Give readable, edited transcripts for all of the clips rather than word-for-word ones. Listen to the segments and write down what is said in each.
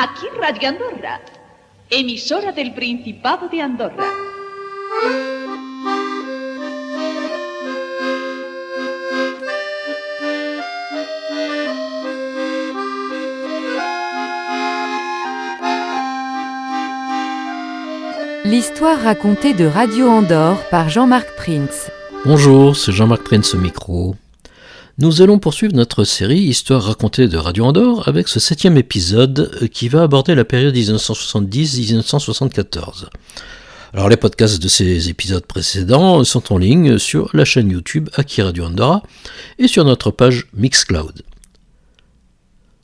Aquí Radio Andorra, emisora del Principado de Andorra. L'histoire racontée de Radio Andorre par Jean-Marc Prince. Bonjour, c'est Jean-Marc Prince au micro. Nous allons poursuivre notre série Histoire racontée de Radio Andorre avec ce 7e épisode qui va aborder la période 1970-1974. Alors les podcasts de ces épisodes précédents sont en ligne sur la chaîne YouTube Aki Radio Andorra et sur notre page Mixcloud.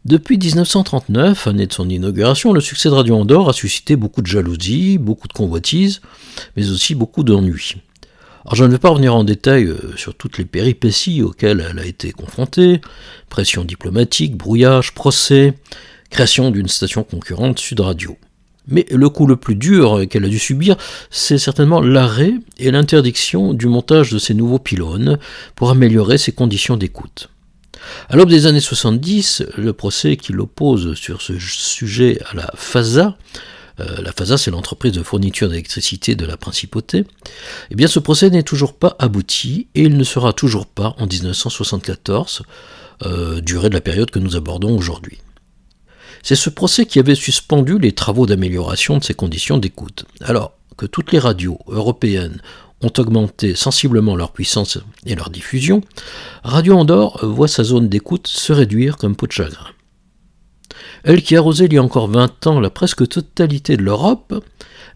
Depuis 1939, année de son inauguration, le succès de Radio Andorre a suscité beaucoup de jalousie, beaucoup de convoitises, mais aussi beaucoup d'ennuis. Alors je ne vais pas revenir en détail sur toutes les péripéties auxquelles elle a été confrontée, pression diplomatique, brouillage, procès, création d'une station concurrente Sud Radio. Mais le coup le plus dur qu'elle a dû subir, c'est certainement l'arrêt et l'interdiction du montage de ces nouveaux pylônes pour améliorer ses conditions d'écoute. À l'aube des années 70, le procès qui l'oppose sur ce sujet à la FASA, la FASA, c'est l'entreprise de fourniture d'électricité de la Principauté. Eh bien, ce procès n'est toujours pas abouti et il ne sera toujours pas en 1974, durée de la période que nous abordons aujourd'hui. C'est ce procès qui avait suspendu les travaux d'amélioration de ces conditions d'écoute. Alors que toutes les radios européennes ont augmenté sensiblement leur puissance et leur diffusion, Radio Andorre voit sa zone d'écoute se réduire comme peau de chagrin. Elle qui arrosait il y a encore 20 ans la presque totalité de l'Europe,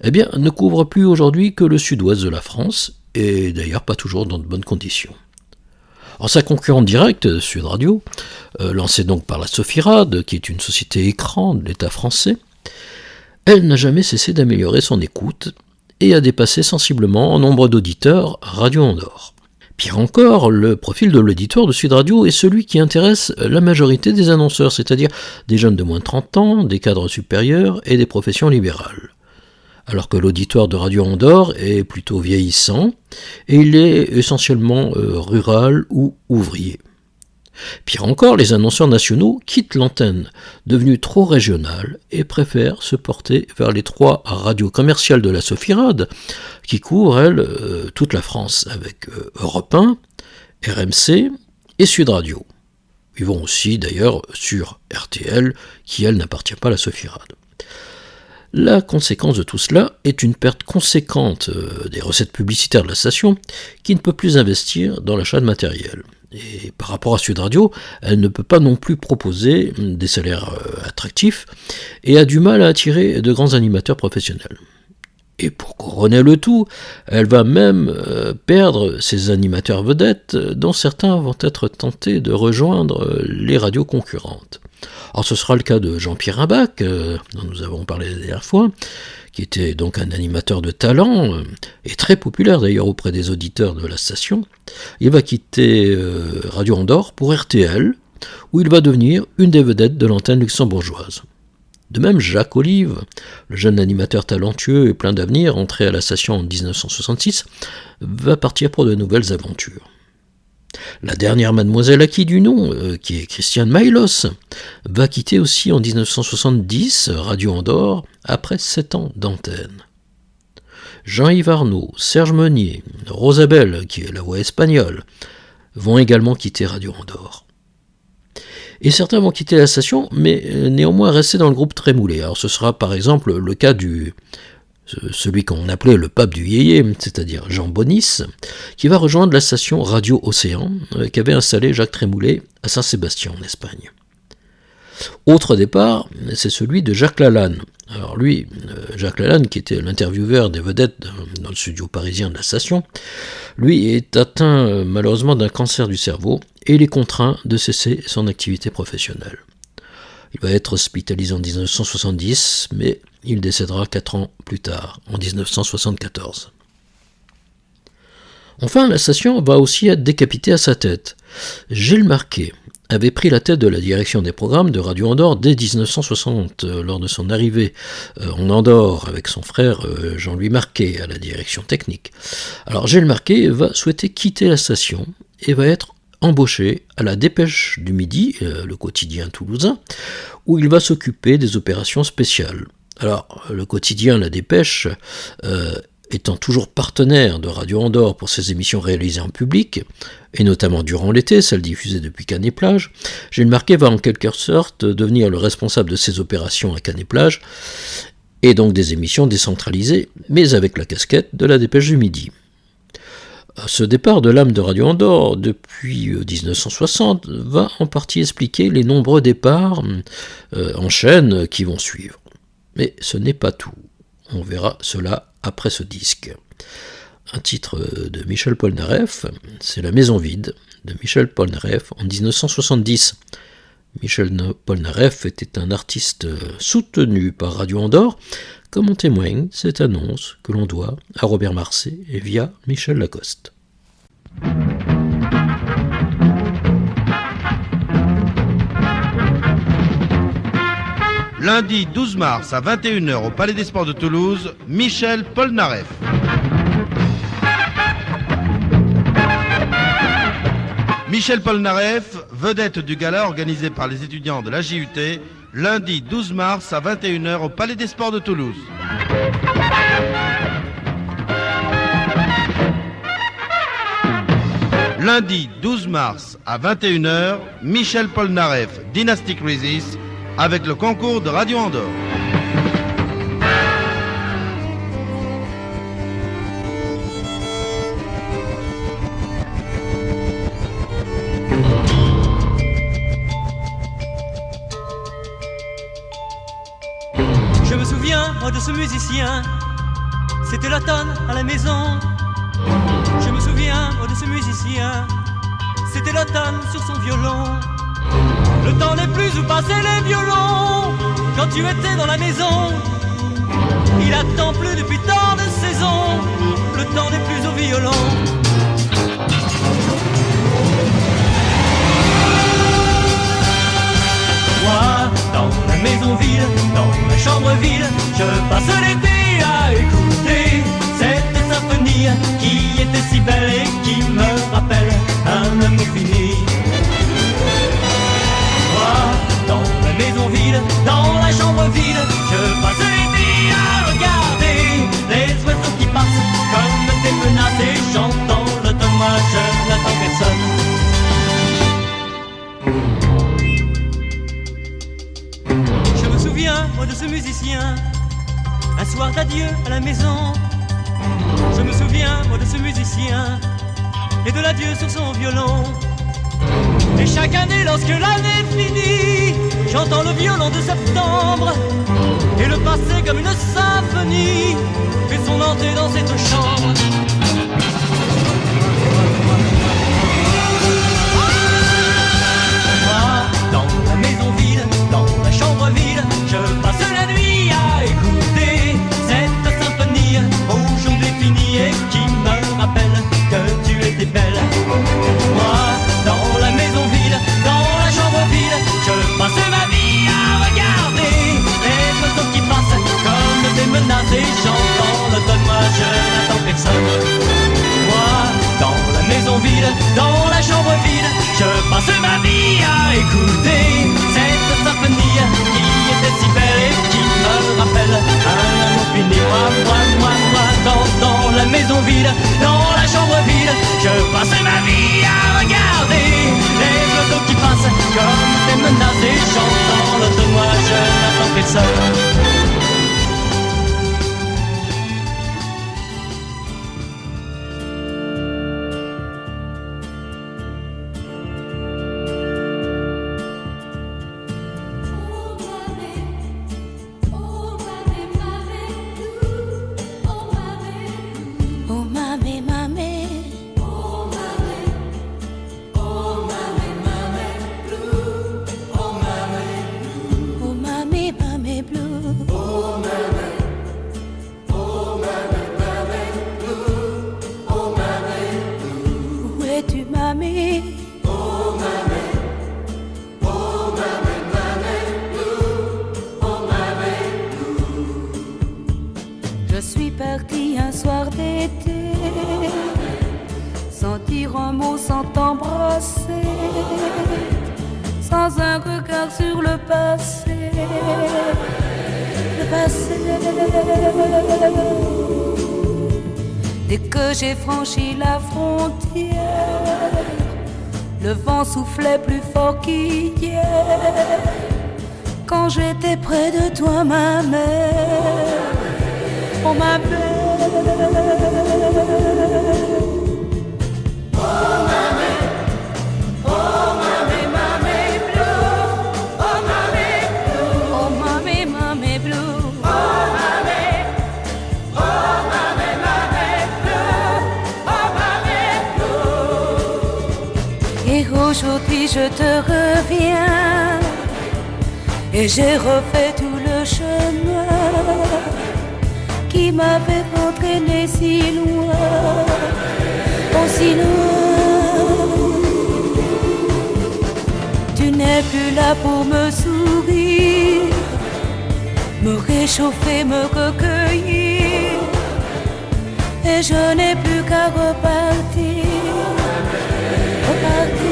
eh bien, ne couvre plus aujourd'hui que le sud-ouest de la France, et d'ailleurs pas toujours dans de bonnes conditions. Alors, sa concurrente directe, Sud Radio, lancée donc par la Sofirad, qui est une société écran de l'État français, elle n'a jamais cessé d'améliorer son écoute et a dépassé sensiblement en nombre d'auditeurs Radio Andorre. Pire encore, le profil de l'auditoire de Sud Radio est celui qui intéresse la majorité des annonceurs, c'est-à-dire des jeunes de moins de 30 ans, des cadres supérieurs et des professions libérales. Alors que l'auditoire de Radio Andorre est plutôt vieillissant, et il est essentiellement rural ou ouvrier. Pire encore, les annonceurs nationaux quittent l'antenne, devenue trop régionale, et préfèrent se porter vers les 3 radios commerciales de la Sofirad, qui couvrent, elles, toute la France, avec Europe 1, RMC et Sud Radio. Ils vont aussi, d'ailleurs, sur RTL, qui, elle, n'appartient pas à la Sofirad. La conséquence de tout cela est une perte conséquente des recettes publicitaires de la station, qui ne peut plus investir dans l'achat de matériel. Et par rapport à Sud Radio, elle ne peut pas non plus proposer des salaires attractifs et a du mal à attirer de grands animateurs professionnels. Et pour couronner le tout, elle va même perdre ses animateurs vedettes, dont certains vont être tentés de rejoindre les radios concurrentes. Alors ce sera le cas de Jean-Pierre Rabac, dont nous avons parlé la dernière fois, qui était donc un animateur de talent, et très populaire d'ailleurs auprès des auditeurs de la station. Il va quitter Radio Andorre pour RTL, où il va devenir une des vedettes de l'antenne luxembourgeoise. De même, Jacques Olive, le jeune animateur talentueux et plein d'avenir, entré à la station en 1966, va partir pour de nouvelles aventures. La dernière mademoiselle à qui du nom, qui est Christiane Maïlos, va quitter aussi en 1970 Radio Andorre après 7 ans d'antenne. Jean-Yves Arnaud, Serge Meunier, Rosabelle, qui est la voix espagnole, vont également quitter Radio Andorre. Et certains vont quitter la station, mais néanmoins rester dans le groupe Trémoulet. Alors ce sera par exemple le cas celui qu'on appelait le pape du yéyé, c'est-à-dire Jean Bonis, qui va rejoindre la station Radio Océan, qu'avait installée Jacques Trémoulet à Saint-Sébastien en Espagne. Autre départ, c'est celui de Jacques Lalanne. Alors lui, Jacques Lalanne, qui était l'intervieweur des vedettes dans le studio parisien de la station, lui est atteint malheureusement d'un cancer du cerveau et il est contraint de cesser son activité professionnelle. Il va être hospitalisé en 1970, mais il décédera 4 ans plus tard, en 1974. Enfin, la station va aussi être décapitée à sa tête. Gilles Marquet avait pris la tête de la direction des programmes de Radio Andorre dès 1960, lors de son arrivée en Andorre avec son frère Jean-Louis Marquet à la direction technique. Alors Gilles Marquet va souhaiter quitter la station et va être embauché à la Dépêche du Midi, le quotidien toulousain, où il va s'occuper des opérations spéciales. Alors, le quotidien La Dépêche, étant toujours partenaire de Radio Andorre pour ses émissions réalisées en public, et notamment durant l'été, celles diffusées depuis Canet-Plage, Gilles Marquet va en quelque sorte devenir le responsable de ces opérations à Canet-Plage, et donc des émissions décentralisées, mais avec la casquette de La Dépêche du Midi. Ce départ de l'âme de Radio Andorre depuis 1960 va en partie expliquer les nombreux départs en chaîne qui vont suivre. Mais ce n'est pas tout. On verra cela après ce disque. Un titre de Michel Polnareff, c'est La Maison Vide de Michel Polnareff en 1970. Michel Polnareff était un artiste soutenu par Radio Andorre, comme en témoigne cette annonce que l'on doit à Robert Marcet et via Michel Lacoste. Lundi 12 mars à 21h au Palais des Sports de Toulouse, Michel Polnareff. Michel Polnareff, vedette du gala organisé par les étudiants de la JUT, lundi 12 mars à 21h au Palais des Sports de Toulouse. Lundi 12 mars à 21h, Michel Polnareff, Dynastic Resist, avec le concours de Radio Andorre. Je me souviens, moi, de ce musicien. C'était l'automne à la maison. Je me souviens, moi, de ce musicien. C'était l'automne sur son violon. Le temps n'est plus où passaient les violons. Quand tu étais dans la maison, il attend plus depuis tant de saisons. Le temps n'est plus au violon. Moi, dans la maison vide, dans ma chambre vide, je passe l'été à écouter cette symphonie qui était si belle et qui me rappelle un amour fini. Dans la maison vide, dans la chambre vide, je passe l'été à regarder les oiseaux qui passent comme des menaces et j'entends l'automne, moi je n'attends personne. Je me souviens, moi, de ce musicien, un soir d'adieu à la maison. Je me souviens, moi, de ce musicien et de l'adieu sur son violon. Et chaque année, lorsque l'année finit, j'entends le violon de septembre. Et le passé comme une symphonie fait son entrée dans cette chambre. Moi, dans la maison vide, dans la chambre vide, je passe la nuit à écouter cette symphonie au jour défini et qui me rappelle que tu étais belle. Moi, dans la maison vide, dans la chambre vide, je passe ma vie à regarder les oiseaux qui passent comme des menaces et j'entends l'automne, moi je n'attends personne. Moi, dans la maison vide, dans la chambre vide, je passe ma vie à écouter cette symphonie qui était si belle et qui me rappelle un amour fini. Moi, dans la maison vide, dans la chambre vide, je passe ma vie à regarder les oiseaux qui passent comme des menaces et j'entends l'automne, moi je n'attends personne. un mot sans t'embrasser, sans un regard sur le passé. Le passé. Dès que j'ai franchi la frontière, le vent soufflait plus fort qu'hier. Quand j'étais près de toi, ma mère, oh ma mère, oh ma mère, oh ma mère, ma mère blue, oh ma mère blue, oh ma mère, ma mère blue, oh ma mère, oh ma mère, ma mère blue, oh ma mère blue. Et aujourd'hui je te reviens, et j'ai refait tout le chemin qui m'avait entraîné si loin, oh si loin. Tu n'es plus là pour me sourire, me réchauffer, me recueillir, et je n'ai plus qu'à repartir, repartir.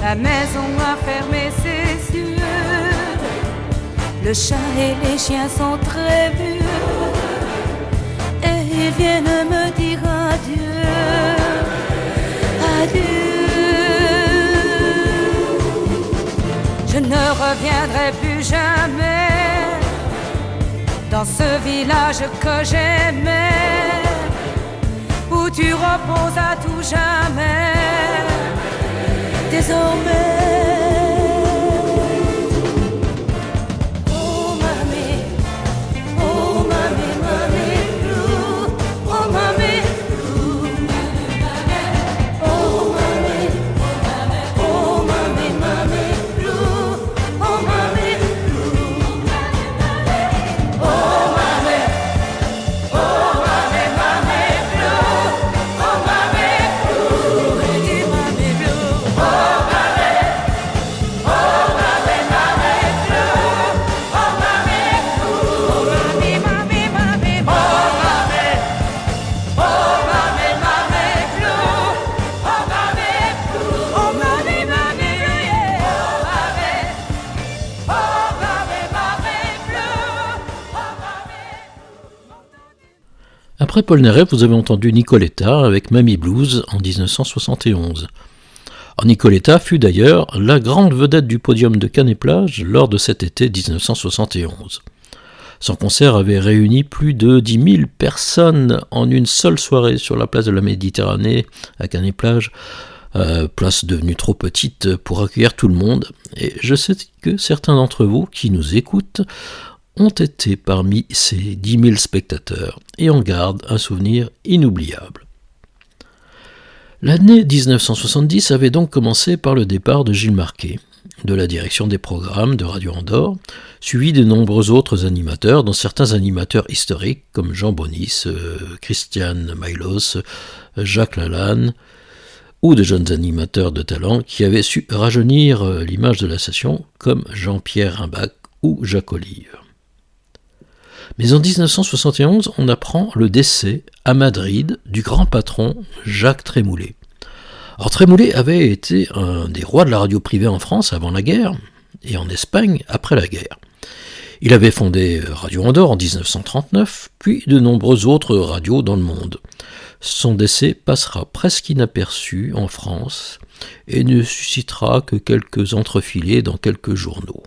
La maison a fermé ses yeux, le chat et les chiens sont très vieux, et ils viennent me dire adieu, adieu. Je ne reviendrai plus jamais dans ce village que j'aimais, où tu reposes à tout jamais. Désormais, oh mamie, oh mamie, mamie blue, oh mamie blue, oh mamie, oh mamie, mamie blue, oh mamie blue, oh mamie, oh mamie, mamie blue, oh mamie blue, et mamie blue. Après Polnareff, vous avez entendu Nicoletta avec Mamie Blues en 1971. Nicoletta fut d'ailleurs la grande vedette du podium de Cannes-et-Plage lors de cet été 1971. Son concert avait réuni plus de 10 000 personnes en une seule soirée sur la place de la Méditerranée à Cannes-et-Plage, place devenue trop petite pour accueillir tout le monde. Et je sais que certains d'entre vous qui nous écoutent ont été parmi ces 10 000 spectateurs et en gardent un souvenir inoubliable. L'année 1970 avait donc commencé par le départ de Gilles Marquet, de la direction des programmes de Radio Andorre, suivi de nombreux autres animateurs, dont certains animateurs historiques comme Jean Bonis, Christian Mailos, Jacques Lalanne, ou de jeunes animateurs de talent qui avaient su rajeunir l'image de la station comme Jean-Pierre Rimbach ou Jacques Olive. Mais en 1971, on apprend le décès à Madrid du grand patron Jacques Trémoulet. Alors Trémoulet avait été un des rois de la radio privée en France avant la guerre et en Espagne après la guerre. Il avait fondé Radio Andorre en 1939, puis de nombreuses autres radios dans le monde. Son décès passera presque inaperçu en France et ne suscitera que quelques entrefilés dans quelques journaux.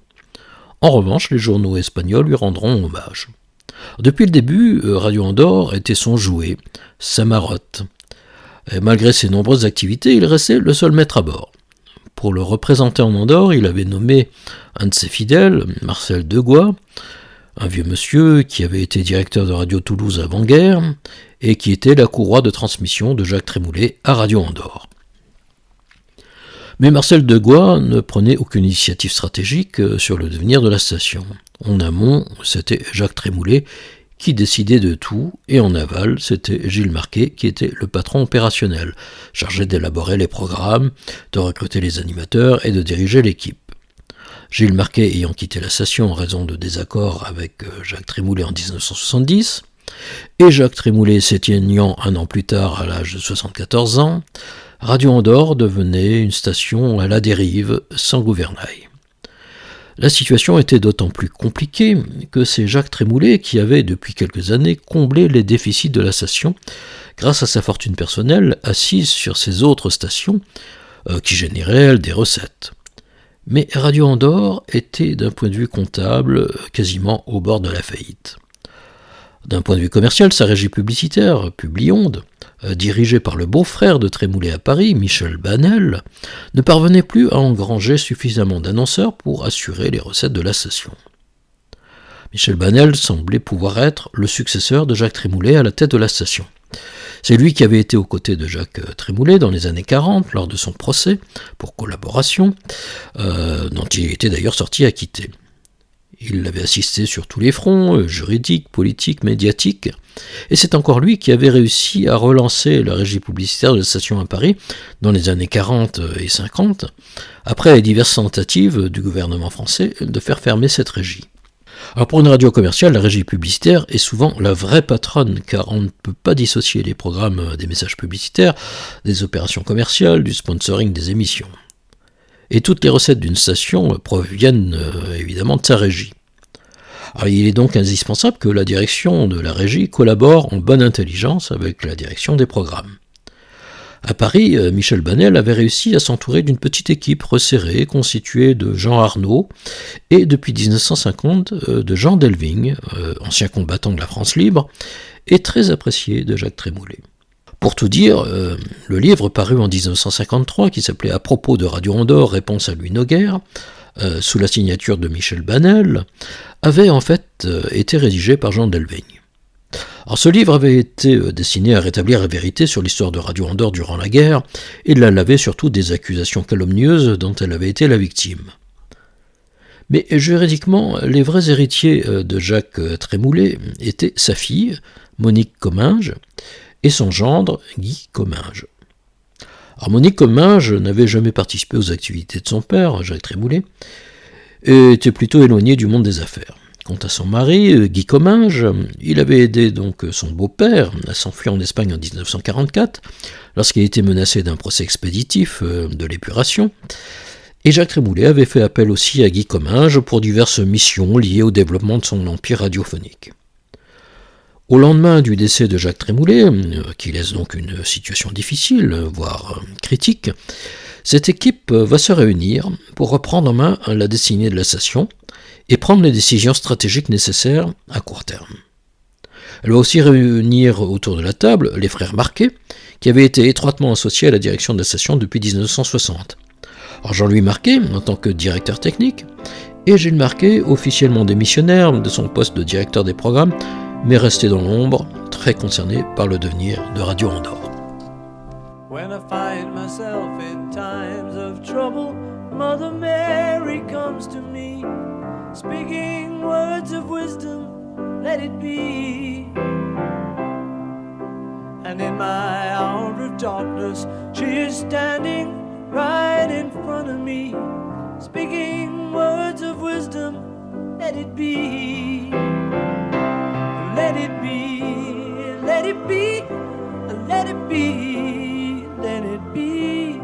En revanche, les journaux espagnols lui rendront hommage. Depuis le début, Radio Andorre était son jouet, sa marotte. Et malgré ses nombreuses activités, il restait le seul maître à bord. Pour le représenter en Andorre, il avait nommé un de ses fidèles, Marcel Degois, un vieux monsieur qui avait été directeur de Radio Toulouse avant-guerre et qui était la courroie de transmission de Jacques Trémoulet à Radio Andorre. Mais Marcel Degois ne prenait aucune initiative stratégique sur le devenir de la station. En amont, c'était Jacques Trémoulet qui décidait de tout, et en aval, c'était Gilles Marquet qui était le patron opérationnel, chargé d'élaborer les programmes, de recruter les animateurs et de diriger l'équipe. Gilles Marquet ayant quitté la station en raison de désaccords avec Jacques Trémoulet en 1970, et Jacques Trémoulet s'éteignant un an plus tard à l'âge de 74 ans, Radio Andorre devenait une station à la dérive, sans gouvernail. La situation était d'autant plus compliquée que c'est Jacques Trémoulet qui avait depuis quelques années comblé les déficits de la station grâce à sa fortune personnelle assise sur ses autres stations qui généraient elles des recettes. Mais Radio Andorre était d'un point de vue comptable quasiment au bord de la faillite. D'un point de vue commercial, sa régie publicitaire, Publionde, dirigée par le beau-frère de Trémoulet à Paris, Michel Banel, ne parvenait plus à engranger suffisamment d'annonceurs pour assurer les recettes de la station. Michel Banel semblait pouvoir être le successeur de Jacques Trémoulet à la tête de la station. C'est lui qui avait été aux côtés de Jacques Trémoulet dans les années 40, lors de son procès pour collaboration, dont il était d'ailleurs sorti acquitté. Il l'avait assisté sur tous les fronts, juridiques, politiques, médiatiques, et c'est encore lui qui avait réussi à relancer la régie publicitaire de la station à Paris dans les années 40 et 50, après les diverses tentatives du gouvernement français de faire fermer cette régie. Alors pour une radio commerciale, la régie publicitaire est souvent la vraie patronne, car on ne peut pas dissocier les programmes des messages publicitaires, des opérations commerciales, du sponsoring des émissions. Et toutes les recettes d'une station proviennent évidemment de sa régie. Alors, il est donc indispensable que la direction de la régie collabore en bonne intelligence avec la direction des programmes. À Paris, Michel Banel avait réussi à s'entourer d'une petite équipe resserrée constituée de Jean Arnaud et depuis 1950 de Jean Delving, ancien combattant de la France libre et très apprécié de Jacques Trémoulet. Pour tout dire, le livre paru en 1953, qui s'appelait « À propos de Radio Andorre, réponse à Louis Noguer », sous la signature de Michel Banel, avait en fait été rédigé par Jean Delving. Alors, ce livre avait été destiné à rétablir la vérité sur l'histoire de Radio Andorre durant la guerre, et la laver surtout des accusations calomnieuses dont elle avait été la victime. Mais juridiquement, les vrais héritiers de Jacques Trémoulet étaient sa fille, Monique Comminges, et son gendre, Guy Comminges. Alors Monique Comminges n'avait jamais participé aux activités de son père, Jacques Trémoulet, et était plutôt éloigné du monde des affaires. Quant à son mari, Guy Comminges, il avait aidé donc son beau-père à s'enfuir en Espagne en 1944, lorsqu'il était menacé d'un procès expéditif de l'épuration, et Jacques Trémoulet avait fait appel aussi à Guy Comminges pour diverses missions liées au développement de son empire radiophonique. Au lendemain du décès de Jacques Trémoulet, qui laisse donc une situation difficile, voire critique, cette équipe va se réunir pour reprendre en main la destinée de la station et prendre les décisions stratégiques nécessaires à court terme. Elle va aussi réunir autour de la table les frères Marquet, qui avaient été étroitement associés à la direction de la station depuis 1960. Alors Jean-Louis Marquet, en tant que directeur technique, et Gilles Marquet, officiellement démissionnaire de son poste de directeur des programmes, mais resté dans l'ombre, très concerné par le devenir de Radio Andorre. When I find myself in times of trouble, Mother Mary comes to me, speaking words of wisdom, let it be. And in my hour of darkness, she is standing right in front of me, speaking words of wisdom, let it be. Let it be, let it be, let it be, let it be.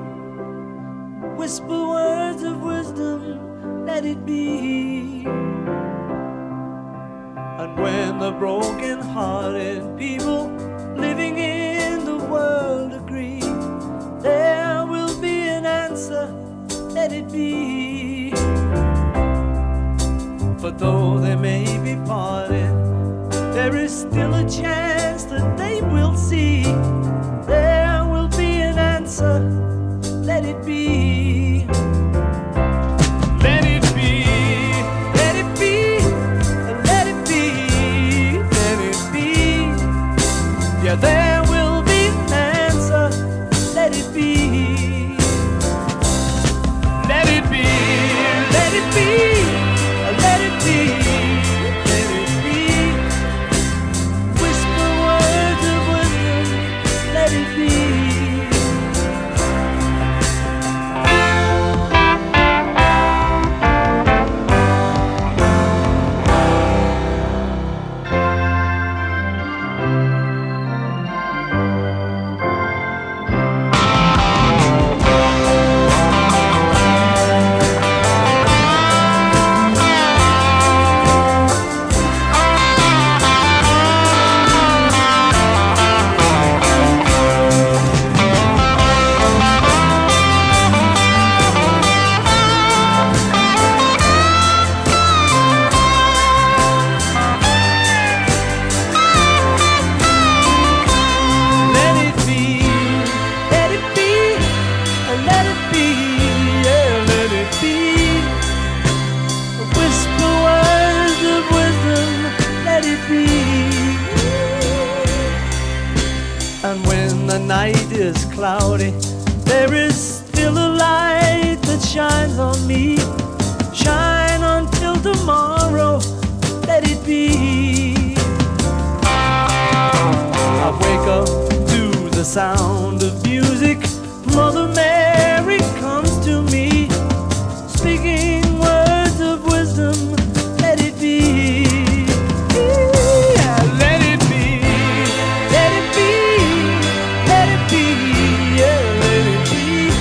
Whisper words of wisdom, let it be. And when the broken-hearted people living in the world agree, there will be an answer, let it be. For though they may be parted, there is still a chance that they will see. There will be an answer, let it be. Let it be, let it be, let it be, let it be. Yeah, there will be an answer, let it be. Let it be, let it be, let it be. cloudy, there is still a light that shines on me. Shine until tomorrow, let it be. I wake up to the sound of music. Mother Mary comes to me, speaking words of wisdom, let it be. Yeah, let it be, let it be, let it be, yeah, let it be.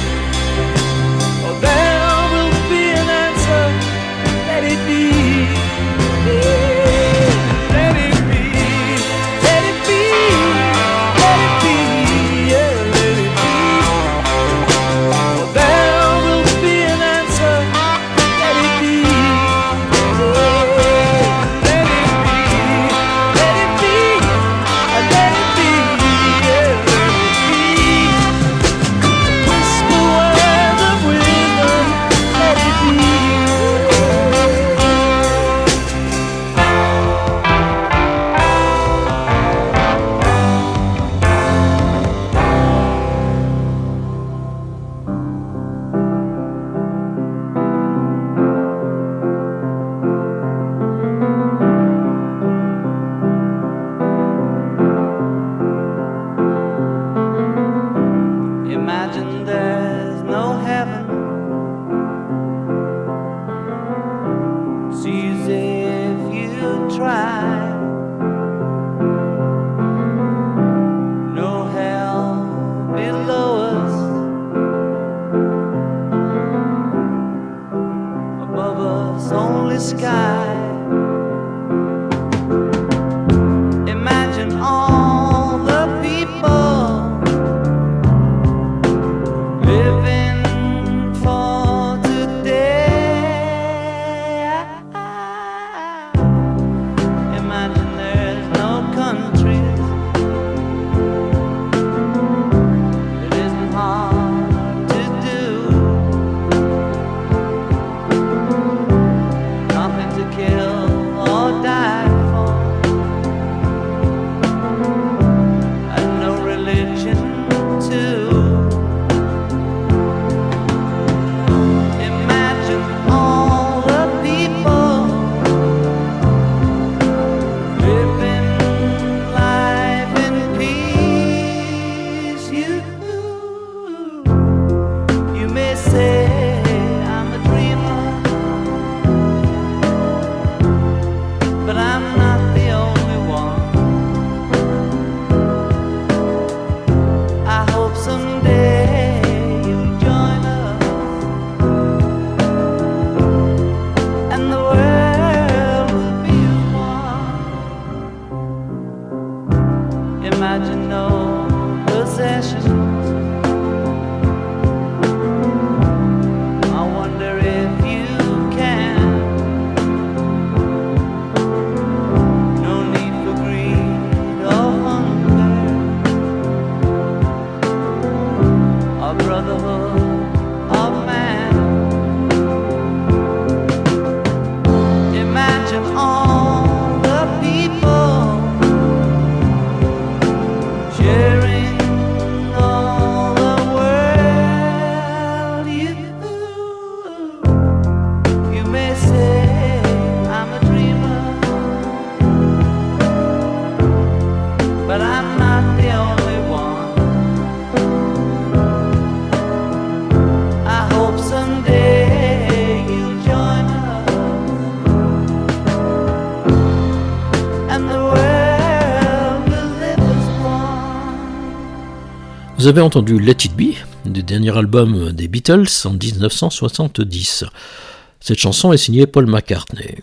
Oh, there will be an answer, let it be. Yeah, let it be, let it be, let it be, yeah, let it be. Oh, there will be an answer, let it be. Yeah, let it be, let it be, let it be, yeah, let it be. Whisper words of wisdom, let it be. Imagine there's no heaven. It's easy if you try. No hell below us. Above us only sky. Imagine all the people living for today. Imagine there's no countries. It isn't hard to do. Nothing to kill or die for, and no religion too. Imagine all the people living life in peace. You may say I'm a dreamer, but I'm not the only one. I hope someday you'll join us, and the world will be as one. Imagine no possessions. I wonder if you can. No need for greed or hunger, or brotherhood of man. Imagine all the people sharing all the world. You may say I'm a dreamer, but I'm not the only one. I hope someday you'll join us, and the world will live as one. Vous avez entendu Let It Be, du dernier album des Beatles en 1970. Cette chanson est signée Paul McCartney.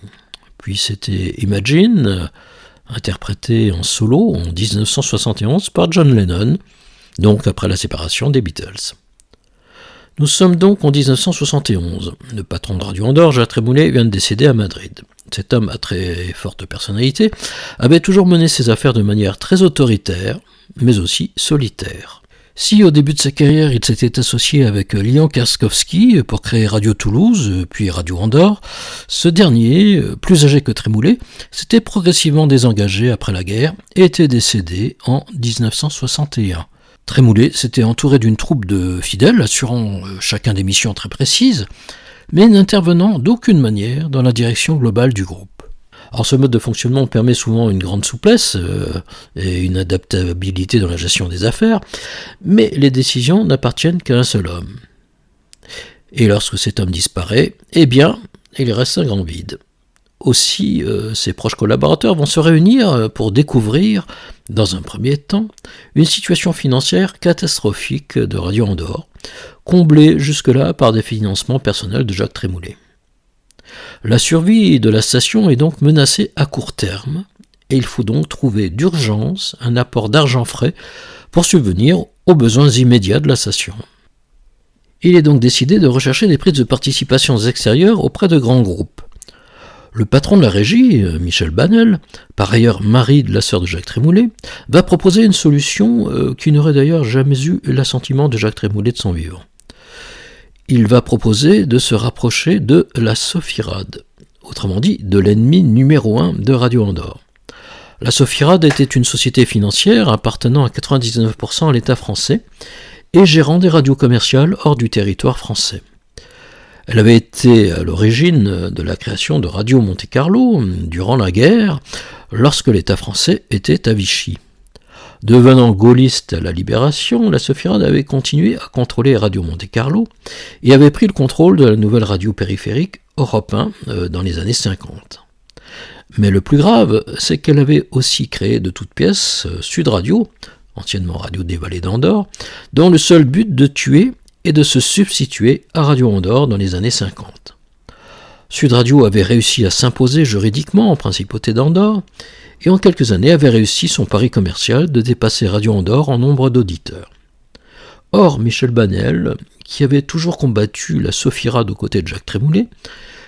Puis c'était Imagine, interprété en solo en 1971 par John Lennon, donc après la séparation des Beatles. Nous sommes donc en 1971. Le patron de Radio Andorre, Jacques Trémoulet, vient de décéder à Madrid. Cet homme à très forte personnalité avait toujours mené ses affaires de manière très autoritaire, mais aussi solitaire. Si au début de sa carrière il s'était associé avec Lian Karskowski pour créer Radio Toulouse, puis Radio Andorre, ce dernier, plus âgé que Trémoulet, s'était progressivement désengagé après la guerre et était décédé en 1961. Trémoulet s'était entouré d'une troupe de fidèles assurant chacun des missions très précises, mais n'intervenant d'aucune manière dans la direction globale du groupe. Alors ce mode de fonctionnement permet souvent une grande souplesse et une adaptabilité dans la gestion des affaires, mais les décisions n'appartiennent qu'à un seul homme. Et lorsque cet homme disparaît, eh bien, il reste un grand vide. Aussi, ses proches collaborateurs vont se réunir pour découvrir, dans un premier temps, une situation financière catastrophique de Radio Andorre, comblée jusque-là par des financements personnels de Jacques Trémoulet. La survie de la station est donc menacée à court terme, et il faut donc trouver d'urgence un apport d'argent frais pour subvenir aux besoins immédiats de la station. Il est donc décidé de rechercher des prises de participations extérieures auprès de grands groupes. Le patron de la régie, Michel Banel, par ailleurs mari de la sœur de Jacques Trémoulet, va proposer une solution qui n'aurait d'ailleurs jamais eu l'assentiment de Jacques Trémoulet de son vivant. Il va proposer de se rapprocher de la Sophirad, autrement dit de l'ennemi numéro 1 de Radio Andorre. La Sophirad était une société financière appartenant à 99% à l'État français et gérant des radios commerciales hors du territoire français. Elle avait été à l'origine de la création de Radio Monte-Carlo durant la guerre, lorsque l'État français était à Vichy. Devenant gaulliste à la Libération, la Sophirad avait continué à contrôler Radio Monte-Carlo et avait pris le contrôle de la nouvelle radio périphérique Europe 1 dans les années 50. Mais le plus grave, c'est qu'elle avait aussi créé de toutes pièces Sud Radio, anciennement Radio des Vallées d'Andorre, dont le seul but de tuer et de se substituer à Radio Andorre dans les années 50. Sud Radio avait réussi à s'imposer juridiquement en principauté d'Andorre, et en quelques années avait réussi son pari commercial de dépasser Radio Andorre en nombre d'auditeurs. Or, Michel Banel, qui avait toujours combattu la Sophirad aux côtés de Jacques Trémoulet,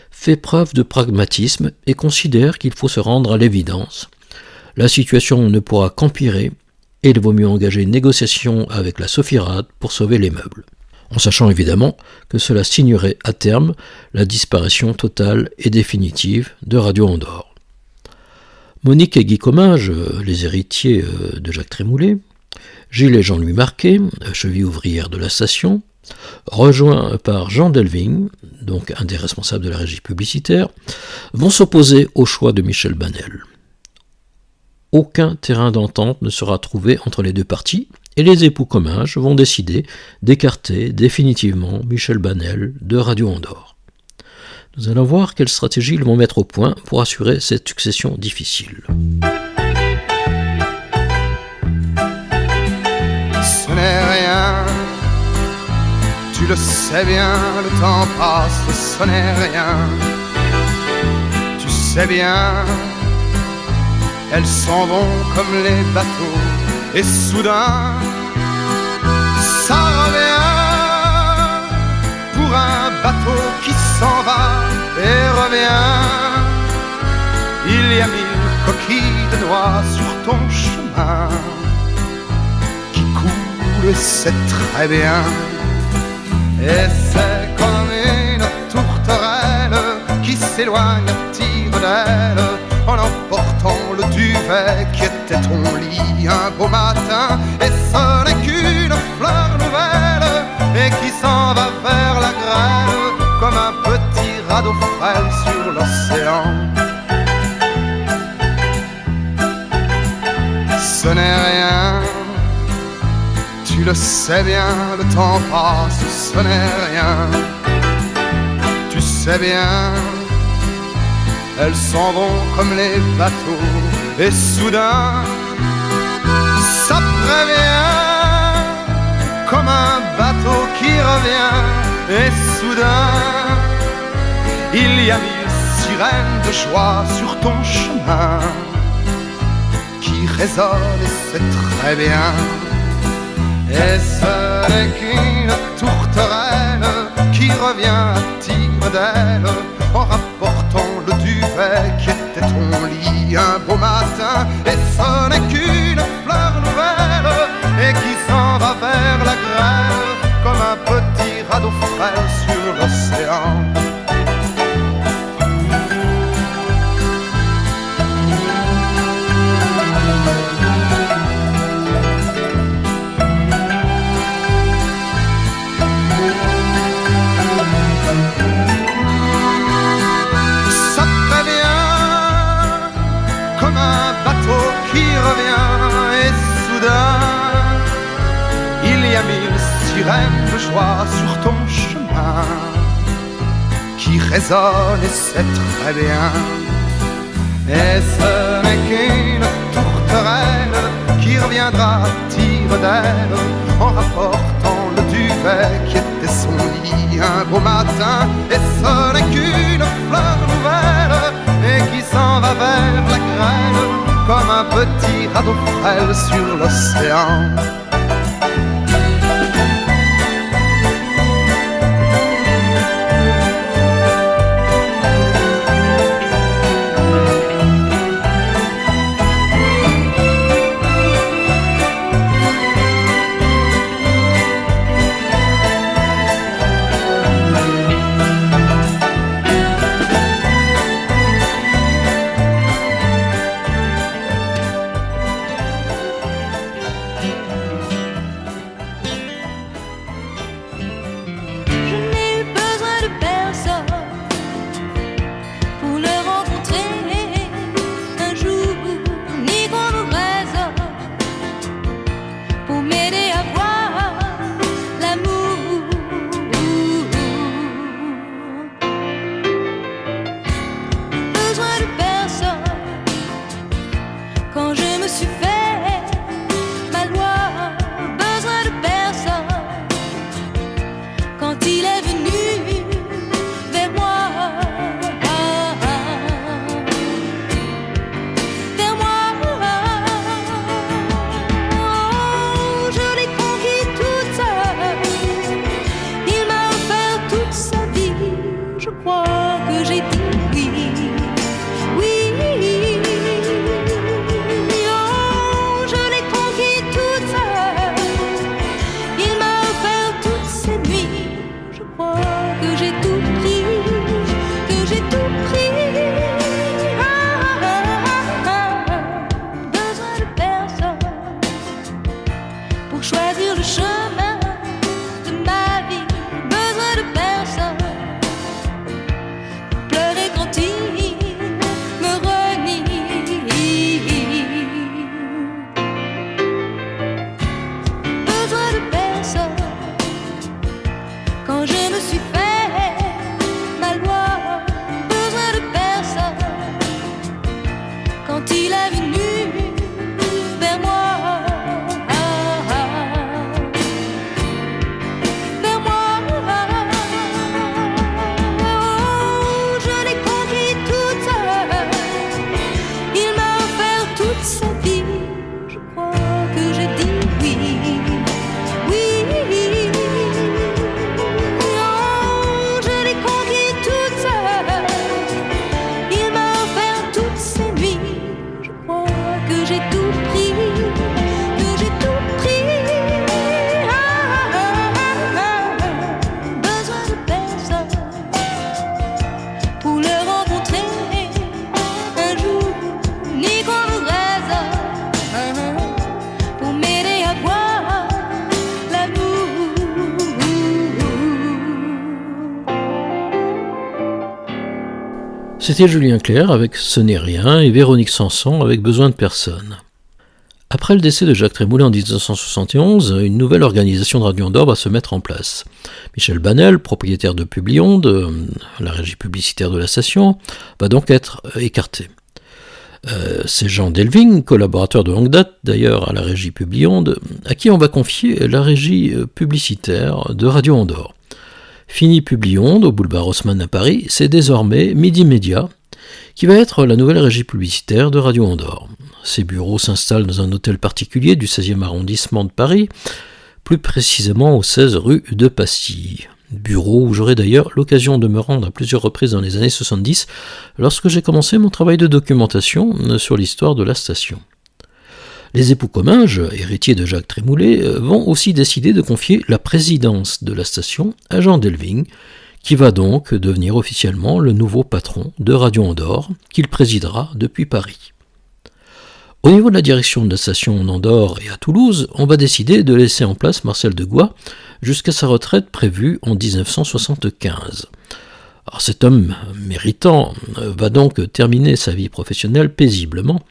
fait preuve de pragmatisme et considère qu'il faut se rendre à l'évidence. La situation ne pourra qu'empirer, et il vaut mieux engager une négociation avec la Sophirad pour sauver les meubles, en sachant évidemment que cela signerait à terme la disparition totale et définitive de Radio Andorre. Monique et Guy Comminges, les héritiers de Jacques Trémoulet, Gilles et Jean-Louis Marquet, cheville ouvrière de la station, rejoints par Jean Delving, donc un des responsables de la régie publicitaire, vont s'opposer au choix de Michel Banel. Aucun terrain d'entente ne sera trouvé entre les deux parties, et les époux Comminges vont décider d'écarter définitivement Michel Banel de Radio Andorre. Nous allons voir quelle stratégie ils vont mettre au point pour assurer cette succession difficile. Ce n'est rien, tu le sais bien, le temps passe, ce n'est rien. Tu sais bien, elles s'en vont comme les bateaux, et soudain, ça revient pour un bateau qui s'en va et revient. Il y a 1000 coquilles de noix sur ton chemin qui coulent, c'est très bien. Et c'est comme une tourterelle qui s'éloigne à tire d'aile en emportant le duvet qui était ton lit un beau matin. Et ce n'est qu'une fleur nouvelle et qui s'en va vers la grêle comme un petit radeau frêle sur l'océan. Ce n'est rien, tu le sais bien, le temps passe, ce n'est rien. Tu sais bien, elles s'en vont comme les bateaux, et soudain, ça prévient, comme un bateau qui revient, et soudain, il y a 1000 sirènes de joie sur ton chemin, qui résonnent, et c'est très bien. Et ce n'est qu'une tourterelle qui revient à tire d'aile en rapportant le duvet qui était ton lit un beau matin. Et ce n'est qu'une fleur nouvelle et qui s'en va vers la grêle comme un petit radeau frêle sur l'océan. qui résonne et c'est très bien. Et ce n'est qu'une tourterelle qui reviendra tire d'aile en rapportant le duvet qui était son lit un beau matin. Et ce n'est qu'une fleur nouvelle et qui s'en va vers la grêle comme un petit radeau frêle sur l'océan. C'était Julien Clerc avec Ce n'est rien et Véronique Sanson avec Besoin de personne. Après le décès de Jacques Trémoulet en 1971, une nouvelle organisation de Radio Andorre va se mettre en place. Michel Banel, propriétaire de Publionde, la régie publicitaire de la station, va donc être écarté. C'est Jean Delving, collaborateur de longue date d'ailleurs à la régie Publionde, à qui on va confier la régie publicitaire de Radio Andorre. Fini Publionde, au boulevard Haussmann à Paris, c'est désormais Midi Média, qui va être la nouvelle régie publicitaire de Radio Andorre. Ses bureaux s'installent dans un hôtel particulier du 16e arrondissement de Paris, plus précisément au 16 rue de Passy. Bureau où j'aurai d'ailleurs l'occasion de me rendre à plusieurs reprises dans les années 70, lorsque j'ai commencé mon travail de documentation sur l'histoire de la station. Les époux Comminges, héritiers de Jacques Trémoulet, vont aussi décider de confier la présidence de la station à Jean Delving, qui va donc devenir officiellement le nouveau patron de Radio Andorre, qu'il présidera depuis Paris. Au niveau de la direction de la station d'Andorre et à Toulouse, on va décider de laisser en place Marcel Degois jusqu'à sa retraite prévue en 1975. Alors cet homme méritant va donc terminer sa vie professionnelle paisiblement,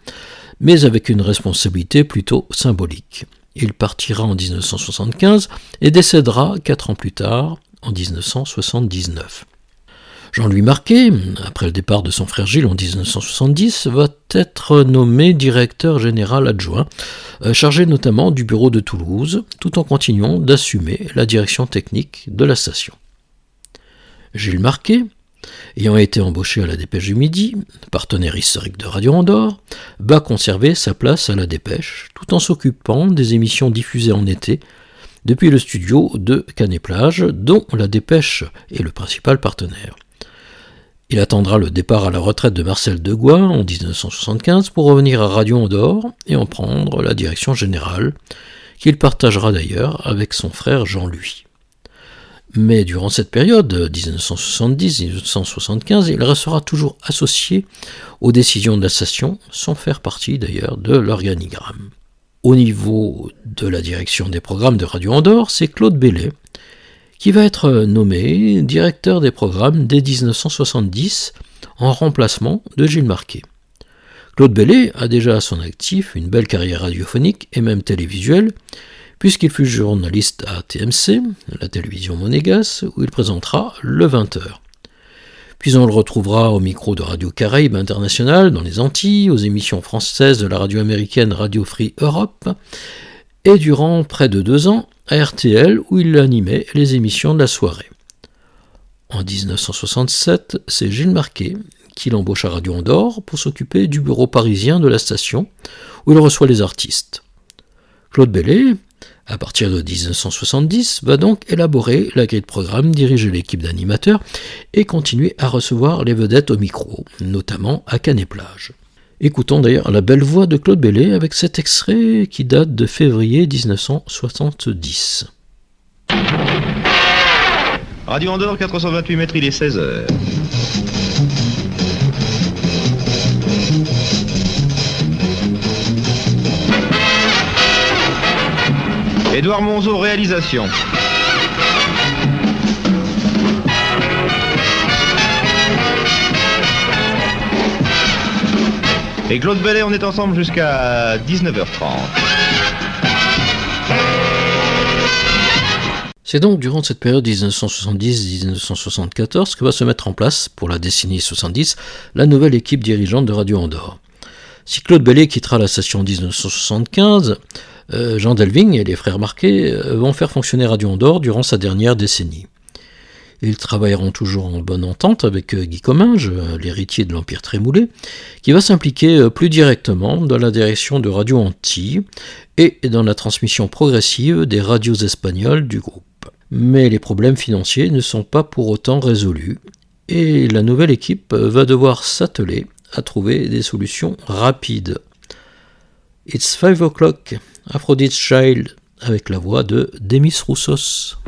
mais avec une responsabilité plutôt symbolique. Il partira en 1975 et décédera 4 ans plus tard, en 1979. Jean-Louis Marquet, après le départ de son frère Gilles en 1970, va être nommé directeur général adjoint, chargé notamment du bureau de Toulouse, tout en continuant d'assumer la direction technique de la station. Gilles Marquet, ayant été embauché à la Dépêche du Midi, partenaire historique de Radio Andorre, va conserver sa place à la Dépêche, tout en s'occupant des émissions diffusées en été, depuis le studio de Canet-Plage, dont la Dépêche est le principal partenaire. Il attendra le départ à la retraite de Marcel Degois en 1975 pour revenir à Radio Andorre et en prendre la direction générale, qu'il partagera d'ailleurs avec son frère Jean-Louis. Mais durant cette période, 1970-1975, il restera toujours associé aux décisions de la station, sans faire partie d'ailleurs de l'organigramme. Au niveau de la direction des programmes de Radio Andorre, c'est Claude Bellet qui va être nommé directeur des programmes dès 1970 en remplacement de Gilles Marquet. Claude Bellet a déjà à son actif une belle carrière radiophonique et même télévisuelle, puisqu'il fut journaliste à TMC, la télévision monégasque, où il présentera le 20h. Puis on le retrouvera au micro de Radio Caraïbe International dans les Antilles, aux émissions françaises de la radio américaine Radio Free Europe, et durant près de 2 ans à RTL, où il animait les émissions de la soirée. En 1967, c'est Gilles Marquet qui l'embauche à Radio Andorre pour s'occuper du bureau parisien de la station, où il reçoit les artistes. Claude Bellet, à partir de 1970, va donc élaborer la grille de programme, diriger l'équipe d'animateurs et continuer à recevoir les vedettes au micro, notamment à Canet-Plage. Écoutons d'ailleurs la belle voix de Claude Bellet avec cet extrait qui date de février 1970. Radio Andorre, 428 mètres, il est 16h. Édouard Monzeau, réalisation. Et Claude Bellet, on est ensemble jusqu'à 19h30. C'est donc durant cette période 1970-1974 que va se mettre en place, pour la décennie 70, la nouvelle équipe dirigeante de Radio Andorre. Si Claude Bellet quittera la station en 1975, Jean Delving et les frères Marquet vont faire fonctionner Radio Andorre durant sa dernière décennie. Ils travailleront toujours en bonne entente avec Guy Comminges, l'héritier de l'Empire Trémoulé, qui va s'impliquer plus directement dans la direction de Radio Antilles et dans la transmission progressive des radios espagnoles du groupe. Mais les problèmes financiers ne sont pas pour autant résolus, et la nouvelle équipe va devoir s'atteler à trouver des solutions rapides. It's 5 o'clock, Aphrodite's Child, avec la voix de Demis Roussos.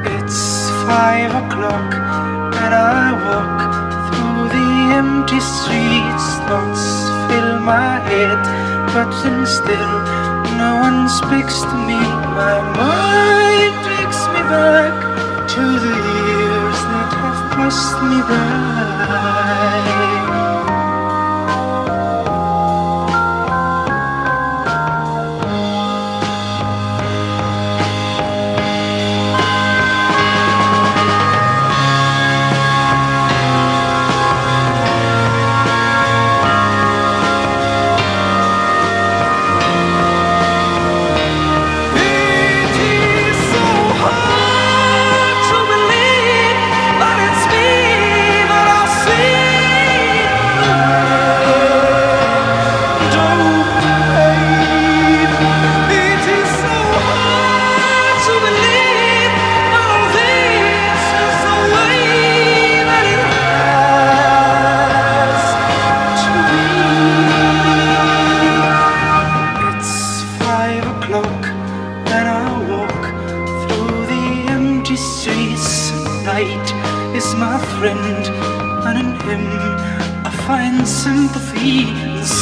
It's 5 o'clock and I walk through the empty streets. Thoughts fill my head, but then still no one speaks to me. My mind takes me back to the years that have passed me by.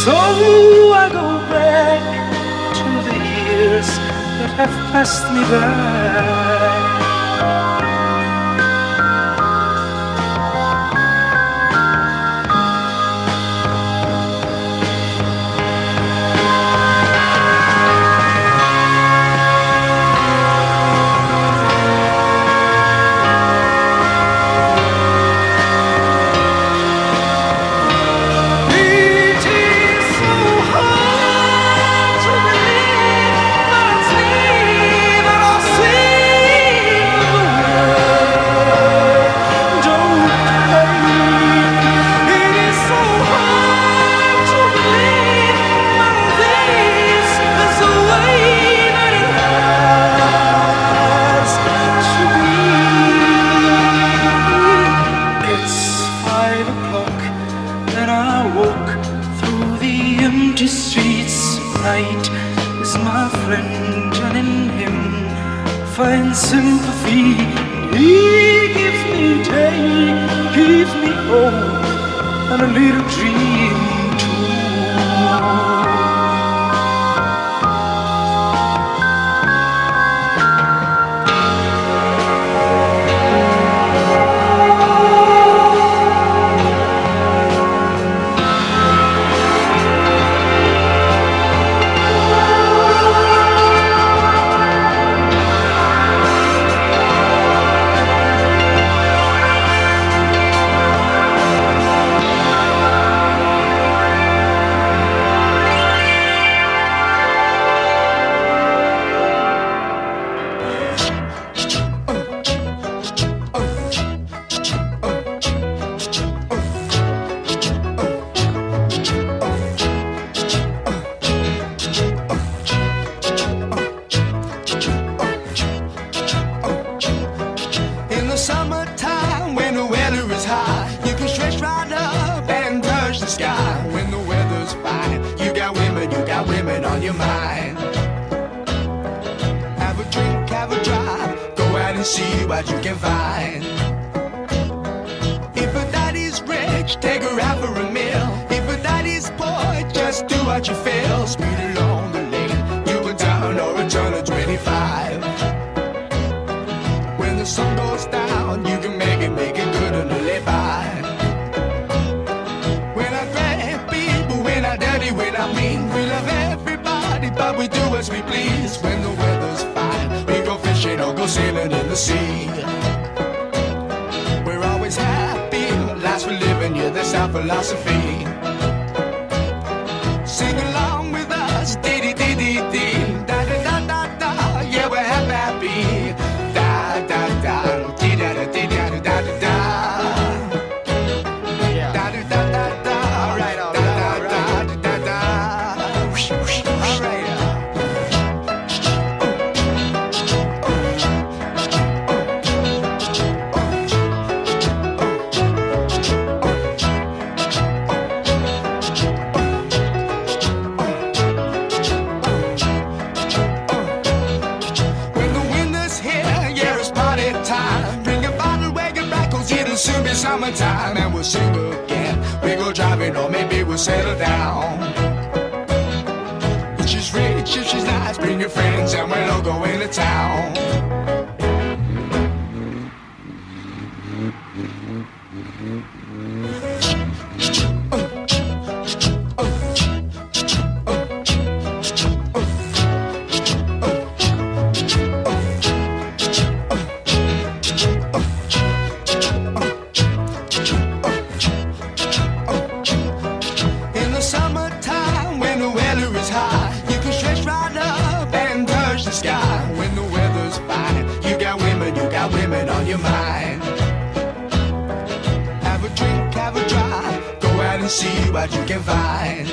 So I go back to the years that have passed me by. friend, and in him find sympathy. He gives me day, gives me hope, and a little dream too. See what you can find. If a daddy's rich, take her out for a meal. If a daddy's poor, just do what you feel. Speed along the lane, you go down or a turn of 25. When the sun goes down, you can make it good and live by. We're not great people, we're not dirty, we're not mean. We love everybody, but we do as we please. When the weather's fine, we go fishing or go sailing in the sea. We're always happy, last for living, yeah, that's our philosophy. Sing along with us, dee-dee-dee-dee-dee, da-da-da-da-da, yeah, we're happy, da-da-da, dee-da-da-dee-da-da-da-da. Soon be summertime and we'll sing again. We go driving or maybe we'll settle down. If she's rich, if she's nice, bring your friends and we'll all go into town. See what you can find.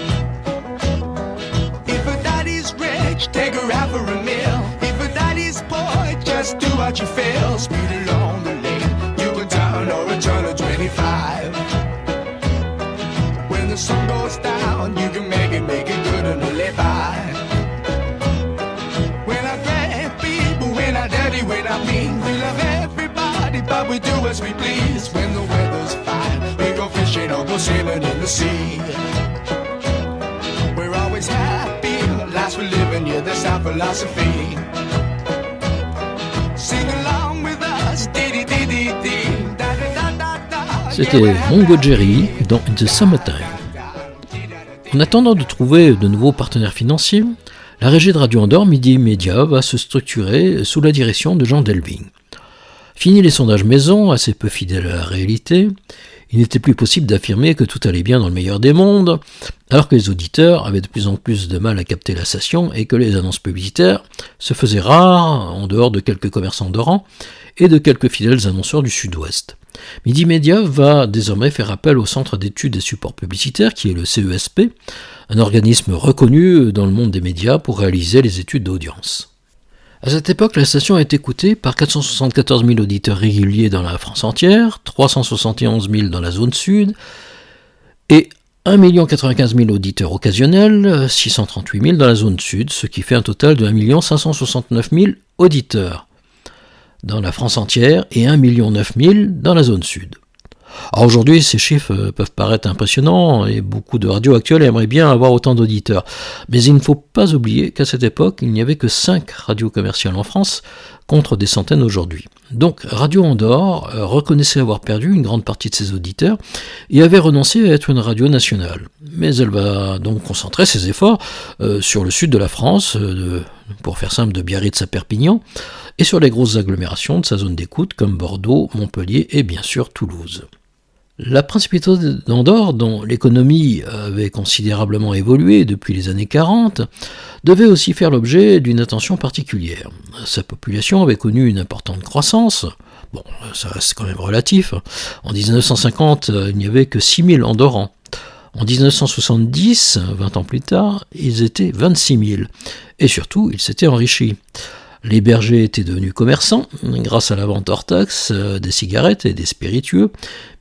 If a daddy's rich, take her out for a meal. If a daddy's poor, just do what you feel. Speed along the lane, you can turn or a turn of 25. When the sun goes down, you can make it good and live by. We're not great people, we're not dirty, we're not mean. We love everybody, but we do as we please. When the weather's fine, we go fishing or go sailing in the sea. We're always happy, last for living, yeah, that's our philosophy. Sing along with us, dee-dee-dee-dee-dee, da-da-da-da-da. C'était Mongo Jerry dans The Summertime. En attendant de trouver de nouveaux partenaires financiers, la régie de Radio Andorre Midi Média va se structurer sous la direction de Jean Delving. Fini les sondages maison, assez peu fidèles à la réalité, il n'était plus possible d'affirmer que tout allait bien dans le meilleur des mondes, alors que les auditeurs avaient de plus en plus de mal à capter la station et que les annonces publicitaires se faisaient rares en dehors de quelques commerçants d'Oran et de quelques fidèles annonceurs du Sud-Ouest. Midi Média va désormais faire appel au Centre d'études et supports publicitaires, qui est le CESP, un organisme reconnu dans le monde des médias pour réaliser les études d'audience. À cette époque, la station est écoutée par 474 000 auditeurs réguliers dans la France entière, 371 000 dans la zone sud, et 1 095 000 auditeurs occasionnels, 638 000 dans la zone sud, ce qui fait un total de 1 569 000 auditeurs dans la France entière et 1 900 000 dans la zone sud. Alors aujourd'hui, ces chiffres peuvent paraître impressionnants et beaucoup de radios actuelles aimeraient bien avoir autant d'auditeurs. Mais il ne faut pas oublier qu'à cette époque, il n'y avait que 5 radios commerciales en France contre des centaines aujourd'hui. Donc Radio Andorre reconnaissait avoir perdu une grande partie de ses auditeurs et avait renoncé à être une radio nationale. Mais elle va donc concentrer ses efforts sur le sud de la France, pour faire simple de Biarritz à Perpignan, et sur les grosses agglomérations de sa zone d'écoute comme Bordeaux, Montpellier et bien sûr Toulouse. La principauté d'Andorre, dont l'économie avait considérablement évolué depuis les années 40, devait aussi faire l'objet d'une attention particulière. Sa population avait connu une importante croissance. Bon, ça reste quand même relatif. En 1950, il n'y avait que 6 000 Andorrans. En 1970, 20 ans plus tard, ils étaient 26 000. Et surtout, ils s'étaient enrichis. Les bergers étaient devenus commerçants grâce à la vente hors taxe des cigarettes et des spiritueux,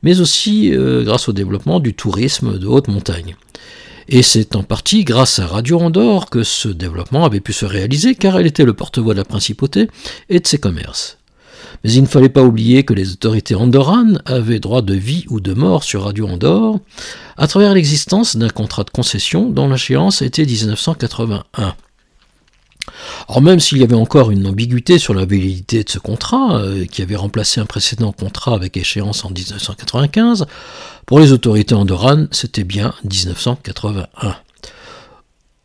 mais aussi grâce au développement du tourisme de haute montagne. Et c'est en partie grâce à Radio Andorre que ce développement avait pu se réaliser, car elle était le porte-voix de la principauté et de ses commerces. Mais il ne fallait pas oublier que les autorités andorranes avaient droit de vie ou de mort sur Radio Andorre à travers l'existence d'un contrat de concession dont l'échéance était 1981. Alors même s'il y avait encore une ambiguïté sur la validité de ce contrat, qui avait remplacé un précédent contrat avec échéance en 1995, pour les autorités andorranes, c'était bien 1981.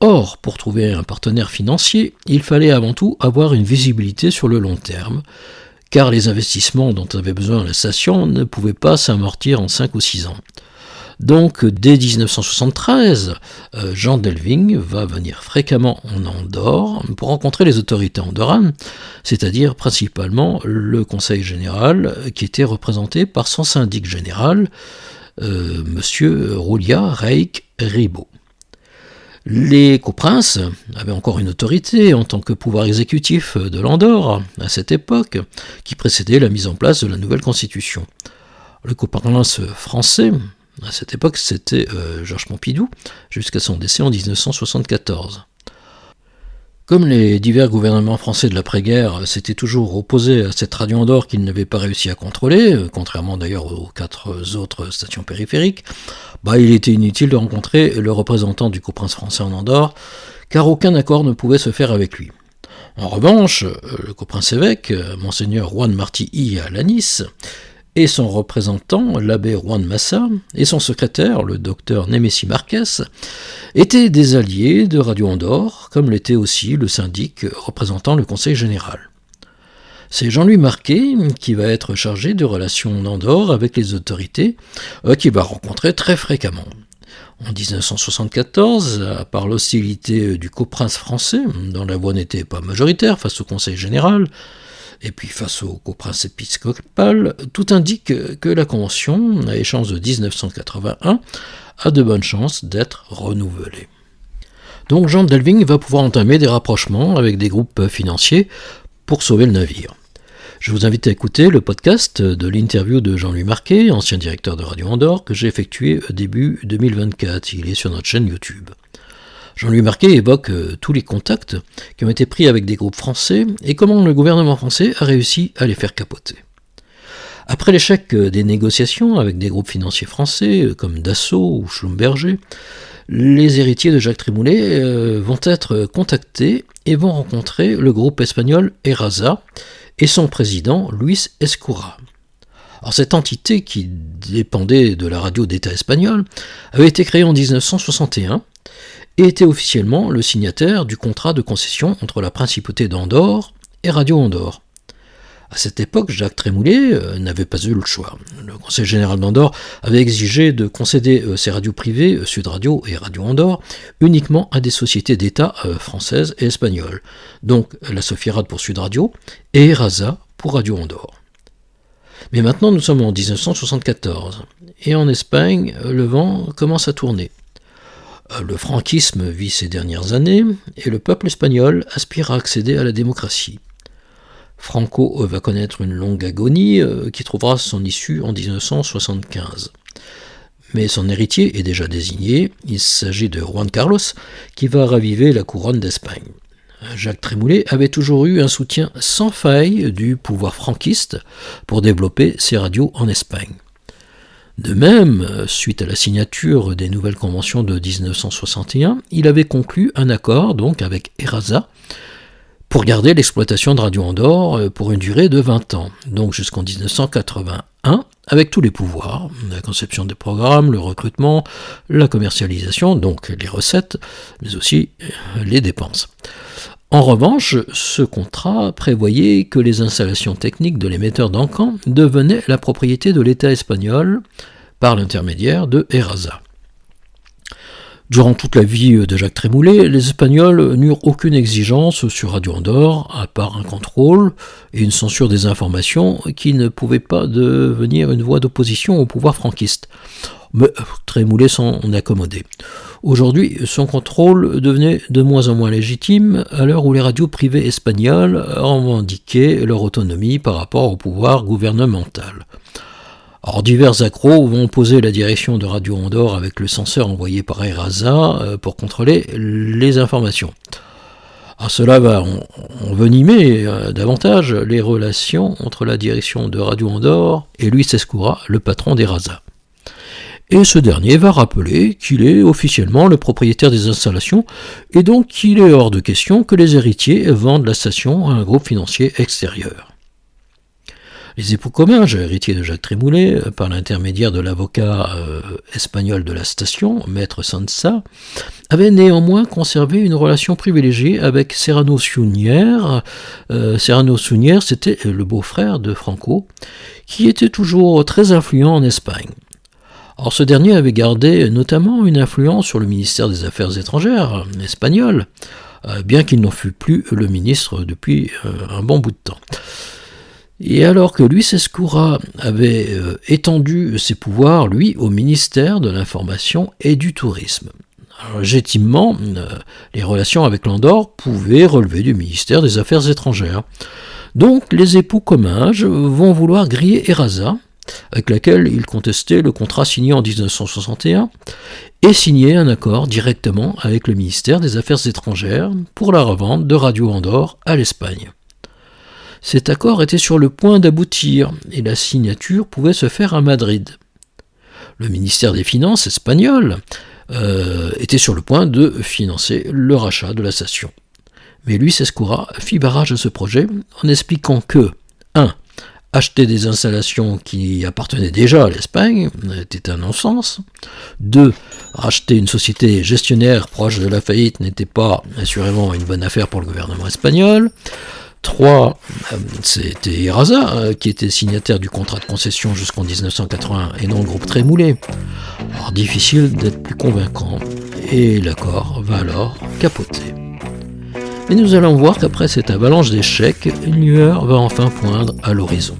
Or, pour trouver un partenaire financier, il fallait avant tout avoir une visibilité sur le long terme, car les investissements dont avait besoin la station ne pouvaient pas s'amortir en 5 ou 6 ans. Donc, dès 1973, Jean Delving va venir fréquemment en Andorre pour rencontrer les autorités andorranes, c'est-à-dire principalement le Conseil général, qui était représenté par son syndic général, Monsieur Roulia Reik Ribot. Les coprinces avaient encore une autorité en tant que pouvoir exécutif de l'Andorre à cette époque, qui précédait la mise en place de la nouvelle constitution. Le coprince français, à cette époque, c'était Georges Pompidou, jusqu'à son décès en 1974. Comme les divers gouvernements français de l'après-guerre s'étaient toujours opposés à cette radio Andorre qu'ils n'avaient pas réussi à contrôler, contrairement d'ailleurs aux 4 autres stations périphériques, il était inutile de rencontrer le représentant du coprince français en Andorre, car aucun accord ne pouvait se faire avec lui. En revanche, le coprince évêque, Monseigneur Juan Martí y Alanis, et son représentant, l'abbé Juan Massa, et son secrétaire, le docteur Némésie Marquez, étaient des alliés de Radio Andorre, comme l'était aussi le syndic représentant le conseil général. C'est Jean-Louis Marquet qui va être chargé de relations d'Andorre avec les autorités, qu'il va rencontrer très fréquemment. En 1974, à part l'hostilité du coprince français, dont la voix n'était pas majoritaire face au conseil général, et puis face au coprince épiscopal, tout indique que la convention, à échéance de 1981, a de bonnes chances d'être renouvelée. Donc Jean Delving va pouvoir entamer des rapprochements avec des groupes financiers pour sauver le navire. Je vous invite à écouter le podcast de l'interview de Jean-Louis Marquet, ancien directeur de Radio Andorre, que j'ai effectué début 2024. Il est sur notre chaîne YouTube. Jean-Louis Marquet évoque tous les contacts qui ont été pris avec des groupes français et comment le gouvernement français a réussi à les faire capoter. Après l'échec des négociations avec des groupes financiers français comme Dassault ou Schlumberger, les héritiers de Jacques Trémoulet vont être contactés et vont rencontrer le groupe espagnol Eraza et son président Luis Escura. Alors cette entité, qui dépendait de la radio d'État espagnole, avait été créée en 1961 et était officiellement le signataire du contrat de concession entre la principauté d'Andorre et Radio Andorre. À cette époque, Jacques Trémoulet n'avait pas eu le choix. Le Conseil général d'Andorre avait exigé de concéder ses radios privées, Sud Radio et Radio Andorre, uniquement à des sociétés d'État françaises et espagnoles, donc la Sofirad pour Sud Radio et Eraza pour Radio Andorre. Mais maintenant, nous sommes en 1974, et en Espagne, le vent commence à tourner. Le franquisme vit ses dernières années, et le peuple espagnol aspire à accéder à la démocratie. Franco va connaître une longue agonie qui trouvera son issue en 1975. Mais son héritier est déjà désigné, il s'agit de Juan Carlos, qui va raviver la couronne d'Espagne. Jacques Trémoulet avait toujours eu un soutien sans faille du pouvoir franquiste pour développer ses radios en Espagne. De même, suite à la signature des nouvelles conventions de 1961, il avait conclu un accord donc avec Eraza pour garder l'exploitation de Radio Andorre pour une durée de 20 ans, donc jusqu'en 1981, avec tous les pouvoirs, la conception des programmes, le recrutement, la commercialisation, donc les recettes, mais aussi les dépenses. En revanche, ce contrat prévoyait que les installations techniques de l'émetteur d'Ancan devenaient la propriété de l'État espagnol par l'intermédiaire de Eraza. Durant toute la vie de Jacques Trémoulet, les Espagnols n'eurent aucune exigence sur Radio Andorre, à part un contrôle et une censure des informations qui ne pouvaient pas devenir une voie d'opposition au pouvoir franquiste. Mais Trémoulet s'en accommodait. Aujourd'hui, son contrôle devenait de moins en moins légitime à l'heure où les radios privées espagnoles revendiquaient leur autonomie par rapport au pouvoir gouvernemental. Or, divers accros vont opposer la direction de Radio Andorre avec le censeur envoyé par Eraza pour contrôler les informations. Alors cela va envenimer davantage les relations entre la direction de Radio Andorre et Luis Escura, le patron d'Eraza. Et ce dernier va rappeler qu'il est officiellement le propriétaire des installations et donc qu'il est hors de question que les héritiers vendent la station à un groupe financier extérieur. Les époux communs, héritiers de Jacques Trémoulet, par l'intermédiaire de l'avocat espagnol de la station, Maître Sansa, avaient néanmoins conservé une relation privilégiée avec Serrano Suñer. Serrano Suñer, c'était le beau-frère de Franco, qui était toujours très influent en Espagne. Or, ce dernier avait gardé notamment une influence sur le ministère des Affaires étrangères espagnol, bien qu'il n'en fût plus le ministre depuis un bon bout de temps. Et alors que Luis Escura avait étendu ses pouvoirs, lui, au ministère de l'Information et du Tourisme. Alors, légitimement, les relations avec l'Andorre pouvaient relever du ministère des Affaires étrangères. Donc, les époux comminges vont vouloir griller Eraza, avec laquelle ils contestaient le contrat signé en 1961, et signer un accord directement avec le ministère des Affaires étrangères pour la revente de Radio Andorre à l'Espagne. Cet accord était sur le point d'aboutir et la signature pouvait se faire à Madrid. Le ministère des Finances espagnol était sur le point de financer le rachat de la station. Mais Luis Escura fit barrage à ce projet en expliquant que 1. Acheter des installations qui appartenaient déjà à l'Espagne était un non-sens. 2. Racheter une société gestionnaire proche de la faillite n'était pas assurément une bonne affaire pour le gouvernement espagnol. 3, c'était Eraza qui était signataire du contrat de concession jusqu'en 1980 et non le groupe Trémoulet. Alors difficile d'être plus convaincant et l'accord va alors capoter. Et nous allons voir qu'après cette avalanche d'échecs, une lueur va enfin poindre à l'horizon.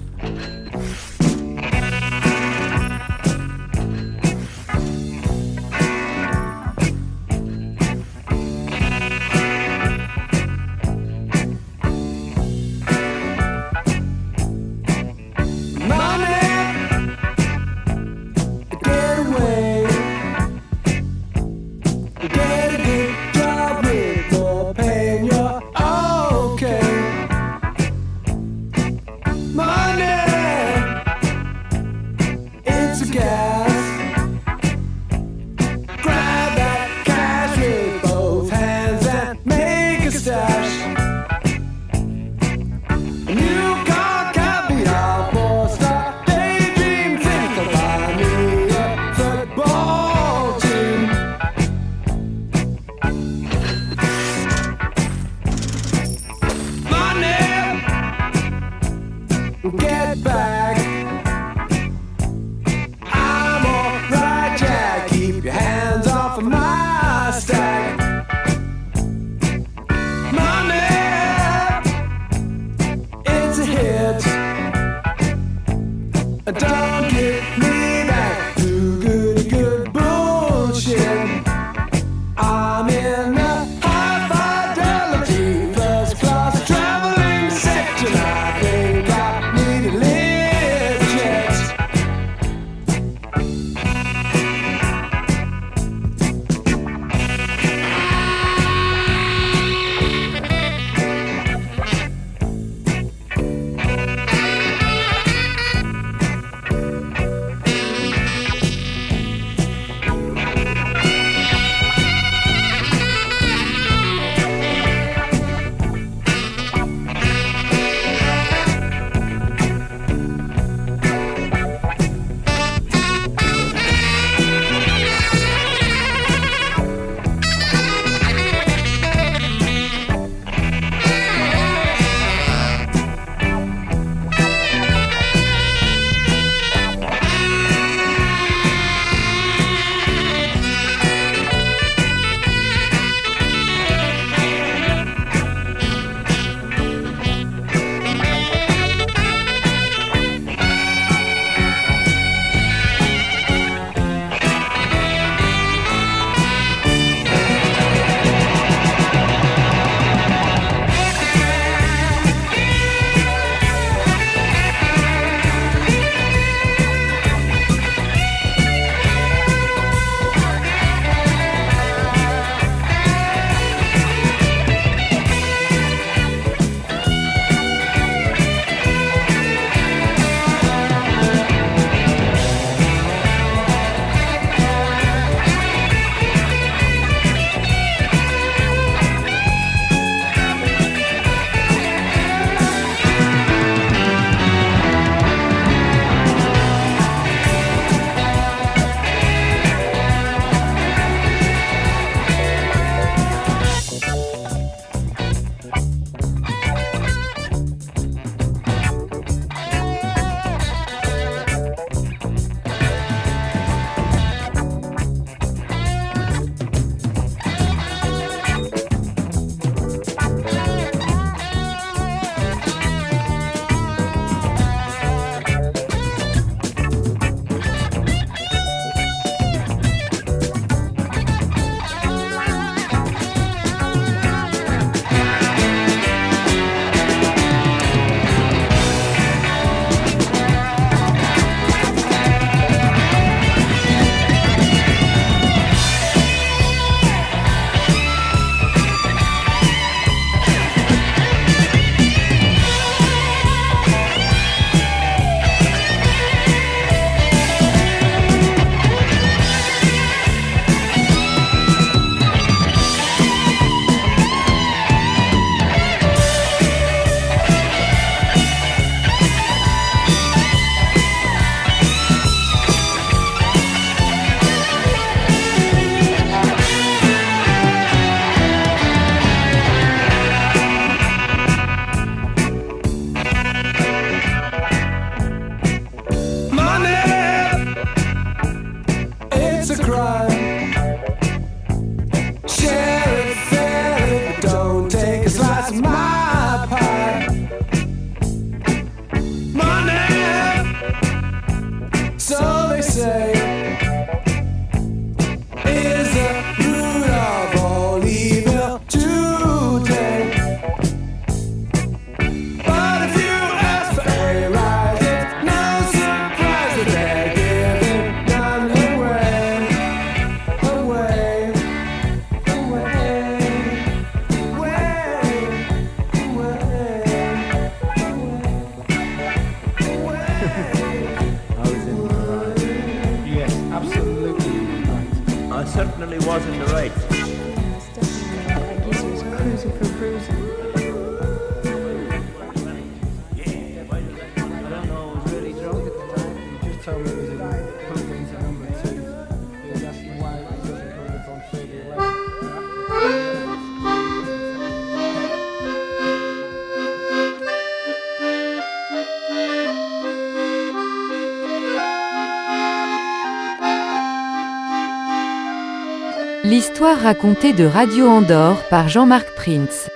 Histoire racontée de Radio Andorre par Jean-Marc Prince.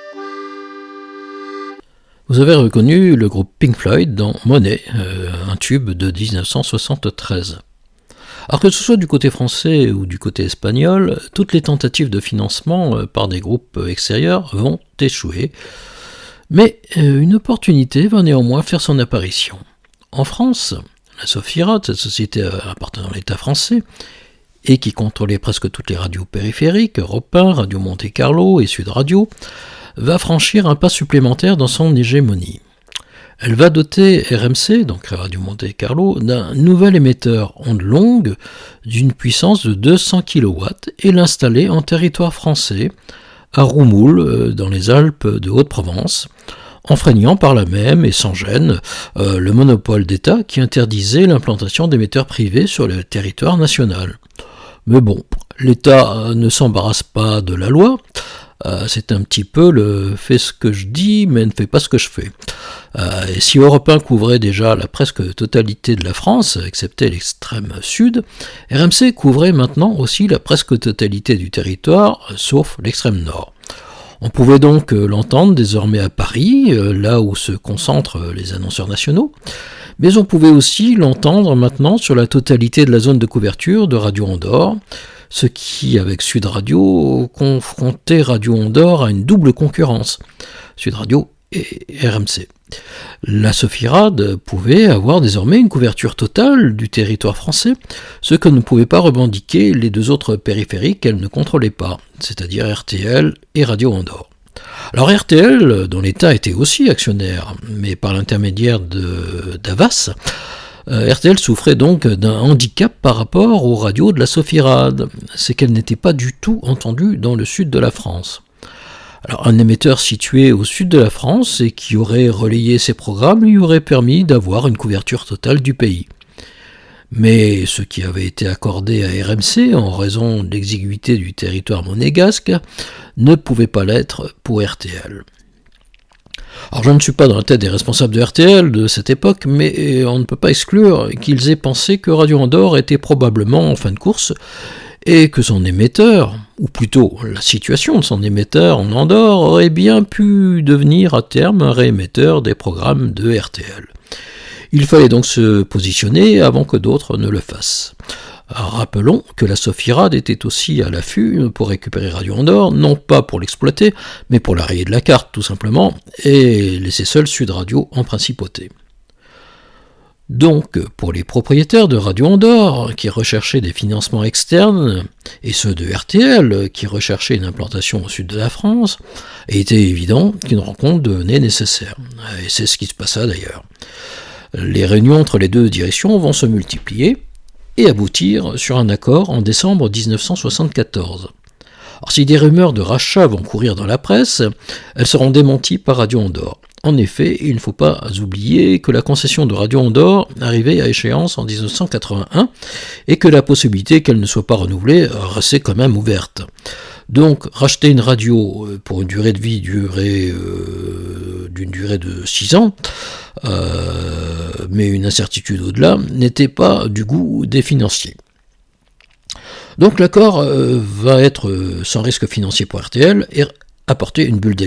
Vous avez reconnu le groupe Pink Floyd dans Money, un tube de 1973. Alors que ce soit du côté français ou du côté espagnol, toutes les tentatives de financement par des groupes extérieurs vont échouer. Mais une opportunité va néanmoins faire son apparition. En France, la Sofirat, cette société appartenant à l'État français, et qui contrôlait presque toutes les radios périphériques, Europe 1, Radio Monte Carlo et Sud Radio, va franchir un pas supplémentaire dans son hégémonie. Elle va doter RMC, donc Radio Monte Carlo, d'un nouvel émetteur onde longue d'une puissance de 200 kW et l'installer en territoire français, à Roumoul, dans les Alpes de Haute-Provence, enfreignant par là même et sans gêne le monopole d'État qui interdisait l'implantation d'émetteurs privés sur le territoire national. Mais bon, l'État ne s'embarrasse pas de la loi. C'est un petit peu le « fais ce que je dis, mais ne fais pas ce que je fais ». Et si Europe 1 couvrait déjà la presque totalité de la France, excepté l'extrême sud, RMC couvrait maintenant aussi la presque totalité du territoire, sauf l'extrême nord. On pouvait donc l'entendre désormais à Paris, là où se concentrent les annonceurs nationaux, mais on pouvait aussi l'entendre maintenant sur la totalité de la zone de couverture de Radio Andorre, ce qui, avec Sud Radio, confrontait Radio Andorre à une double concurrence, Sud Radio et RMC. La Sofirad pouvait avoir désormais une couverture totale du territoire français, ce que ne pouvaient pas revendiquer les deux autres périphériques qu'elle ne contrôlait pas, c'est-à-dire RTL et Radio Andorre. Alors RTL, dont l'État était aussi actionnaire, mais par l'intermédiaire d'Havas, RTL souffrait donc d'un handicap par rapport aux radios de la Sofirad, c'est qu'elle n'était pas du tout entendue dans le sud de la France. Alors un émetteur situé au sud de la France et qui aurait relayé ses programmes lui aurait permis d'avoir une couverture totale du pays. Mais ce qui avait été accordé à RMC en raison de l'exiguïté du territoire monégasque ne pouvait pas l'être pour RTL. Alors je ne suis pas dans la tête des responsables de RTL de cette époque, mais on ne peut pas exclure qu'ils aient pensé que Radio Andorre était probablement en fin de course et que son émetteur, ou plutôt la situation de son émetteur en Andorre, aurait bien pu devenir à terme un réémetteur des programmes de RTL. Il fallait donc se positionner avant que d'autres ne le fassent. Rappelons que la Sofirad était aussi à l'affût pour récupérer Radio Andorre, non pas pour l'exploiter, mais pour la rayer de la carte tout simplement, et laisser seul Sud Radio en principauté. Donc, pour les propriétaires de Radio Andorre, qui recherchaient des financements externes, et ceux de RTL, qui recherchaient une implantation au sud de la France, il était évident qu'une rencontre devenait nécessaire. Et c'est ce qui se passa d'ailleurs. Les réunions entre les deux directions vont se multiplier, et aboutir sur un accord en décembre 1974. Alors, si des rumeurs de rachat vont courir dans la presse, elles seront démenties par Radio Andorre. En effet, il ne faut pas oublier que la concession de Radio Andorre arrivait à échéance en 1981 et que la possibilité qu'elle ne soit pas renouvelée restait quand même ouverte. Donc, racheter une radio pour une durée de vie d'une durée de 6 ans, mais une incertitude au-delà, n'était pas du goût des financiers. Donc l'accord va être sans risque financier pour RTL et apporter une bulle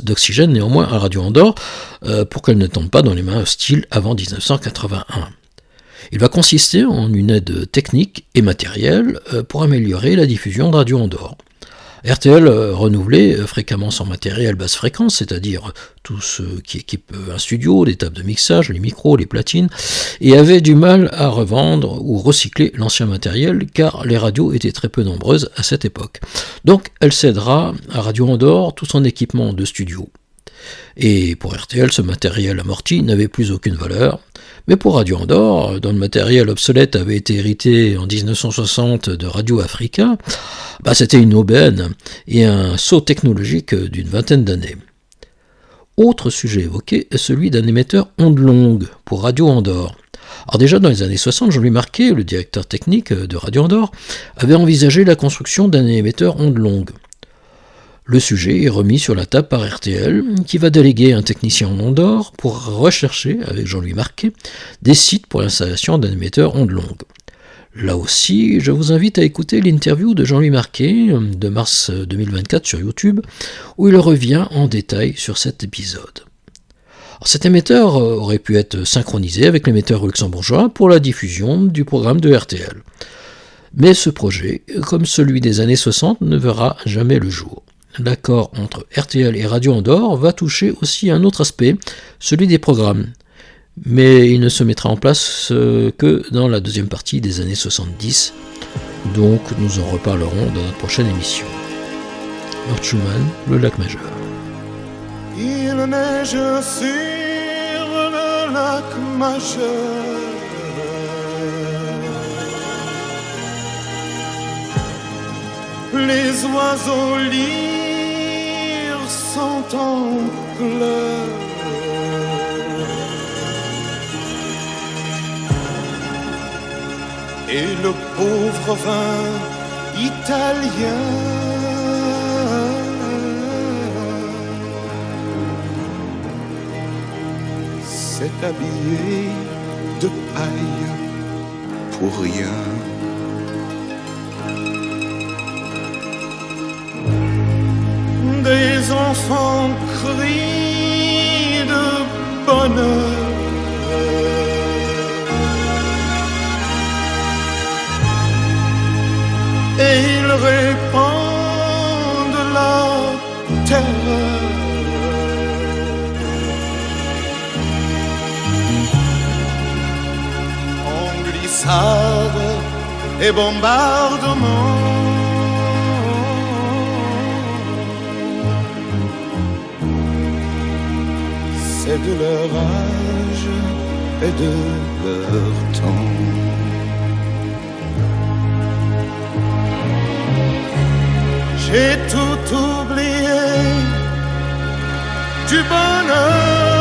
d'oxygène néanmoins à Radio Andorre pour qu'elle ne tombe pas dans les mains hostiles avant 1981. Il va consister en une aide technique et matérielle pour améliorer la diffusion de Radio Andorre. RTL renouvelait fréquemment son matériel basse fréquence, c'est-à-dire tout ce qui équipe un studio, les tables de mixage, les micros, les platines, et avait du mal à revendre ou recycler l'ancien matériel car les radios étaient très peu nombreuses à cette époque. Donc elle cédera à Radio Andorre tout son équipement de studio. Et pour RTL, ce matériel amorti n'avait plus aucune valeur. Mais pour Radio Andorre, dont le matériel obsolète avait été hérité en 1960 de Radio Africa, c'était une aubaine et un saut technologique d'une vingtaine d'années. Autre sujet évoqué est celui d'un émetteur onde longue pour Radio Andorre. Alors déjà dans les années 60, Jean-Louis Marquet, le directeur technique de Radio Andorre, avait envisagé la construction d'un émetteur onde longue. Le sujet est remis sur la table par RTL, qui va déléguer un technicien en Andorre pour rechercher, avec Jean-Louis Marquet, des sites pour l'installation d'un émetteur onde longue. Là aussi, je vous invite à écouter l'interview de Jean-Louis Marquet de mars 2024 sur YouTube, où il revient en détail sur cet épisode. Alors, cet émetteur aurait pu être synchronisé avec l'émetteur luxembourgeois pour la diffusion du programme de RTL. Mais ce projet, comme celui des années 60, ne verra jamais le jour. L'accord entre RTL et Radio Andorre va toucher aussi un autre aspect, celui des programmes. Mais il ne se mettra en place que dans la deuxième partie des années 70, donc nous en reparlerons dans notre prochaine émission. Lord Schumann, le lac majeur. Il neige sur le lac majeur. Les oiseaux lyres sont en pleurs. Et le pauvre vin italien s'est habillé de paille pour rien. Des enfants crient de bonheur. Et ils répandent la terreur. En glissade et bombardement, c'est de leur âge et de leur temps. J'ai tout oublié du bonheur.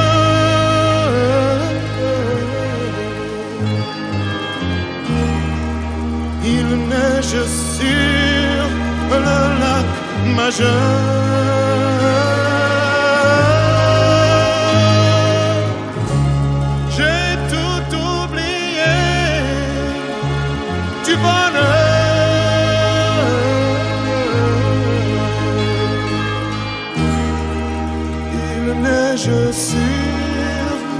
Il neige sur le lac majeur. J'ai tout oublié du bonheur. Neige sur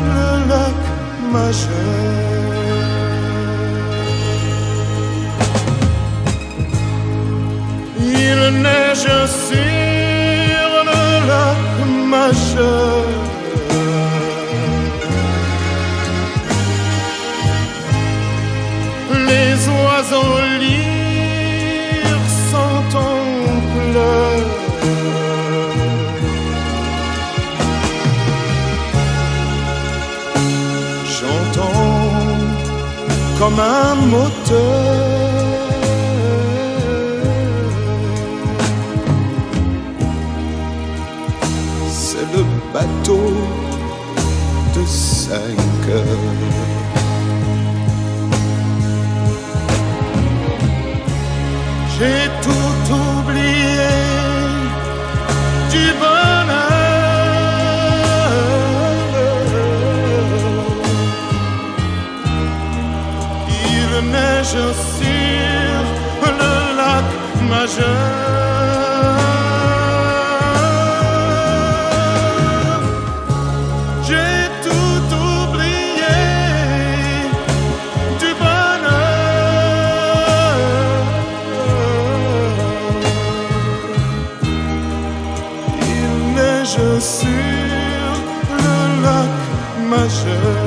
le lac majeur. Il neige sur le lac majeur. Les oiseaux lyres sont en pleurs. Comme un moteur, c'est le bateau de 5 heures. J'ai tout oublié du bonheur. Neige sur le lac majeur. J'ai tout oublié du bonheur. Il neige sur le lac majeur.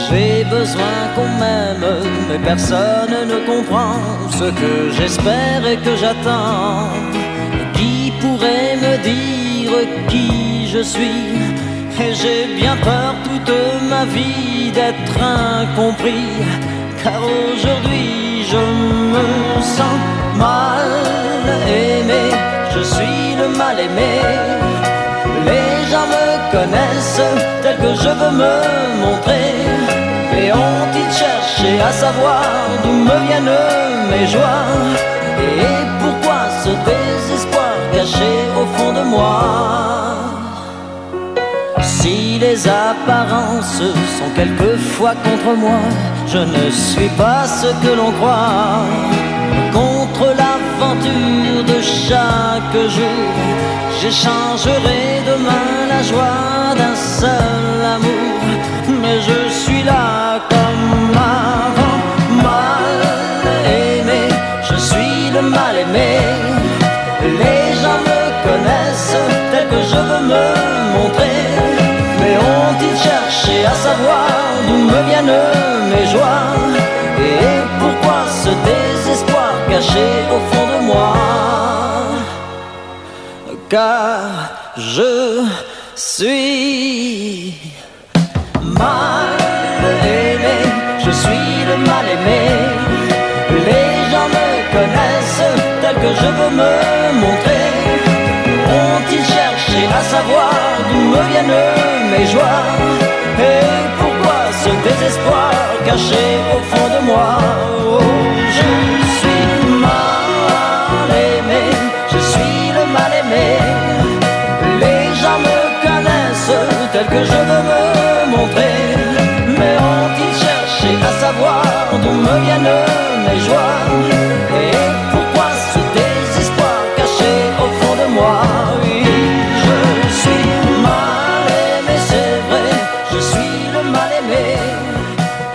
J'ai besoin qu'on m'aime, mais personne ne comprend ce que j'espère et que j'attends. Qui pourrait me dire qui je suis? Et j'ai bien peur toute ma vie d'être incompris, car aujourd'hui je me sens mal aimé. Je suis le mal aimé. Les gens me connaissent tel que je veux me montrer. Et ont-ils cherché à savoir d'où me viennent mes joies? Et pourquoi ce désespoir caché au fond de moi? Si les apparences sont quelquefois contre moi, je ne suis pas ce que l'on croit. Contre l'aventure de chaque jour, j'échangerai demain la joie d'un seul amour. Mais je suis là comme avant, mal aimé. Je suis le mal aimé. Les gens me connaissent tel que je veux me montrer. Mais ont-ils cherché à savoir d'où me viennent mes joies? Et pourquoi ce désespoir caché au fond de moi? Car je suis mal aimé, je suis le mal aimé. Les gens me connaissent tel que je veux me montrer. Ont-ils cherché à savoir d'où me viennent mes joies? Et pourquoi ce désespoir caché au fond de moi? Oh, je suis mal aimé, je suis le mal aimé. Les gens me connaissent tel que je veux me montrer. Mais ont-ils cherché à savoir d'où me viennent mes joies? Et pourquoi ce désespoir caché au fond de moi? Oui, je suis mal aimé, c'est vrai, je suis le mal aimé.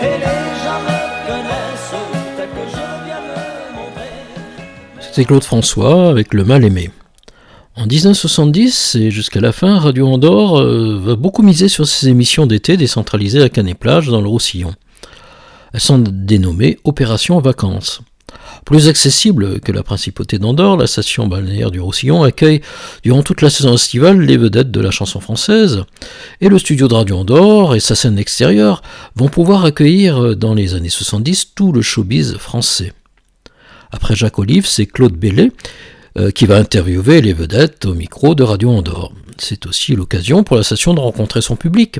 Et les gens me connaissent tel que je viens me montrer. C'était Claude François avec Le Mal Aimé. En 1970 et jusqu'à la fin, Radio Andorre va beaucoup miser sur ses émissions d'été décentralisées à Canet-Plage dans le Roussillon. Elles sont dénommées Opération Vacances. Plus accessible que la principauté d'Andorre, la station balnéaire du Roussillon accueille durant toute la saison estivale les vedettes de la chanson française, et le studio de Radio Andorre et sa scène extérieure vont pouvoir accueillir dans les années 70 tout le showbiz français. Après Jacques Olive, c'est Claude Bellet qui va interviewer les vedettes au micro de Radio Andorre. C'est aussi l'occasion pour la station de rencontrer son public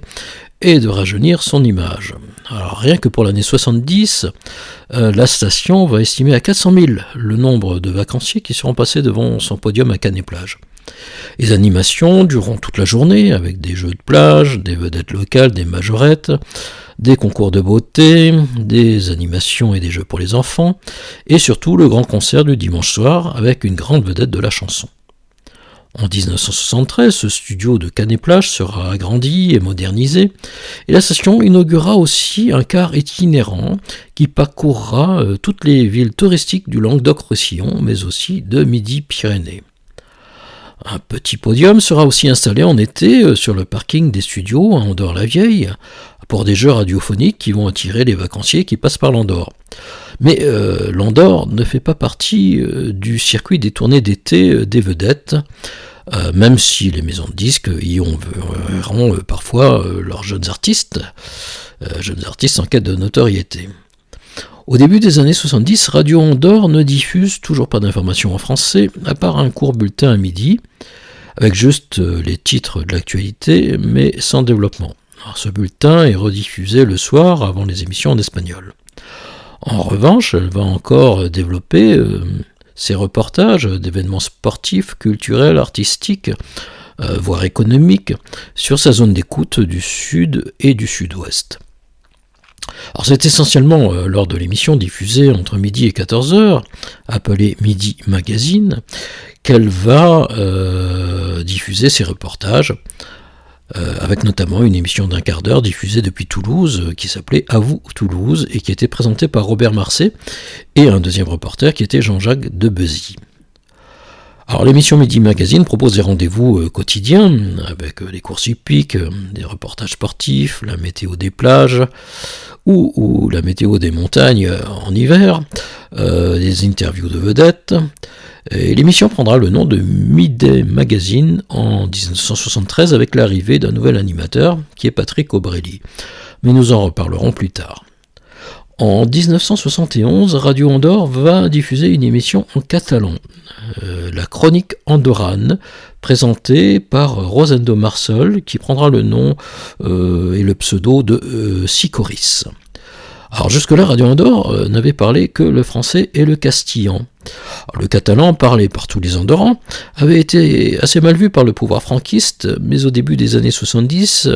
et de rajeunir son image. Alors rien que pour l'année 70, la station va estimer à 400 000 le nombre de vacanciers qui seront passés devant son podium à Canet-Plage. Les animations dureront toute la journée avec des jeux de plage, des vedettes locales, des majorettes, des concours de beauté, des animations et des jeux pour les enfants, et surtout le grand concert du dimanche soir avec une grande vedette de la chanson. En 1973, ce studio de Canet-Plage sera agrandi et modernisé, et la station inaugurera aussi un car itinérant qui parcourra toutes les villes touristiques du Languedoc-Roussillon, mais aussi de Midi-Pyrénées. Un petit podium sera aussi installé en été sur le parking des studios à Andorre-la-Vieille pour des jeux radiophoniques qui vont attirer les vacanciers qui passent par l'Andorre. Mais l'Andorre ne fait pas partie du circuit des tournées d'été des vedettes, même si les maisons de disques y enverront parfois leurs jeunes artistes en quête de notoriété. Au début des années 70, Radio Andorre ne diffuse toujours pas d'informations en français, à part un court bulletin à midi, avec juste les titres de l'actualité, mais sans développement. Alors, ce bulletin est rediffusé le soir avant les émissions en espagnol. En revanche, elle va encore développer ses reportages d'événements sportifs, culturels, artistiques, voire économiques, sur sa zone d'écoute du sud et du sud-ouest. Alors c'est essentiellement lors de l'émission diffusée entre midi et 14h, appelée Midi Magazine, qu'elle va diffuser ses reportages, avec notamment une émission d'1 quart d'heure diffusée depuis Toulouse, qui s'appelait À vous Toulouse, et qui était présentée par Robert Marcet, et un deuxième reporter qui était Jean-Jacques Debezy. Alors l'émission Midi Magazine propose des rendez-vous quotidiens, avec les courses hippiques, des reportages sportifs, la météo des plages, ou la météo des montagnes en hiver, des interviews de vedettes, Et l'émission prendra le nom de Midday Magazine en 1973 avec l'arrivée d'un nouvel animateur qui est Patrick O'Brady. Mais nous en reparlerons plus tard. En 1971, Radio Andorre va diffuser une émission en catalan, la Chronique andorrane, présentée par Rosendo Marsol, qui prendra le nom et le pseudo de Sicoris. Alors jusque-là, Radio Andorre n'avait parlé que le français et le castillan. Alors, le catalan, parlé par tous les Andorrans, avait été assez mal vu par le pouvoir franquiste, mais au début des années 70,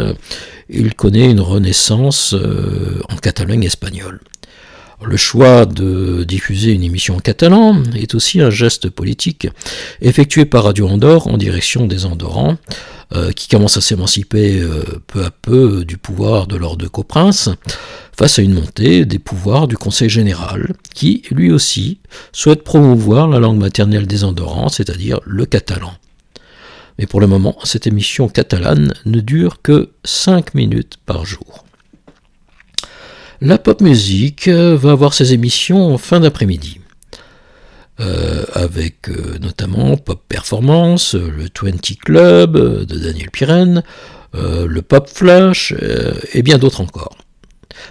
il connaît une renaissance en Catalogne espagnole. Le choix de diffuser une émission en catalan est aussi un geste politique effectué par Radio Andorre en direction des Andorrans, qui commencent à s'émanciper peu à peu du pouvoir de leurs deux coprinces, face à une montée des pouvoirs du Conseil général, qui, lui aussi, souhaite promouvoir la langue maternelle des Andorrans, c'est-à-dire le catalan. Mais pour le moment, cette émission catalane ne dure que 5 minutes par jour. La pop music va avoir ses émissions en fin d'après-midi, avec notamment Pop Performance, le 20 Club de Daniel Pirenne, le Pop Flash et bien d'autres encore.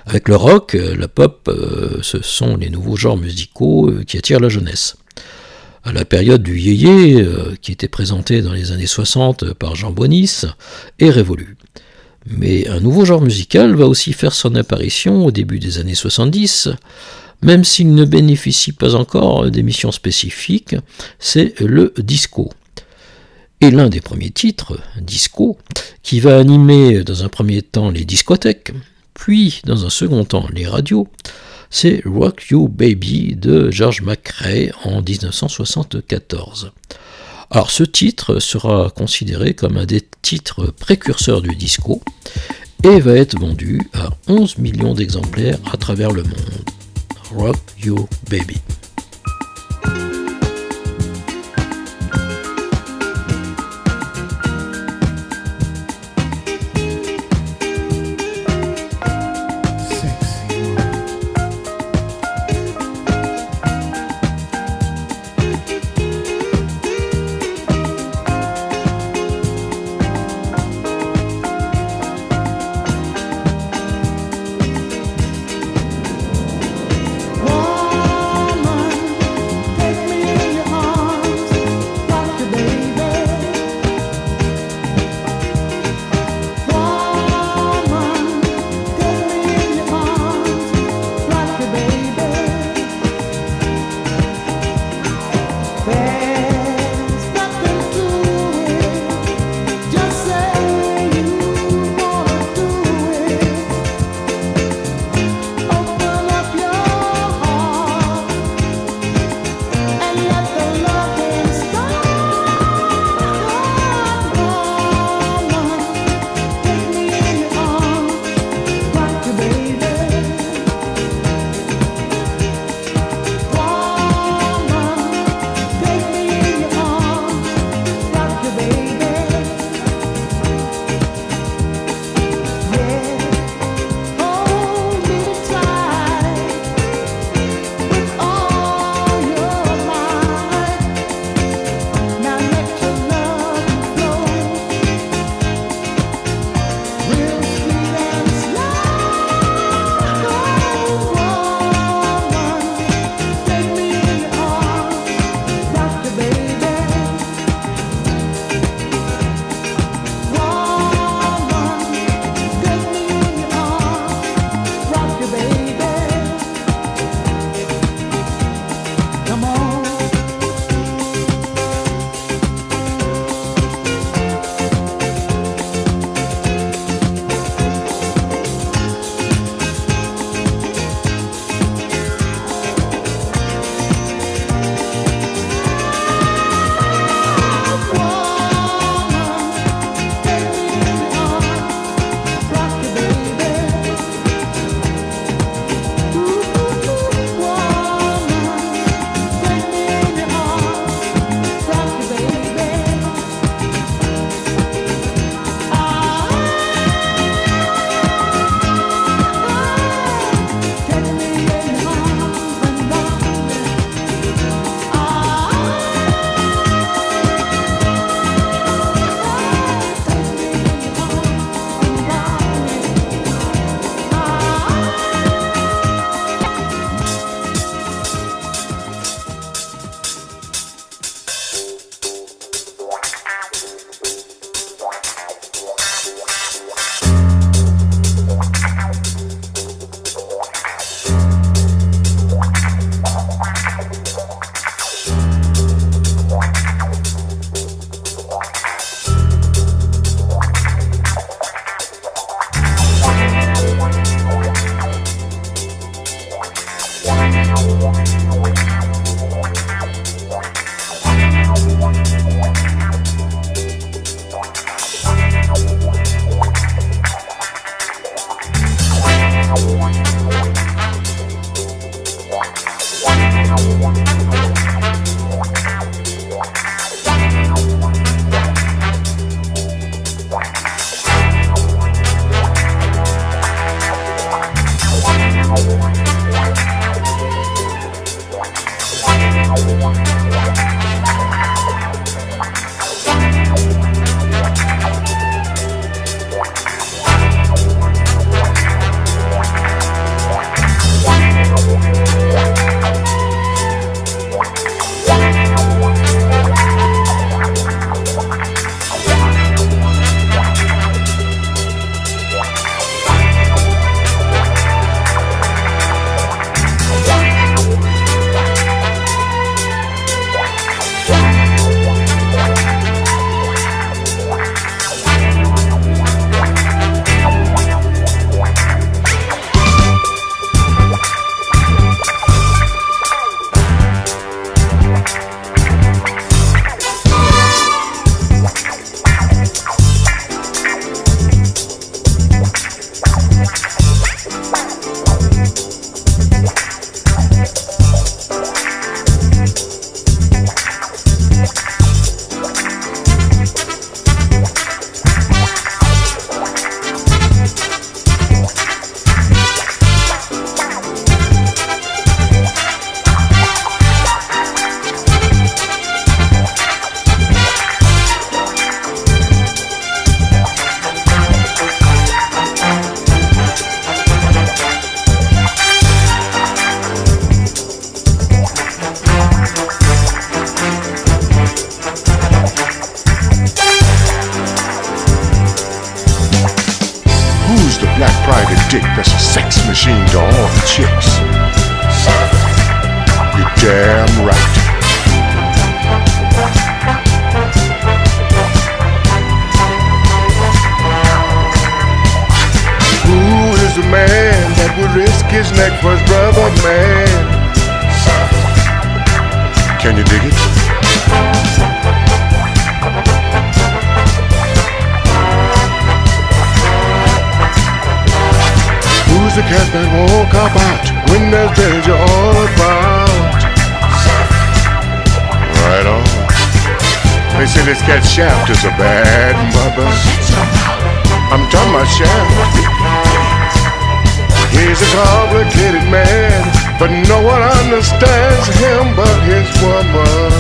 Avec le rock, la pop, ce sont les nouveaux genres musicaux qui attirent la jeunesse. À la période du yéyé, qui était présenté dans les années 60 par Jean Bonis, est révolue. Mais un nouveau genre musical va aussi faire son apparition au début des années 70, même s'il ne bénéficie pas encore d'émissions spécifiques, c'est le disco. Et l'un des premiers titres, Disco, qui va animer dans un premier temps les discothèques, puis dans un second temps les radios, c'est Rock You Baby de George McRae en 1974. Alors ce titre sera considéré comme un des titres précurseurs du disco et va être vendu à 11 millions d'exemplaires à travers le monde. Rock You Baby. Woman, private dick that's a sex machine to all the chicks. You're damn right. Who is the man that would risk his neck for his brother, man? Can you dig it? Who's the cat that won't cop out when there's danger all about? Right on. They say this cat Shaft is a bad mother. I'm talking about Shaft. He's a complicated man, but no one understands him but his woman.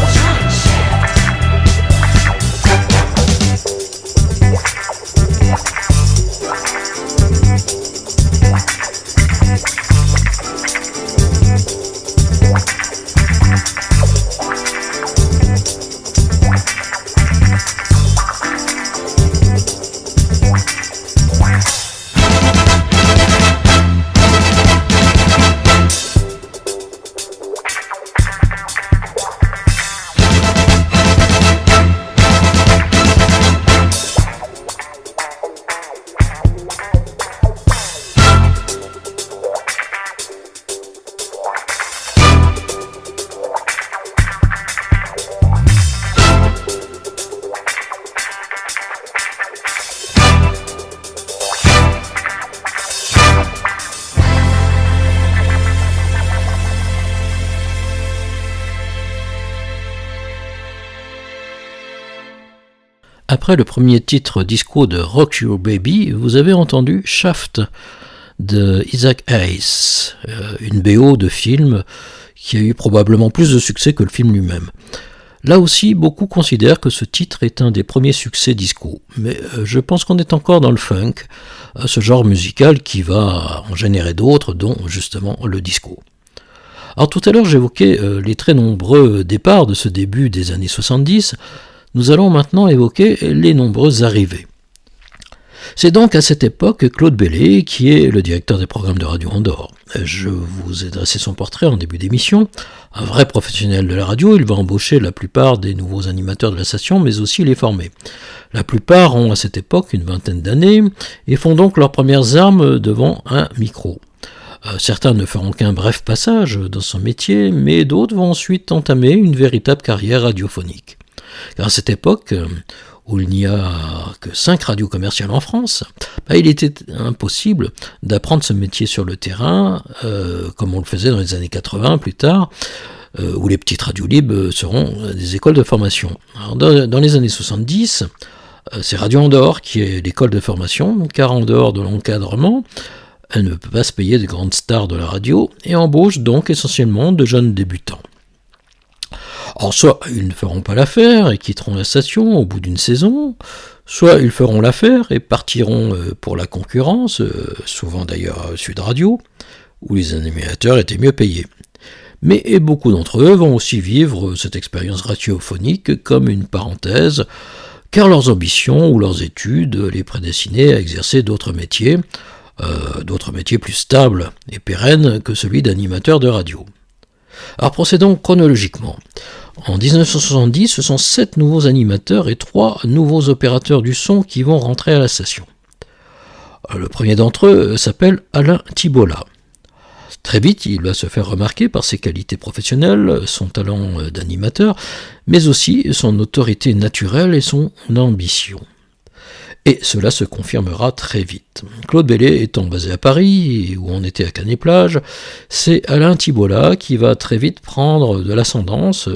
Après le premier titre disco de Rock Your Baby, vous avez entendu Shaft de Isaac Hayes, une BO de film qui a eu probablement plus de succès que le film lui-même. Là aussi, beaucoup considèrent que ce titre est un des premiers succès disco, mais je pense qu'on est encore dans le funk, ce genre musical qui va en générer d'autres, dont justement le disco. Alors tout à l'heure j'évoquais les très nombreux départs de ce début des années 70, nous allons maintenant évoquer les nombreuses arrivées. C'est donc à cette époque que Claude Bellé, qui est le directeur des programmes de Radio Andorre. Je vous ai dressé son portrait en début d'émission. Un vrai professionnel de la radio, il va embaucher la plupart des nouveaux animateurs de la station, mais aussi les former. La plupart ont à cette époque une vingtaine d'années et font donc leurs premières armes devant un micro. Certains ne feront qu'un bref passage dans son métier, mais d'autres vont ensuite entamer une véritable carrière radiophonique. Car à cette époque, où il n'y a que 5 radios commerciales en France, il était impossible d'apprendre ce métier sur le terrain, comme on le faisait dans les années 80 plus tard, où les petites radios libres seront des écoles de formation. Alors, dans les années 70, c'est Radio Andorre qui est l'école de formation, car en dehors de l'encadrement, elle ne peut pas se payer de grandes stars de la radio et embauche donc essentiellement de jeunes débutants. Alors soit ils ne feront pas l'affaire et quitteront la station au bout d'une saison, soit ils feront l'affaire et partiront pour la concurrence, souvent d'ailleurs Sud Radio, où les animateurs étaient mieux payés. Mais beaucoup d'entre eux vont aussi vivre cette expérience radiophonique comme une parenthèse, car leurs ambitions ou leurs études les prédestinaient à exercer d'autres métiers plus stables et pérennes que celui d'animateur de radio. Alors procédons chronologiquement. En 1970, ce sont 7 nouveaux animateurs et 3 nouveaux opérateurs du son qui vont rentrer à la station. Le premier d'entre eux s'appelle Alain Thibault-Là. Très vite, il va se faire remarquer par ses qualités professionnelles, son talent d'animateur, mais aussi son autorité naturelle et son ambition. Et cela se confirmera très vite. Claude Bellé étant basé à Paris, où on était à Canet-Plage, c'est Alain Thibault-Là qui va très vite prendre de l'ascendance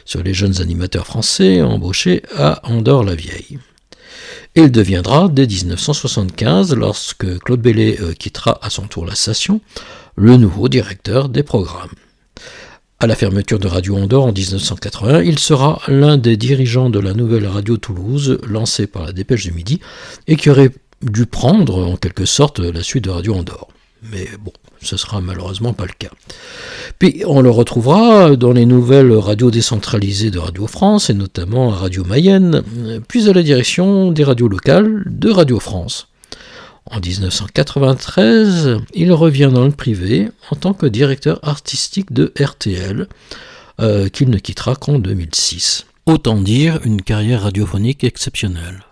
sur les jeunes animateurs français embauchés à Andorre-la-Vieille. Et il deviendra, dès 1975, lorsque Claude Bellé quittera à son tour la station, le nouveau directeur des programmes. À la fermeture de Radio Andorre en 1980, il sera l'un des dirigeants de la nouvelle radio Toulouse, lancée par la Dépêche du Midi, et qui aurait dû prendre en quelque sorte la suite de Radio Andorre. Mais bon, ce sera malheureusement pas le cas. Puis on le retrouvera dans les nouvelles radios décentralisées de Radio France, et notamment à Radio Mayenne, puis à la direction des radios locales de Radio France. En 1993, il revient dans le privé en tant que directeur artistique de RTL, qu'il ne quittera qu'en 2006. Autant dire une carrière radiophonique exceptionnelle.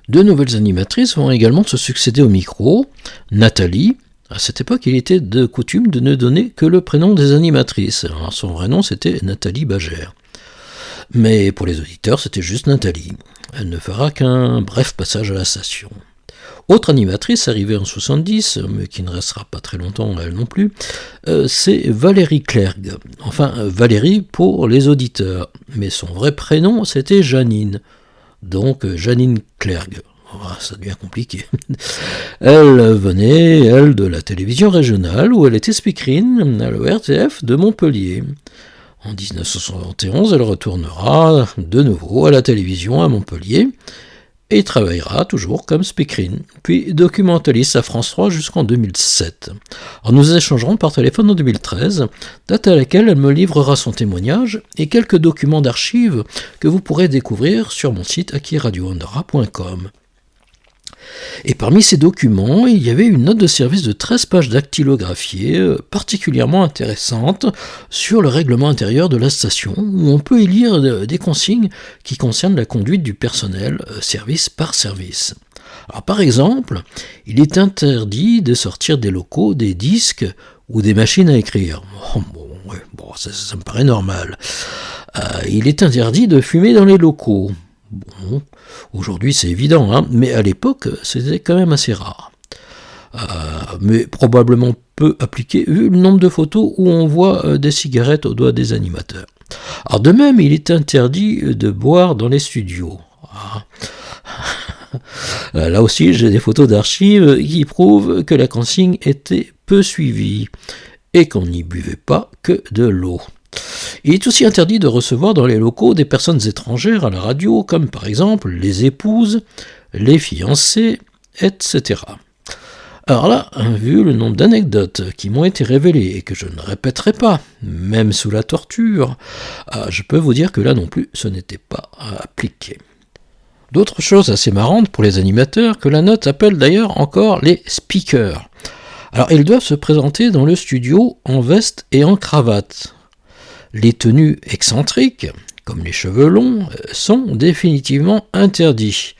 2 nouvelles animatrices vont également se succéder au micro. Nathalie, à cette époque il était de coutume de ne donner que le prénom des animatrices. Alors, son vrai nom c'était Nathalie Bagère. Mais pour les auditeurs c'était juste Nathalie. Elle ne fera qu'un bref passage à la station. Autre animatrice arrivée en 70, mais qui ne restera pas très longtemps elle non plus, c'est Valérie Clergue. Enfin, Valérie pour les auditeurs, mais son vrai prénom c'était Janine. Donc Janine Clergue. Ça devient compliqué. Elle venait, elle, de la télévision régionale, où elle était speakerine à l'ORTF de Montpellier. En 1971, elle retournera de nouveau à la télévision à Montpellier, et travaillera toujours comme speakerine, puis documentaliste à France 3 jusqu'en 2007. Alors nous échangerons par téléphone en 2013, date à laquelle elle me livrera son témoignage et quelques documents d'archives que vous pourrez découvrir sur mon site akiradioandorra.com. Et parmi ces documents, il y avait une note de service de 13 pages dactylographiées, particulièrement intéressante, sur le règlement intérieur de la station, où on peut y lire des consignes qui concernent la conduite du personnel, service par service. Alors, par exemple, il est interdit de sortir des locaux des disques ou des machines à écrire. Ça me paraît normal. Il est interdit de fumer dans les locaux. Bon, aujourd'hui c'est évident, mais à l'époque c'était quand même assez rare. Mais probablement peu appliqué vu le nombre de photos où on voit des cigarettes aux doigts des animateurs. Alors de même, il est interdit de boire dans les studios. Là aussi, j'ai des photos d'archives qui prouvent que la consigne était peu suivie et qu'on n'y buvait pas que de l'eau. Il est aussi interdit de recevoir dans les locaux des personnes étrangères à la radio, comme par exemple les épouses, les fiancés, etc. Alors là, vu le nombre d'anecdotes qui m'ont été révélées et que je ne répéterai pas, même sous la torture, je peux vous dire que là non plus, ce n'était pas appliqué. D'autres choses assez marrantes pour les animateurs, que la note appelle d'ailleurs encore les speakers. Alors ils doivent se présenter dans le studio en veste et en cravate. Les tenues excentriques, comme les cheveux longs, sont définitivement interdits.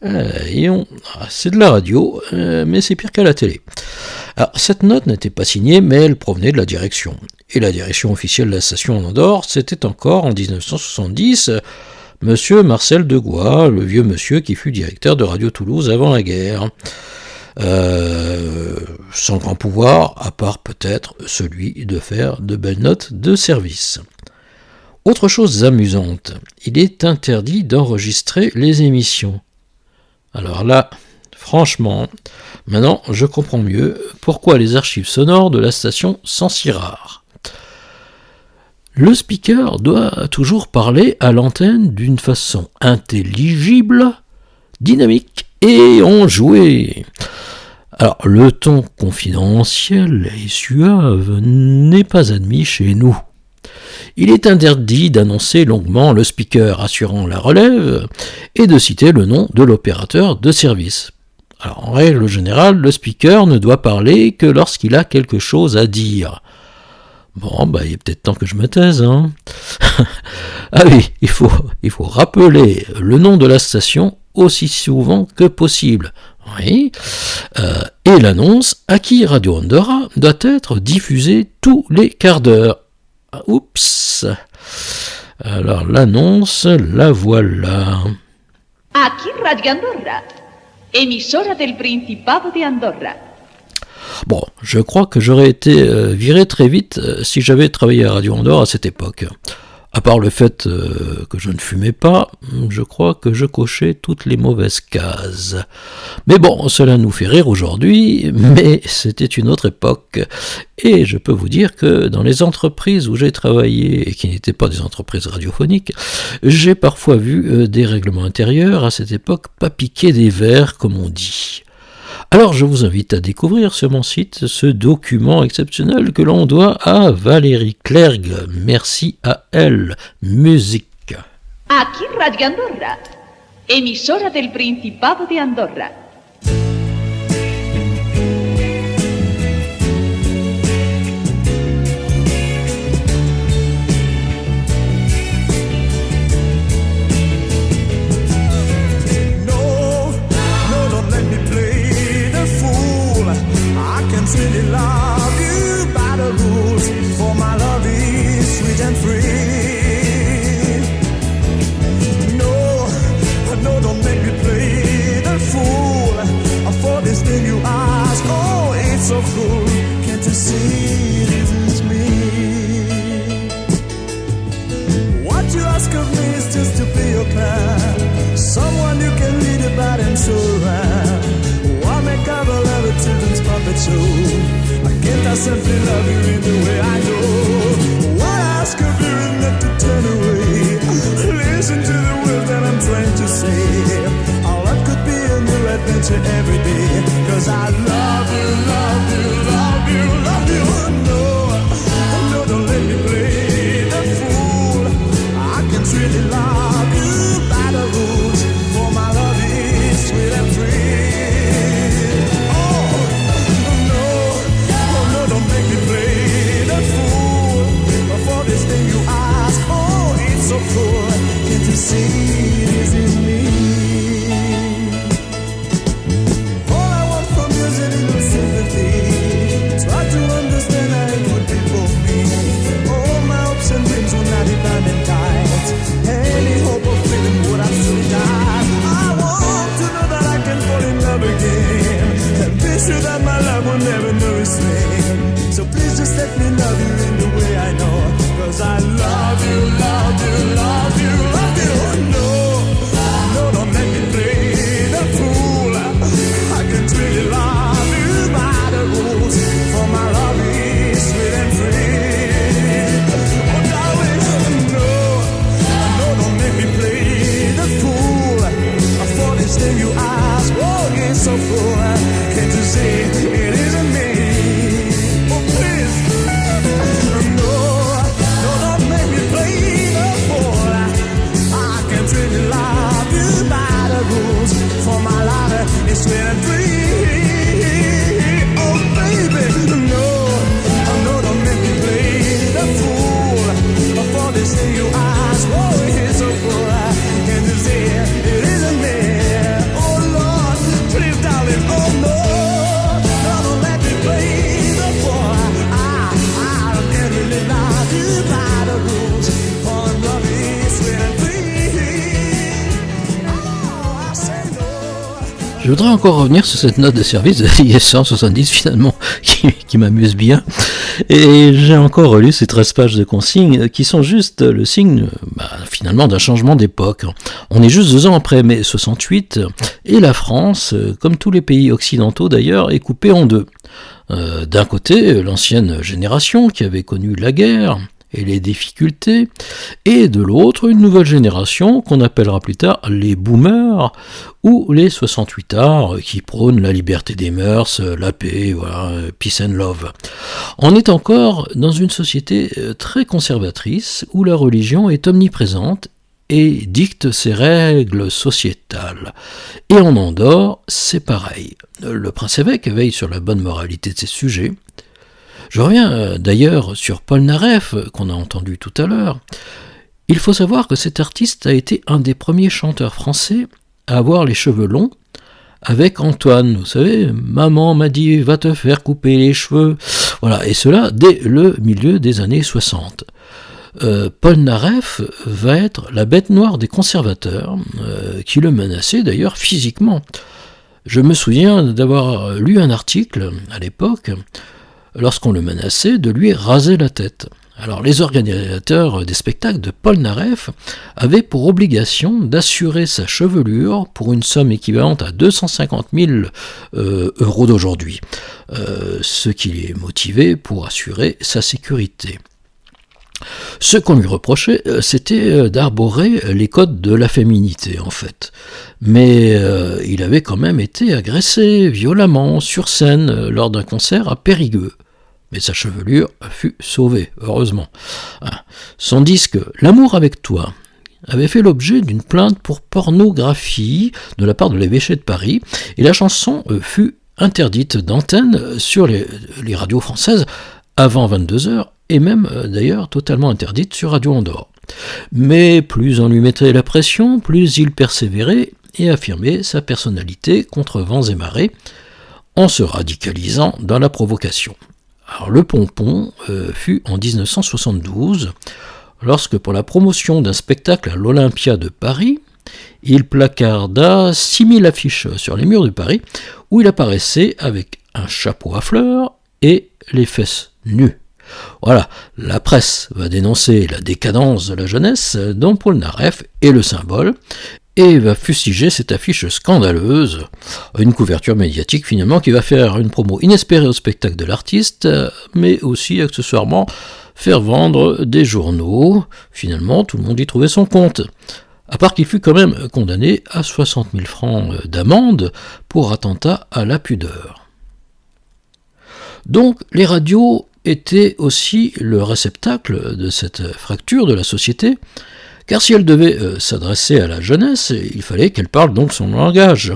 C'est de la radio, mais c'est pire qu'à la télé. Alors, cette note n'était pas signée, mais elle provenait de la direction. Et la direction officielle de la station en Andorre, c'était encore en 1970, Monsieur Marcel Degois, le vieux monsieur qui fut directeur de Radio Toulouse avant la guerre. Sans grand pouvoir, à part peut-être celui de faire de belles notes de service. Autre chose amusante, il est interdit d'enregistrer les émissions. Alors là, franchement, maintenant je comprends mieux pourquoi les archives sonores de la station sont si rares. Le speaker doit toujours parler à l'antenne d'une façon intelligible, dynamique et enjouée. Alors, le ton confidentiel et suave n'est pas admis chez nous. Il est interdit d'annoncer longuement le speaker assurant la relève et de citer le nom de l'opérateur de service. Alors, en règle générale, le speaker ne doit parler que lorsqu'il a quelque chose à dire. Bon, il est peut-être temps que je me taise, hein. Ah oui, il faut rappeler le nom de la station aussi souvent que possible. Oui. Et l'annonce Aki Radio Andorra doit être diffusée tous les quarts d'heure. Oups. Alors l'annonce, la voilà. Aquí Radio Andorra, emisora del Principado de Andorra. Bon, je crois que j'aurais été viré très vite si j'avais travaillé à Radio Andorre à cette époque. À part le fait que je ne fumais pas, je crois que je cochais toutes les mauvaises cases. Mais bon, cela nous fait rire aujourd'hui, mais c'était une autre époque. Et je peux vous dire que dans les entreprises où j'ai travaillé, et qui n'étaient pas des entreprises radiophoniques, j'ai parfois vu des règlements intérieurs à cette époque pas piquer des verres, comme on dit. Alors je vous invite à découvrir sur mon site ce document exceptionnel que l'on doit à Valérie Clergue. Merci à elle. Musique. Aquí Radio Andorra, emisora del Principado de Andorra. Really love you by the rules, for my love is sweet and free. No, don't make me play the fool for this thing you ask. Oh, it's so cool, can't you see this is me? What you ask of me is just to be your pal, someone you can read about and show around. Why make up a love a children's puppet show? Can't I simply love you in the way I do? What ask of you is not to turn away. Listen to the words that I'm trying to say. Our love could be a new adventure every day. Cause I love you, love you, love you, love you. No, don't let me play the fool. I can't really love you by the rules, for my love is sweet and free. So cool, can't you see this is me? Oh, Je voudrais encore revenir sur cette note de service de IS-170 finalement, qui m'amuse bien. Et j'ai encore relu ces 13 pages de consignes qui sont juste le signe finalement d'un changement d'époque. On est juste 2 ans après mai 68 et la France, comme tous les pays occidentaux d'ailleurs, est coupée en deux. D'un côté, l'ancienne génération qui avait connu la guerre et les difficultés, et de l'autre, une nouvelle génération qu'on appellera plus tard les boomers, ou les 68ards qui prônent la liberté des mœurs, la paix, voilà, peace and love. On est encore dans une société très conservatrice, où la religion est omniprésente et dicte ses règles sociétales. Et en Andorre, c'est pareil. Le prince-évêque veille sur la bonne moralité de ses sujets. Je reviens d'ailleurs sur Paul Naref, qu'on a entendu tout à l'heure. Il faut savoir que cet artiste a été un des premiers chanteurs français à avoir les cheveux longs, avec Antoine, vous savez, maman m'a dit va te faire couper les cheveux, voilà, et cela dès le milieu des années 60. Paul Naref va être la bête noire des conservateurs, qui le menaçaient d'ailleurs physiquement. Je me souviens d'avoir lu un article à l'époque, lorsqu'on le menaçait de lui raser la tête. Alors les organisateurs des spectacles de Paul Naref avaient pour obligation d'assurer sa chevelure pour une somme équivalente à 250 000 euros d'aujourd'hui, ce qui les motivait pour assurer sa sécurité. Ce qu'on lui reprochait, c'était d'arborer les codes de la féminité, en fait. Mais il avait quand même été agressé violemment sur scène lors d'un concert à Périgueux. Mais sa chevelure fut sauvée, heureusement. Son disque « L'amour avec toi » avait fait l'objet d'une plainte pour pornographie de la part de l'évêché de Paris, et la chanson fut interdite d'antenne sur les radios françaises avant 22h, et même d'ailleurs totalement interdite sur Radio Andorre. Mais plus on lui mettait la pression, plus il persévérait et affirmait sa personnalité contre vents et marées, en se radicalisant dans la provocation. Alors le pompon fut en 1972, lorsque pour la promotion d'un spectacle à l'Olympia de Paris, il placarda 6000 affiches sur les murs de Paris, où il apparaissait avec un chapeau à fleurs et les fesses nues. Voilà, la presse va dénoncer la décadence de la jeunesse dont Paul Naref est le symbole, et va fustiger cette affiche scandaleuse, une couverture médiatique finalement qui va faire une promo inespérée au spectacle de l'artiste, mais aussi accessoirement faire vendre des journaux. Finalement, tout le monde y trouvait son compte. À part qu'il fut quand même condamné à 60 000 francs d'amende pour attentat à la pudeur. Donc les radios étaient aussi le réceptacle de cette fracture de la société, car si elle devait s'adresser à la jeunesse, il fallait qu'elle parle donc son langage.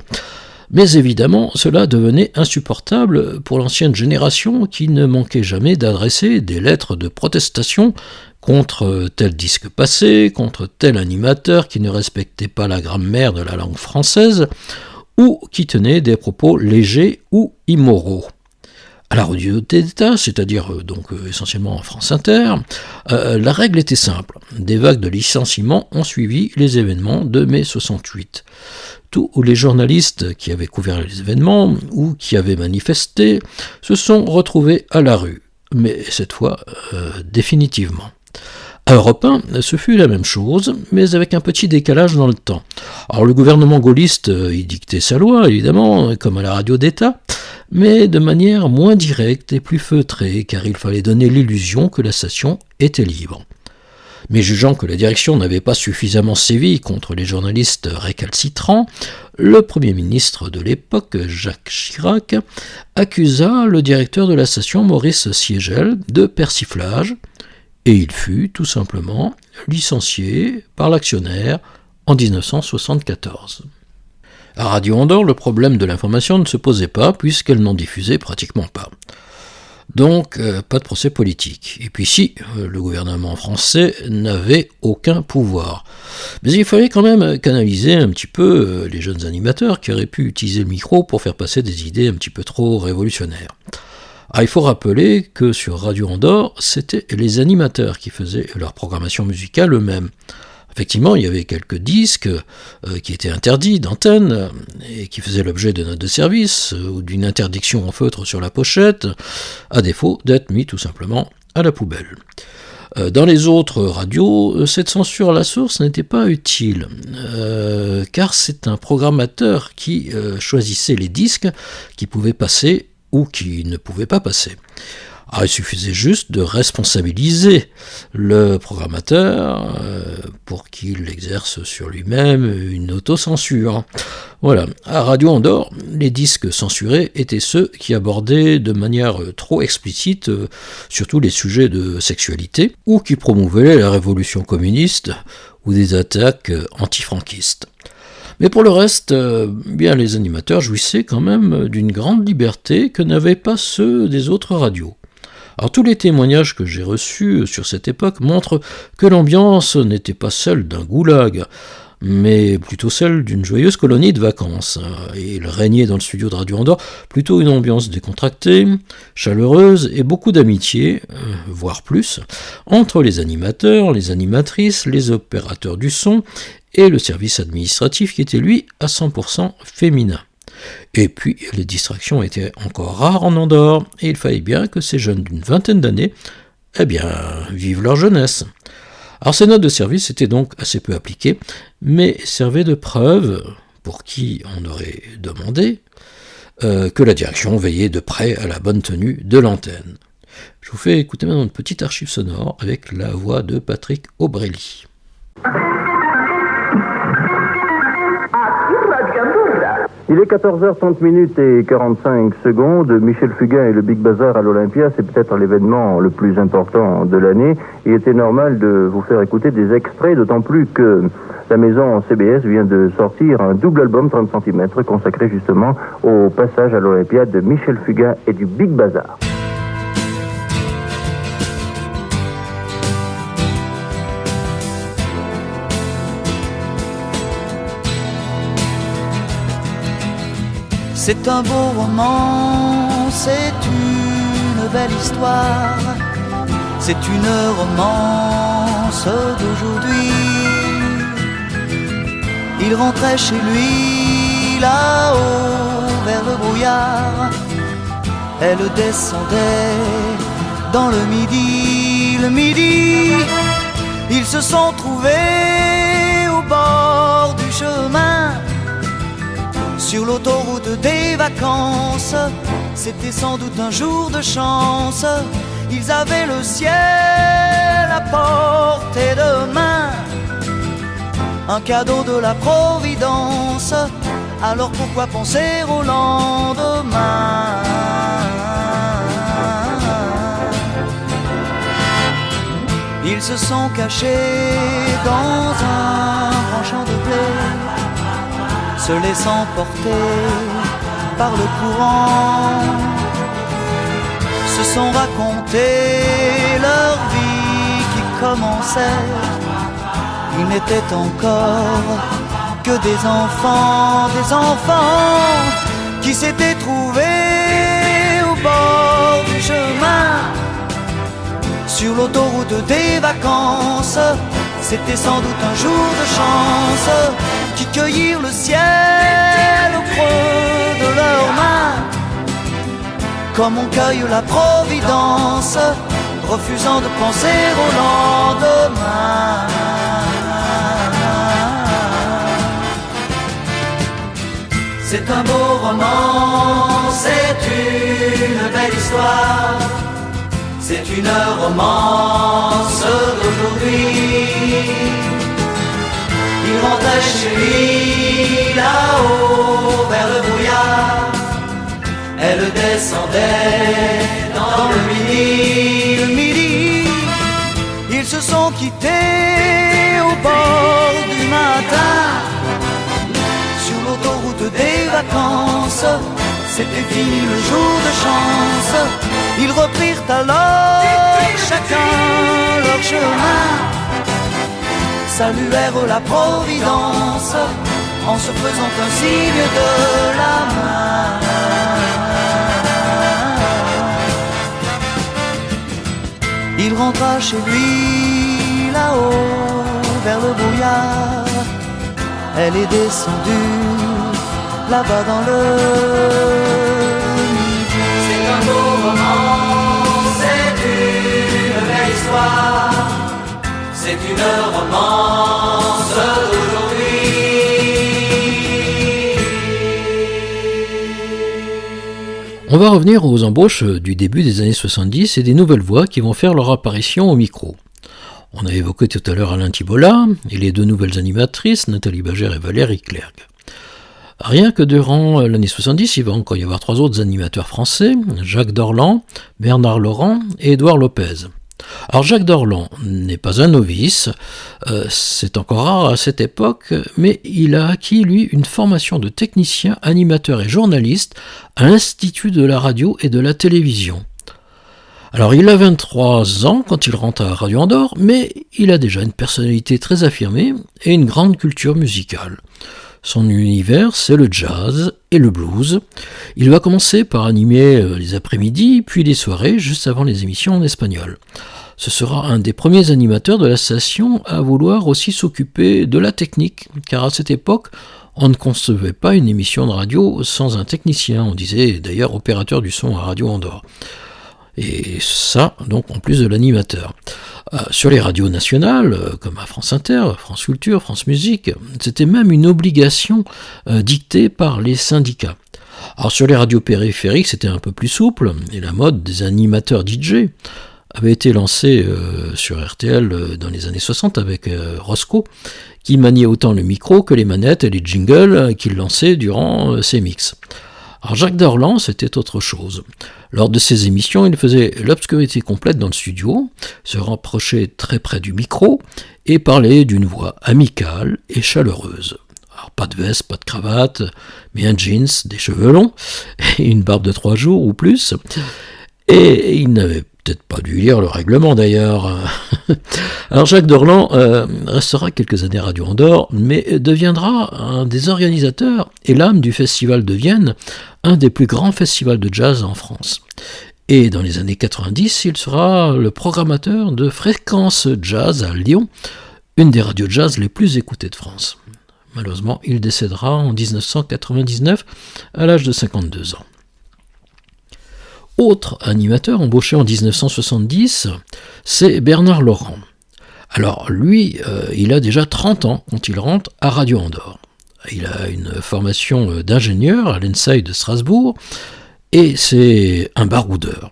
Mais évidemment, cela devenait insupportable pour l'ancienne génération qui ne manquait jamais d'adresser des lettres de protestation contre tel disque passé, contre tel animateur qui ne respectait pas la grammaire de la langue française, ou qui tenait des propos légers ou immoraux. À la radio d'État, c'est-à-dire donc essentiellement en France Inter, la règle était simple. Des vagues de licenciements ont suivi les événements de mai 68. Tous les journalistes qui avaient couvert les événements ou qui avaient manifesté se sont retrouvés à la rue, mais cette fois définitivement. À Europe 1, ce fut la même chose, mais avec un petit décalage dans le temps. Alors le gouvernement gaulliste y dictait sa loi, évidemment, comme à la radio d'État, mais de manière moins directe et plus feutrée, car il fallait donner l'illusion que la station était libre. Mais jugeant que la direction n'avait pas suffisamment sévi contre les journalistes récalcitrants, le Premier ministre de l'époque, Jacques Chirac, accusa le directeur de la station, Maurice Siegel, de persiflage, et il fut tout simplement licencié par l'actionnaire en 1974. À Radio Andorre, le problème de l'information ne se posait pas puisqu'elle n'en diffusait pratiquement pas. Donc, pas de procès politique. Et puis si, le gouvernement français n'avait aucun pouvoir. Mais il fallait quand même canaliser un petit peu les jeunes animateurs qui auraient pu utiliser le micro pour faire passer des idées un petit peu trop révolutionnaires. Il faut rappeler que sur Radio Andorre, c'était les animateurs qui faisaient leur programmation musicale eux-mêmes. Effectivement, il y avait quelques disques qui étaient interdits d'antenne et qui faisaient l'objet de notes de service ou d'une interdiction en feutre sur la pochette, à défaut d'être mis tout simplement à la poubelle. Dans les autres radios, cette censure à la source n'était pas utile, car c'est un programmateur qui choisissait les disques qui pouvaient passer ou qui ne pouvaient pas passer. Alors, il suffisait juste de responsabiliser le programmateur pour qu'il exerce sur lui-même une autocensure. Voilà, à Radio Andorre, les disques censurés étaient ceux qui abordaient de manière trop explicite surtout les sujets de sexualité, ou qui promouvaient la révolution communiste ou des attaques antifranquistes. Mais pour le reste, bien les animateurs jouissaient quand même d'une grande liberté que n'avaient pas ceux des autres radios. Alors tous les témoignages que j'ai reçus sur cette époque montrent que l'ambiance n'était pas celle d'un goulag, mais plutôt celle d'une joyeuse colonie de vacances. Et il régnait dans le studio de Radio Andorre plutôt une ambiance décontractée, chaleureuse et beaucoup d'amitié, voire plus, entre les animateurs, les animatrices, les opérateurs du son et le service administratif qui était lui à 100% féminin. Et puis, les distractions étaient encore rares en Andorre, et il fallait bien que ces jeunes d'une vingtaine d'années, vivent leur jeunesse. Alors ces notes de service étaient donc assez peu appliquées, mais servaient de preuve, pour qui on aurait demandé, que la direction veillait de près à la bonne tenue de l'antenne. Je vous fais écouter maintenant une petite archive sonore avec la voix de Patrick Aubrelli. Il est 14h30 et 45 secondes. Michel Fugain et le Big Bazar à l'Olympia, c'est peut-être l'événement le plus important de l'année. Il était normal de vous faire écouter des extraits, d'autant plus que la maison CBS vient de sortir un double album 30 cm consacré justement au passage à l'Olympia de Michel Fugain et du Big Bazar. C'est un beau roman, c'est une belle histoire, c'est une romance d'aujourd'hui. Il rentrait chez lui là-haut vers le brouillard, elle descendait dans le midi, ils se sont trouvés au bord du chemin. Sur l'autoroute des vacances, c'était sans doute un jour de chance. Ils avaient le ciel à portée de main, un cadeau de la Providence. Alors pourquoi penser au lendemain? Ils se sont cachés dans un grand champ de blé, se laissant porter par le courant, se sont raconté leur vie qui commençait. Ils n'étaient encore que des enfants qui s'étaient trouvés au bord du chemin. Sur l'autoroute des vacances, c'était sans doute un jour de chance, qui cueillirent le ciel au creux de leurs mains, comme on cueille la Providence, refusant de penser au lendemain. C'est un beau roman, c'est une belle histoire, c'est une romance d'aujourd'hui. Il rentrait chez lui là-haut vers le brouillard, elle descendait dans le midi. Ils se sont quittés au bord du matin, sur l'autoroute des vacances. C'était fini le jour de chance. Ils reprirent alors chacun leur chemin, saluèrent la Providence en se faisant un signe de la main. Il rentra chez lui là-haut vers le brouillard. Elle est descendue là-bas dans le midi. C'est un beau roman, c'est une belle histoire, c'est une romance d'aujourd'hui. On va revenir aux embauches du début des années 70 et des nouvelles voix qui vont faire leur apparition au micro. On a évoqué tout à l'heure Alain Thibault-Là et les deux nouvelles animatrices, Nathalie Bagère et Valérie Clerc. Rien que durant l'année 70, il va encore y avoir 3 autres animateurs français, Jacques Dorland, Bernard Laurent et Édouard Lopez. Alors Jacques Dorland n'est pas un novice, c'est encore rare à cette époque, mais il a acquis lui une formation de technicien, animateur et journaliste à l'Institut de la radio et de la télévision. Alors il a 23 ans quand il rentre à Radio Andorre, mais il a déjà une personnalité très affirmée et une grande culture musicale. Son univers, c'est le jazz et le blues. Il va commencer par animer les après-midi, puis les soirées, juste avant les émissions en espagnol. Ce sera un des premiers animateurs de la station à vouloir aussi s'occuper de la technique, car à cette époque, on ne concevait pas une émission de radio sans un technicien. On disait d'ailleurs opérateur du son à Radio Andorre. Et ça, donc, en plus de l'animateur. Sur les radios nationales, comme à France Inter, France Culture, France Musique, c'était même une obligation dictée par les syndicats. Alors sur les radios périphériques, c'était un peu plus souple, et la mode des animateurs DJ avait été lancée sur RTL dans les années 60 avec Roscoe, qui maniait autant le micro que les manettes et les jingles qu'il lançait durant ses mix. Alors Jacques Dorland, c'était autre chose. Lors de ses émissions, il faisait l'obscurité complète dans le studio, se rapprochait très près du micro et parlait d'une voix amicale et chaleureuse. Alors pas de veste, pas de cravate, mais un jeans, des cheveux longs et une barbe de 3 jours ou plus. Et il n'avait peut-être pas dû lire le règlement d'ailleurs. Alors Jacques Dorland restera quelques années à Radio Andorre, mais deviendra un des organisateurs et l'âme du Festival de Vienne, un des plus grands festivals de jazz en France. Et dans les années 90, il sera le programmateur de Fréquence Jazz à Lyon, une des radios jazz les plus écoutées de France. Malheureusement, il décédera en 1999 à l'âge de 52 ans. Autre animateur embauché en 1970, c'est Bernard Laurent. Alors lui, il a déjà 30 ans quand il rentre à Radio Andorre. Il a une formation d'ingénieur à l'ENSAI de Strasbourg et c'est un baroudeur.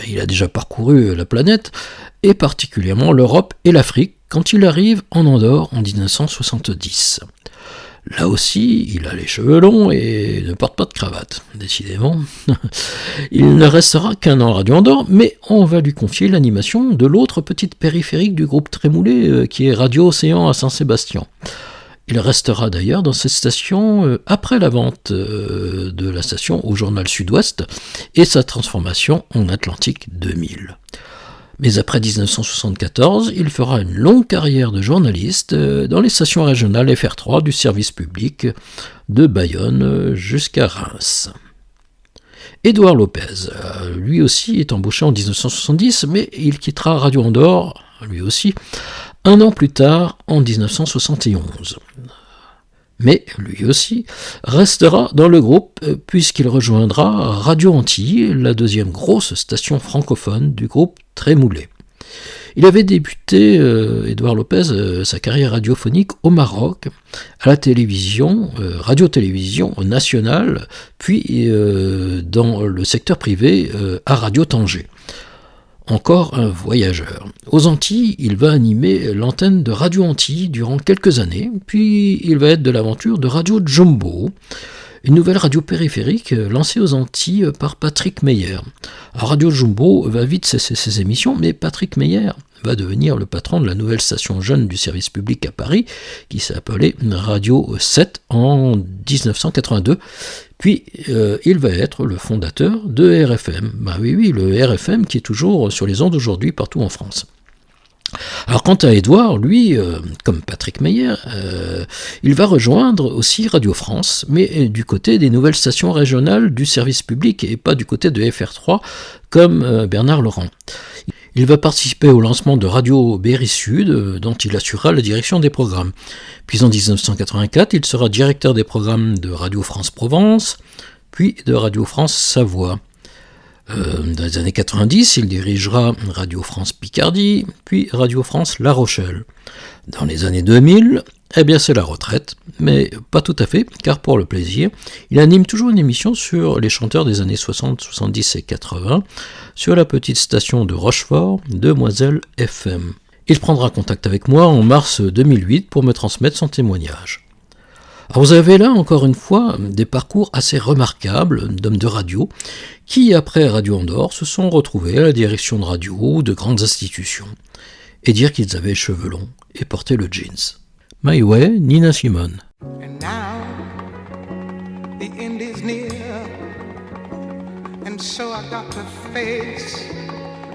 Il a déjà parcouru la planète et particulièrement l'Europe et l'Afrique quand il arrive en Andorre en 1970. Là aussi, il a les cheveux longs et ne porte pas de cravate, décidément. Il ne restera qu'un an à Radio Andorre, mais on va lui confier l'animation de l'autre petite périphérique du groupe Trémoulé, qui est Radio Océan à Saint-Sébastien. Il restera d'ailleurs dans cette station après la vente de la station au Journal Sud-Ouest et sa transformation en Atlantique 2000. Mais après 1974, il fera une longue carrière de journaliste dans les stations régionales FR3 du service public de Bayonne jusqu'à Reims. Édouard Lopez, lui aussi, est embauché en 1970, mais il quittera Radio Andorre, lui aussi, un an plus tard, en 1971. Mais lui aussi restera dans le groupe puisqu'il rejoindra Radio Antilles, la deuxième grosse station francophone du groupe Trémoulé. Il avait débuté, Édouard Lopez, sa carrière radiophonique au Maroc, à la télévision, radio-télévision nationale, puis dans le secteur privé à Radio Tanger. Encore un voyageur. Aux Antilles, il va animer l'antenne de Radio Antilles durant quelques années, puis il va être de l'aventure de Radio Jumbo, une nouvelle radio périphérique lancée aux Antilles par Patrick Meyer. Alors, Radio Jumbo va vite cesser ses émissions, mais Patrick Meyer va devenir le patron de la nouvelle station jeune du service public à Paris, qui s'appelait Radio 7 en 1982. Puis, il va être le fondateur de RFM. Bah oui, le RFM qui est toujours sur les ondes aujourd'hui partout en France. Alors quant à Édouard, lui, comme Patrick Meyer, il va rejoindre aussi Radio France, mais du côté des nouvelles stations régionales du service public et pas du côté de FR3 comme Bernard Laurent. Il va participer au lancement de Radio Berry Sud, dont il assurera la direction des programmes. Puis en 1984, il sera directeur des programmes de Radio France Provence, puis de Radio France Savoie. Dans les années 90, il dirigera Radio France Picardie, puis Radio France La Rochelle. Dans les années 2000, c'est la retraite, mais pas tout à fait, car pour le plaisir, il anime toujours une émission sur les chanteurs des années 60, 70 et 80, sur la petite station de Rochefort, Demoiselle FM. Il prendra contact avec moi en mars 2008 pour me transmettre son témoignage. Alors vous avez là, encore une fois, des parcours assez remarquables d'hommes de radio qui, après Radio Andorre, se sont retrouvés à la direction de radio ou de grandes institutions. Et dire qu'ils avaient les cheveux longs et portaient le jeans. My Way, Nina Simone. And now, the end is near, and so I got to face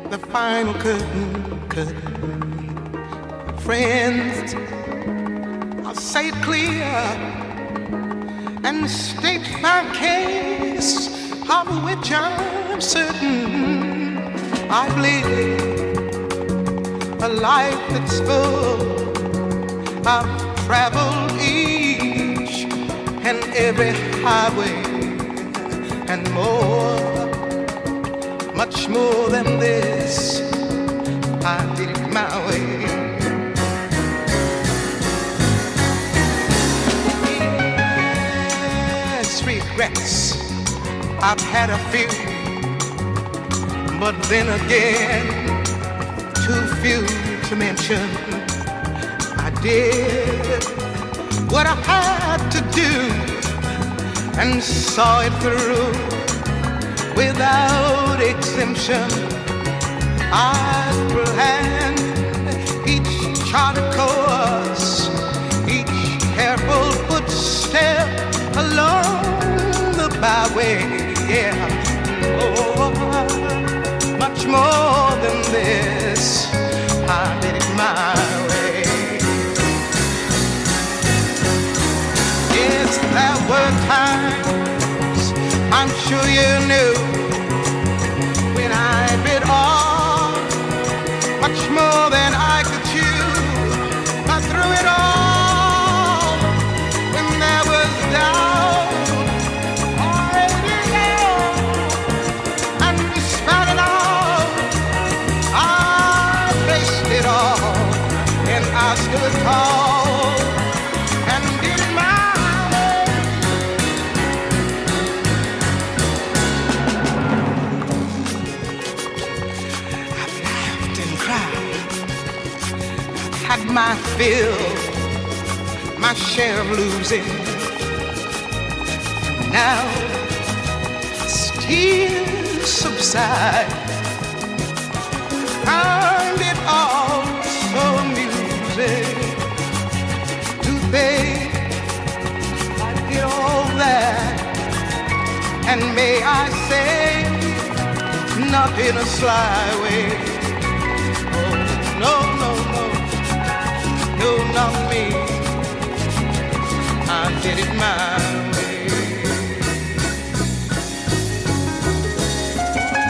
the final curtain. Friends, I'll say it clear and state my case, of which I'm certain. I've lived a life that's full. I've traveled each and every highway and more, much more than this. I did it my way. Yes, regrets, I've had a few, but then again, too few to mention. I did what I had to do and saw it through without exemption. I planned each charted course, each careful footstep along the byway. Yeah, oh, much more than this, I did it my way. Yes, there were times, I'm sure you knew, when I bit off much more than I could chew. I threw it all when there was doubt, and despite it all, I faced it all, and I stood tall and did it my way. I've laughed and cried, I've had my fill, my share of losing. Now tears subside, found it all so amusing to think I did all that, and may I say, not in a sly way. Oh, no, no, no, no, not me. I did it my way.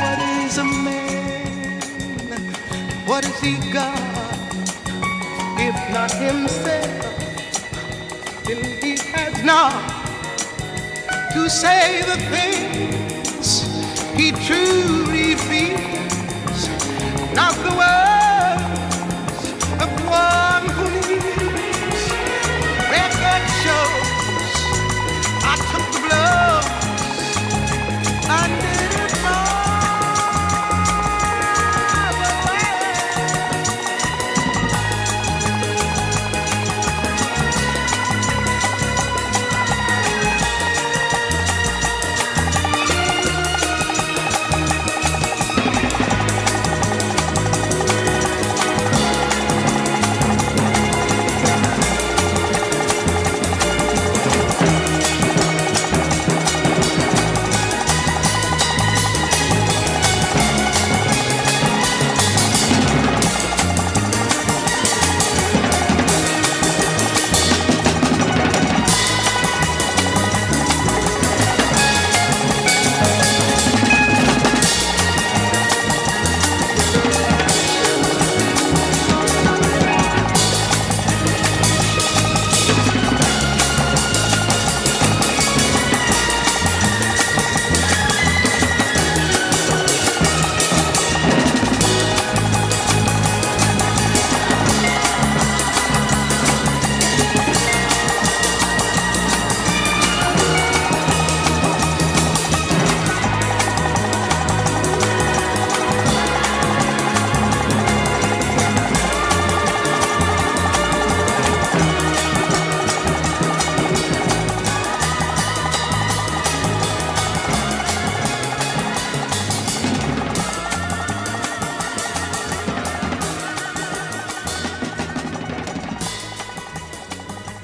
What is a man? What has he got? If not himself, then he has not to say the things he truly feels, not the words of one who needs. Record shows I took the blows, I did it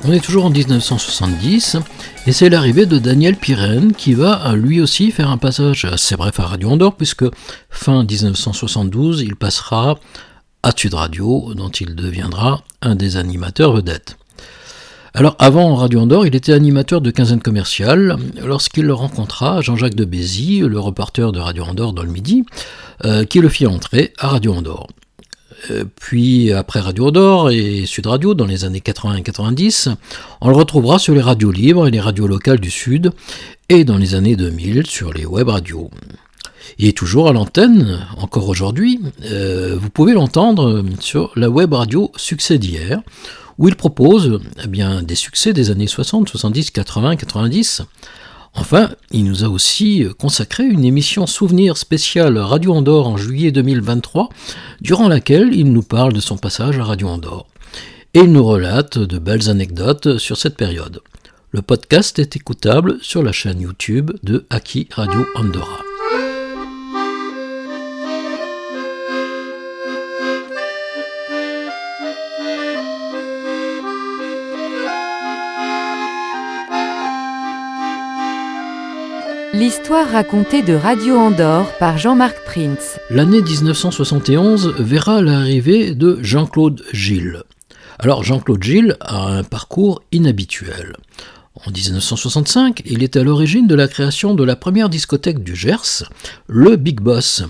On est toujours en 1970 et c'est l'arrivée de Daniel Pirenne qui va lui aussi faire un passage assez bref à Radio Andorre puisque fin 1972 il passera à Sud Radio dont il deviendra un des animateurs vedettes. Alors avant Radio Andorre, il était animateur de quinzaine commerciale lorsqu'il rencontra Jean-Jacques de Bézy, le reporter de Radio Andorre dans le Midi, qui le fit entrer à Radio Andorre. Puis après Radio Andorre et Sud Radio dans les années 80 et 90, on le retrouvera sur les radios libres et les radios locales du Sud et dans les années 2000 sur les web radios. Il est toujours à l'antenne, encore aujourd'hui, vous pouvez l'entendre sur la web radio Succès d'hier, où il propose des succès des années 60, 70, 80, 90. Enfin, il nous a aussi consacré une émission souvenir spéciale Radio Andorre en juillet 2023, durant laquelle il nous parle de son passage à Radio Andorre. Et il nous relate de belles anecdotes sur cette période. Le podcast est écoutable sur la chaîne YouTube de Aki Radio Andorra. L'histoire racontée de Radio Andorre par Jean-Marc Prince. L'année 1971 verra l'arrivée de Jean-Claude Gilles. Alors Jean-Claude Gilles a un parcours inhabituel. En 1965, il est à l'origine de la création de la première discothèque du Gers, le Big Boss.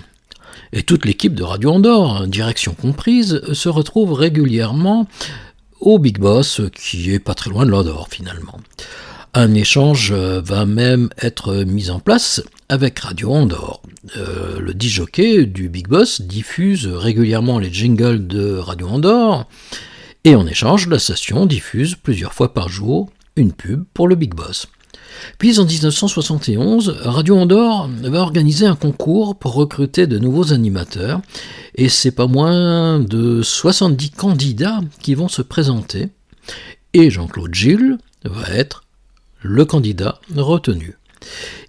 Et toute l'équipe de Radio Andorre, direction comprise, se retrouve régulièrement au Big Boss, qui est pas très loin de l'Andorre finalement. Un échange va même être mis en place avec Radio Andorre. Le disjockey du Big Boss diffuse régulièrement les jingles de Radio Andorre et en échange, la station diffuse plusieurs fois par jour une pub pour le Big Boss. Puis en 1971, Radio Andorre va organiser un concours pour recruter de nouveaux animateurs et c'est pas moins de 70 candidats qui vont se présenter et Jean-Claude Gilles va être le candidat retenu.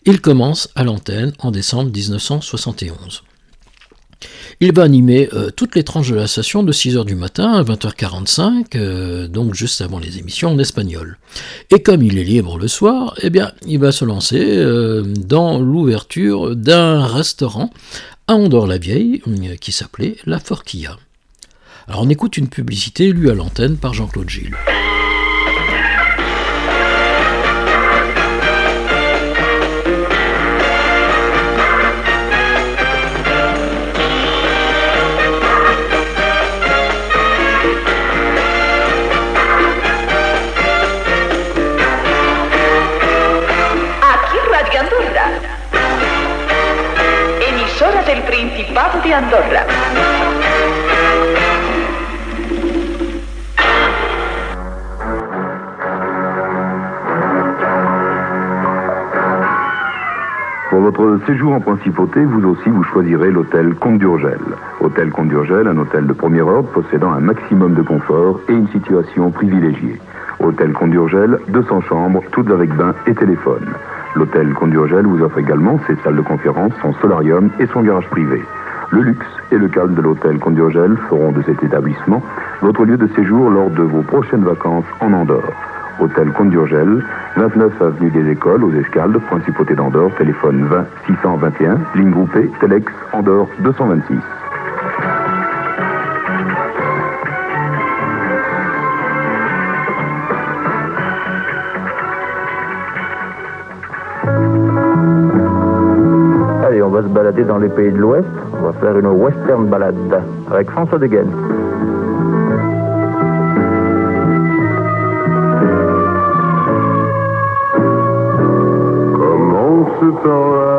Il commence à l'antenne en décembre 1971. Il va animer toutes les tranches de la station de 6h du matin à 20h45, donc juste avant les émissions en espagnol. Et comme il est libre le soir, il va se lancer dans l'ouverture d'un restaurant à Andorre-la-Vieille qui s'appelait La Forquilla. Alors on écoute une publicité lue à l'antenne par Jean-Claude Gilles. Emisora del Principado de Andorra. Pour votre séjour en principauté, vous aussi vous choisirez l'hôtel Comte d'Urgel. Hôtel Comte d'Urgel, un hôtel de premier ordre possédant un maximum de confort et une situation privilégiée. Hôtel Comte d'Urgel, 200 chambres, toutes avec bain et téléphone. L'hôtel Comte d'Urgel vous offre également ses salles de conférence, son solarium et son garage privé. Le luxe et le calme de l'hôtel Comte d'Urgel feront de cet établissement votre lieu de séjour lors de vos prochaines vacances en Andorre. Hôtel Comte d'Urgel, 29 avenue des Écoles, aux Escaldes, Principauté d'Andorre, téléphone 20 621, ligne groupée, Telex, Andorre 226. Allez, on va se balader dans les pays de l'Ouest. On va faire une western balade avec François de Guel. Comment ce temps-là,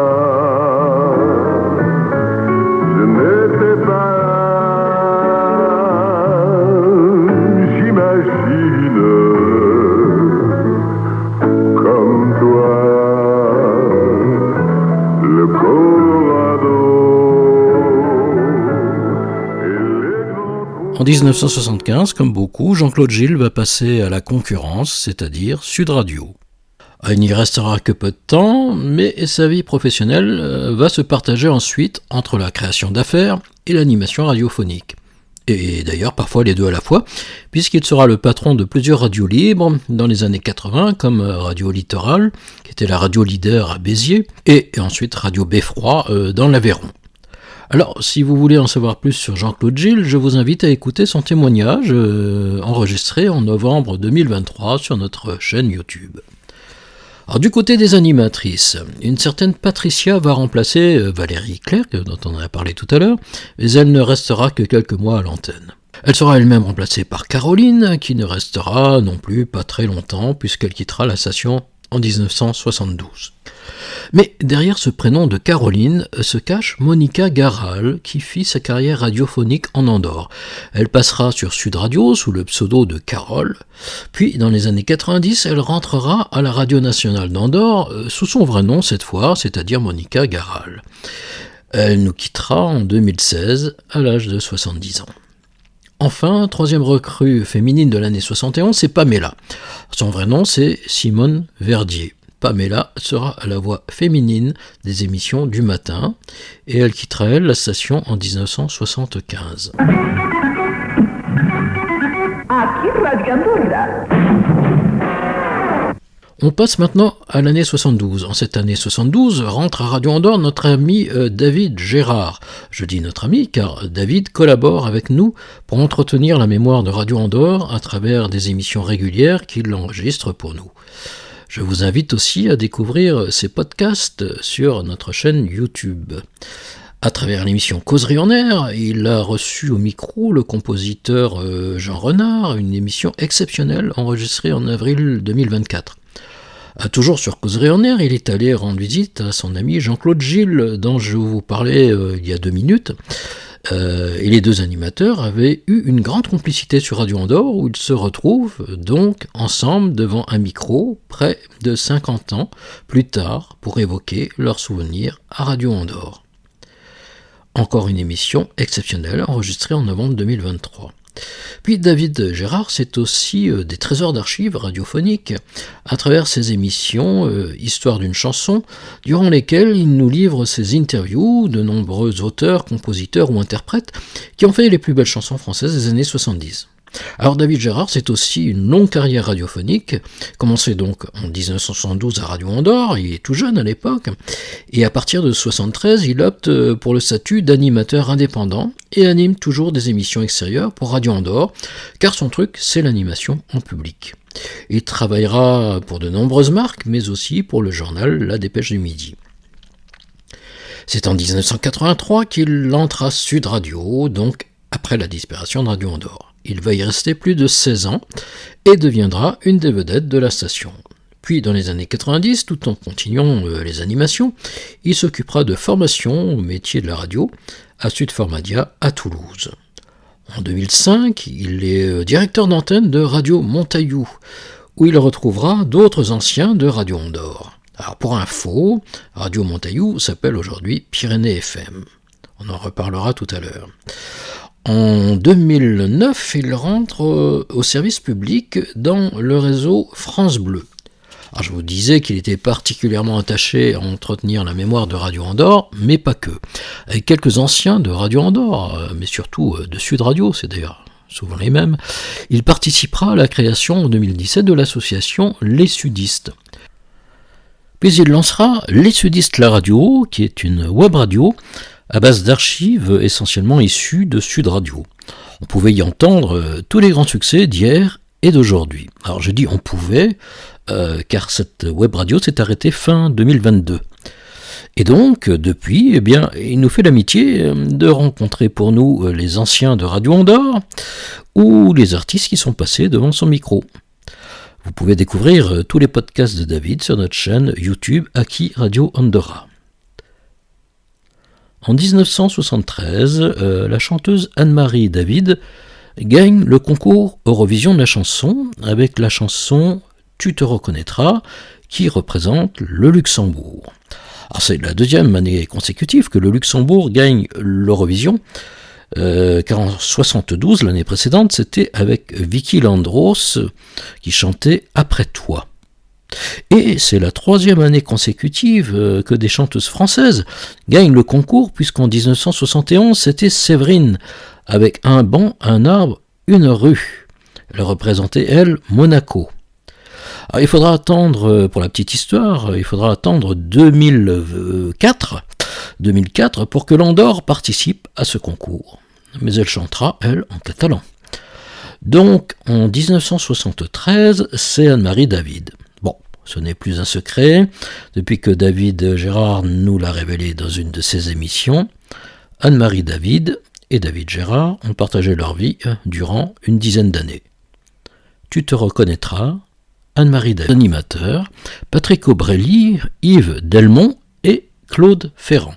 je n'étais pas là, j'imagine, comme toi, le Colorado. En 1975, comme beaucoup, Jean-Claude Gilles va passer à la concurrence, c'est-à-dire Sud Radio. Il n'y restera que peu de temps, mais sa vie professionnelle va se partager ensuite entre la création d'affaires et l'animation radiophonique. Et d'ailleurs parfois les deux à la fois, puisqu'il sera le patron de plusieurs radios libres dans les années 80, comme Radio Littoral, qui était la radio leader à Béziers, et ensuite Radio Beffroi dans l'Aveyron. Alors, si vous voulez en savoir plus sur Jean-Claude Gilles, je vous invite à écouter son témoignage enregistré en novembre 2023 sur notre chaîne YouTube. Alors, du côté des animatrices, une certaine Patricia va remplacer Valérie Clerc, dont on a parlé tout à l'heure, mais elle ne restera que quelques mois à l'antenne. Elle sera elle-même remplacée par Caroline, qui ne restera non plus pas très longtemps, puisqu'elle quittera la station en 1972. Mais derrière ce prénom de Caroline se cache Monica Garal, qui fit sa carrière radiophonique en Andorre. Elle passera sur Sud Radio sous le pseudo de Carole, puis dans les années 90, elle rentrera à la Radio Nationale d'Andorre sous son vrai nom cette fois, c'est-à-dire Monica Garal. Elle nous quittera en 2016 à l'âge de 70 ans. Enfin, troisième recrue féminine de l'année 71, c'est Pamela. Son vrai nom, c'est Simone Verdier. Pamela sera à la voix féminine des émissions du matin, et elle quittera la station en 1975. On passe maintenant à l'année 72. En cette année 72, rentre à Radio Andorre notre ami David Gérard. Je dis notre ami car David collabore avec nous pour entretenir la mémoire de Radio Andorre à travers des émissions régulières qu'il enregistre pour nous. Je vous invite aussi à découvrir ses podcasts sur notre chaîne YouTube. À travers l'émission Causerie en air, il a reçu au micro le compositeur Jean Renard, une émission exceptionnelle enregistrée en avril 2024. Toujours sur Causerie en air, il est allé rendre visite à son ami Jean-Claude Gilles, dont je vous parlais il y a 2 minutes. Et les deux animateurs avaient eu une grande complicité sur Radio Andorre, où ils se retrouvent donc ensemble devant un micro, près de 50 ans plus tard, pour évoquer leurs souvenirs à Radio Andorre. Encore une émission exceptionnelle enregistrée en novembre 2023. Puis David Gérard, c'est aussi des trésors d'archives radiophoniques à travers ses émissions Histoire d'une chanson, durant lesquelles il nous livre ses interviews de nombreux auteurs, compositeurs ou interprètes qui ont fait les plus belles chansons françaises des années 70. Alors David Gérard, c'est aussi une longue carrière radiophonique, commencé donc en 1972 à Radio Andorre, il est tout jeune à l'époque, et à partir de 1973, il opte pour le statut d'animateur indépendant et anime toujours des émissions extérieures pour Radio Andorre, car son truc, c'est l'animation en public. Il travaillera pour de nombreuses marques, mais aussi pour le journal La Dépêche du Midi. C'est en 1983 qu'il entre à Sud Radio, donc après la disparition de Radio Andorre. Il va y rester plus de 16 ans et deviendra une des vedettes de la station. Puis dans les années 90, tout en continuant les animations, il s'occupera de formation au métier de la radio à Sud Formadia à Toulouse. En 2005, il est directeur d'antenne de Radio Montaillou, où il retrouvera d'autres anciens de Radio Andorre. Alors pour info, Radio Montaillou s'appelle aujourd'hui Pyrénées FM. On en reparlera tout à l'heure. En 2009, il rentre au service public dans le réseau France Bleu. Alors, je vous disais qu'il était particulièrement attaché à entretenir la mémoire de Radio Andorre, mais pas que. Avec quelques anciens de Radio Andorre, mais surtout de Sud Radio, c'est d'ailleurs souvent les mêmes, il participera à la création en 2017 de l'association Les Sudistes. Puis il lancera Les Sudistes la radio, qui est une web radio à base d'archives essentiellement issues de Sud Radio. On pouvait y entendre tous les grands succès d'hier et d'aujourd'hui. Alors je dis on pouvait, car cette web radio s'est arrêtée fin 2022. Et donc, depuis, eh bien, il nous fait l'amitié de rencontrer pour nous les anciens de Radio Andorre ou les artistes qui sont passés devant son micro. Vous pouvez découvrir tous les podcasts de David sur notre chaîne YouTube Aki Radio Andorra. En 1973, la chanteuse Anne-Marie David gagne le concours Eurovision de la chanson avec la chanson « Tu te reconnaîtras » qui représente le Luxembourg. Alors c'est la deuxième année consécutive que le Luxembourg gagne l'Eurovision, car en 1972, l'année précédente, c'était avec Vicky Landros qui chantait « Après toi ». Et c'est la troisième année consécutive que des chanteuses françaises gagnent le concours, puisqu'en 1971, c'était Séverine avec un banc, un arbre, une rue. Elle représentait, elle, Monaco. Alors, il faudra attendre, pour la petite histoire, il faudra attendre 2004 pour que l'Andorre participe à ce concours. Mais elle chantera, elle, en catalan. Donc, en 1973, c'est Anne-Marie David. Bon, ce n'est plus un secret, depuis que David Gérard nous l'a révélé dans une de ses émissions. Anne-Marie David et David Gérard ont partagé leur vie durant une dizaine d'années. Tu te reconnaîtras, Anne-Marie David, animateur, Patrick Aubrely, Yves Delmont et Claude Ferrand.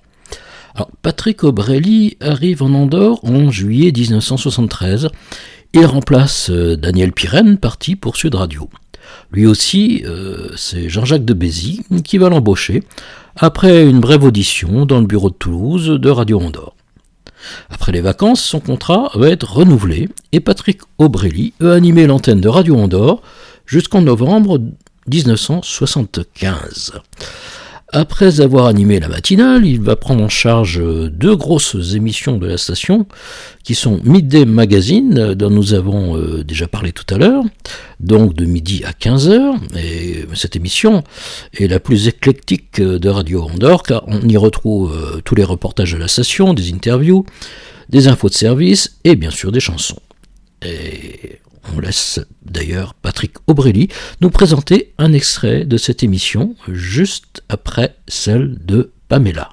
Alors, Patrick Aubrely arrive en Andorre en juillet 1973. Il remplace Daniel Pirenne, parti pour Sud Radio. Lui aussi, c'est Jean-Jacques de Bézy qui va l'embaucher après une brève audition dans le bureau de Toulouse de Radio Andorre. Après les vacances, son contrat va être renouvelé et Patrick Aubrely va animer l'antenne de Radio Andorre jusqu'en novembre 1975. Après avoir animé la matinale, il va prendre en charge deux grosses émissions de la station, qui sont Midday Magazine, dont nous avons déjà parlé tout à l'heure, donc de midi à 15h, et cette émission est la plus éclectique de Radio Andorre, car on y retrouve tous les reportages de la station, des interviews, des infos de service, et bien sûr des chansons. Et on laisse d'ailleurs Patrick Aubrely nous présenter un extrait de cette émission juste après celle de Pamela.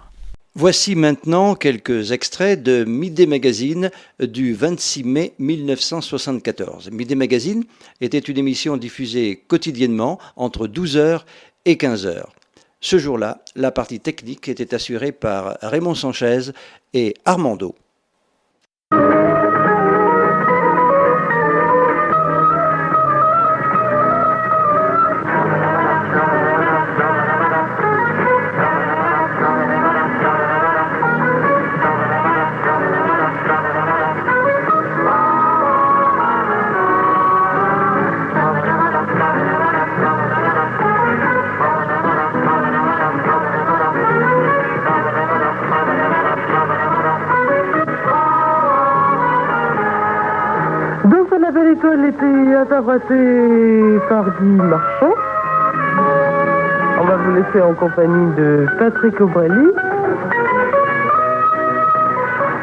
Voici maintenant quelques extraits de Midday Magazine du 26 mai 1974. Midday Magazine était une émission diffusée quotidiennement entre 12h et 15h. Ce jour-là, la partie technique était assurée par Raymond Sanchez et Armando. L'école était interprétée par Guy Marchand. On va vous laisser en compagnie de Patrick Aubrely.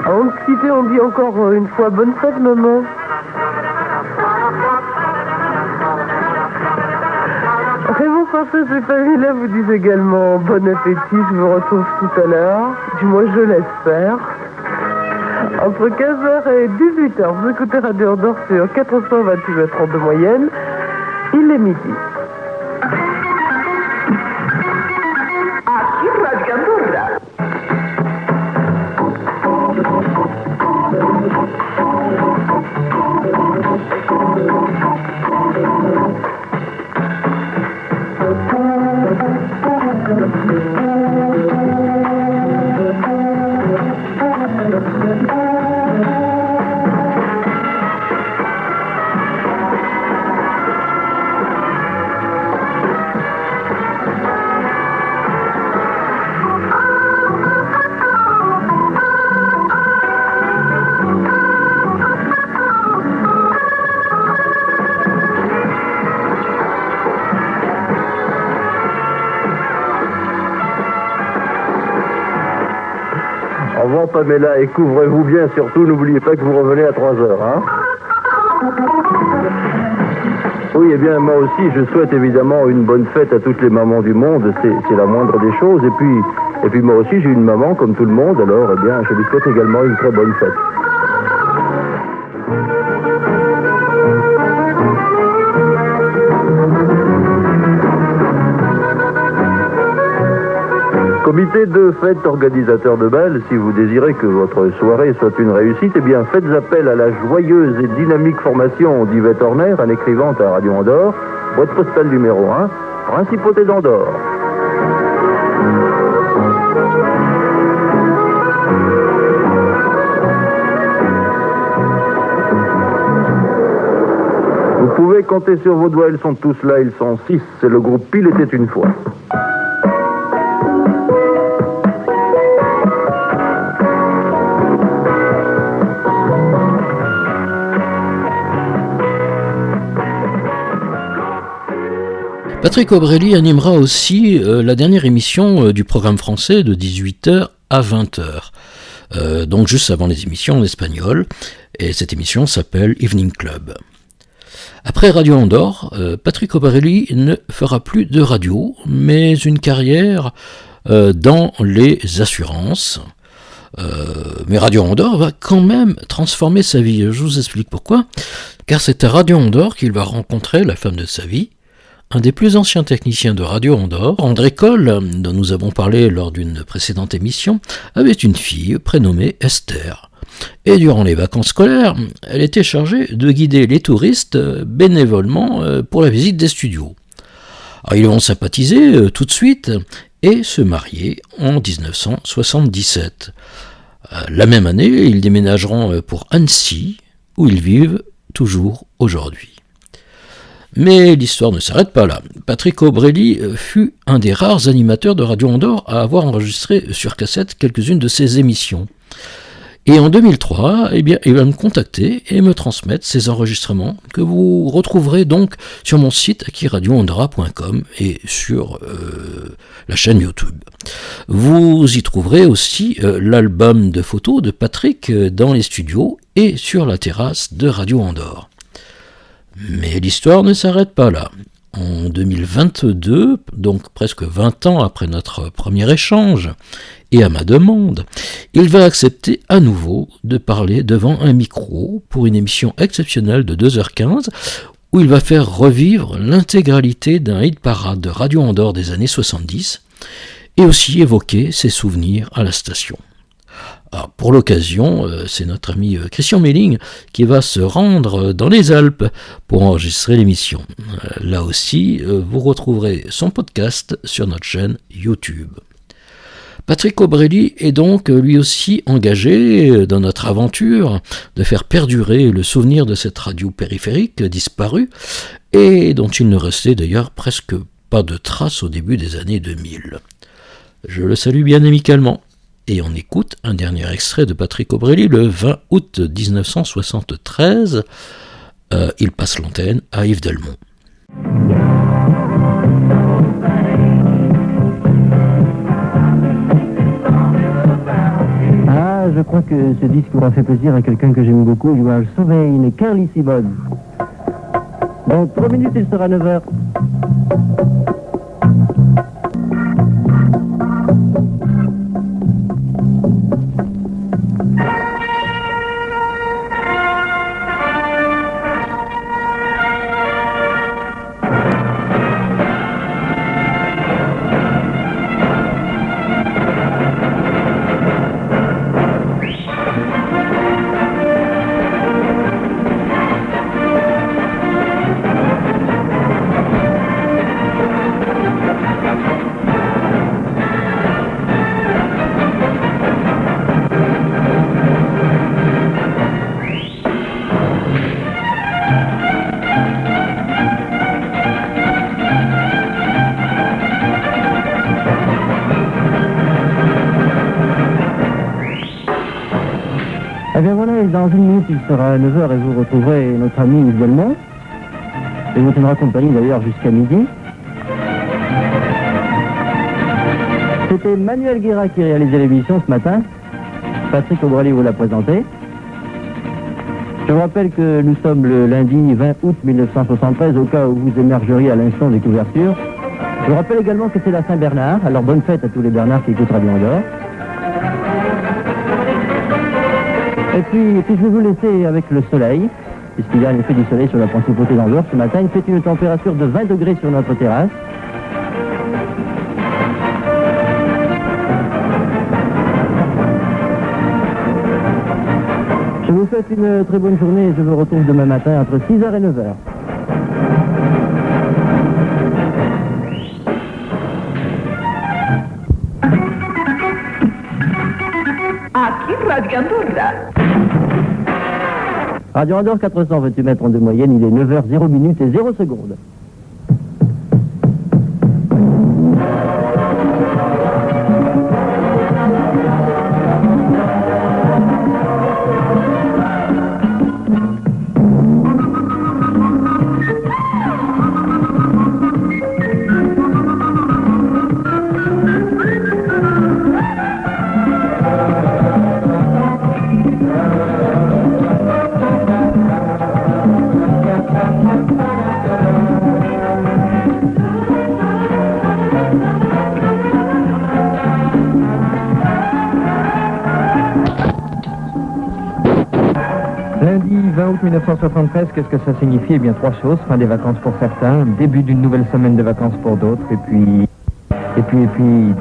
Avant de quitter, on dit encore une fois bonne fête, maman. Raymond Sanchez et Pamela vous disent également bon appétit. Je vous retrouve tout à l'heure. Du moins, je l'espère. Entre 15h et 18h, vous écoutez Radio Andorre sur 428 mètres de moyenne. Il est midi. Aquí Radio Andorra. Au revoir Pamela et couvrez-vous bien surtout, n'oubliez pas que vous revenez à 3h. Hein. Oui, eh bien moi aussi je souhaite évidemment une bonne fête à toutes les mamans du monde, c'est la moindre des choses. Et puis moi aussi j'ai une maman comme tout le monde, alors eh bien je lui souhaite également une très bonne fête. Comité de fête organisateur de bal, si vous désirez que votre soirée soit une réussite, eh bien faites appel à la joyeuse et dynamique formation d'Yvette Horner, un écrivante à Radio Andorre, boîte postale numéro 1, Principauté d'Andorre. Vous pouvez compter sur vos doigts, ils sont tous là, ils sont 6, c'est le groupe Pile était une fois. Patrick Aubrely animera aussi la dernière émission du programme français de 18h à 20h, donc juste avant les émissions en espagnol, et cette émission s'appelle Evening Club. Après Radio Andorre, Patrick Aubrely ne fera plus de radio, mais une carrière dans les assurances. Mais Radio Andorre va quand même transformer sa vie. Je vous explique pourquoi. Car c'est à Radio Andorre qu'il va rencontrer la femme de sa vie, un des plus anciens techniciens de Radio Andorre, André Coll, dont nous avons parlé lors d'une précédente émission, avait une fille prénommée Esther. Et durant les vacances scolaires, elle était chargée de guider les touristes bénévolement pour la visite des studios. Alors, ils vont sympathiser tout de suite et se marier en 1977. La même année, ils déménageront pour Annecy, où ils vivent toujours aujourd'hui. Mais l'histoire ne s'arrête pas là. Patrick Aubrely fut un des rares animateurs de Radio Andorre à avoir enregistré sur cassette quelques-unes de ses émissions. Et en 2003, il va me contacter et me transmettre ces enregistrements que vous retrouverez donc sur mon site akiradioandorra.com et sur la chaîne YouTube. Vous y trouverez aussi l'album de photos de Patrick dans les studios et sur la terrasse de Radio Andorre. Mais l'histoire ne s'arrête pas là. En 2022, donc presque 20 ans après notre premier échange, et à ma demande, il va accepter à nouveau de parler devant un micro pour une émission exceptionnelle de 2h15 où il va faire revivre l'intégralité d'un hit parade de Radio Andorre des années 70 et aussi évoquer ses souvenirs à la station. Alors, pour l'occasion, c'est notre ami Christian Melling qui va se rendre dans les Alpes pour enregistrer l'émission. Là aussi, vous retrouverez son podcast sur notre chaîne YouTube. Patrick Aubrely est donc lui aussi engagé dans notre aventure de faire perdurer le souvenir de cette radio périphérique disparue et dont il ne restait d'ailleurs presque pas de traces au début des années 2000. Je le salue bien amicalement. Et on écoute un dernier extrait de Patrick Aubrely le 20 août 1973. Il passe l'antenne à Yves Delmont. Ah, je crois que ce disque aura fait plaisir à quelqu'un que j'aime beaucoup. You are so vain, Carly Simon. Dans 3 minutes, il sera 9h. Eh bien voilà, dans une minute il sera 9h et vous retrouverez notre ami Yves Delmont. Et vous tiendra compagnie d'ailleurs jusqu'à midi. C'était Manuel Guéra qui réalisait l'émission ce matin. Patrick Aubrely vous l'a présenté. Je vous rappelle que nous sommes le lundi 20 août 1973, au cas où vous émergeriez à l'instant des couvertures. Je vous rappelle également que c'est la Saint-Bernard, alors bonne fête à tous les Bernards qui écoutent Radio Andorre. Et puis je vais vous laisser avec le soleil, puisqu'il y a un effet du soleil sur la principauté d'Andorre ce matin. Il fait une température de 20 degrés sur notre terrasse. Je vous souhaite une très bonne journée et je vous retrouve demain matin entre 6h et 9h. Aquí Radio Andorra. Radio Andorre 428 mètres en de moyenne, il est 9h 0 minutes et 0 secondes. Lundi 20 août 1973, qu'est-ce que ça signifie? Eh bien, trois choses. Fin des vacances pour certains, début d'une nouvelle semaine de vacances pour d'autres, et puis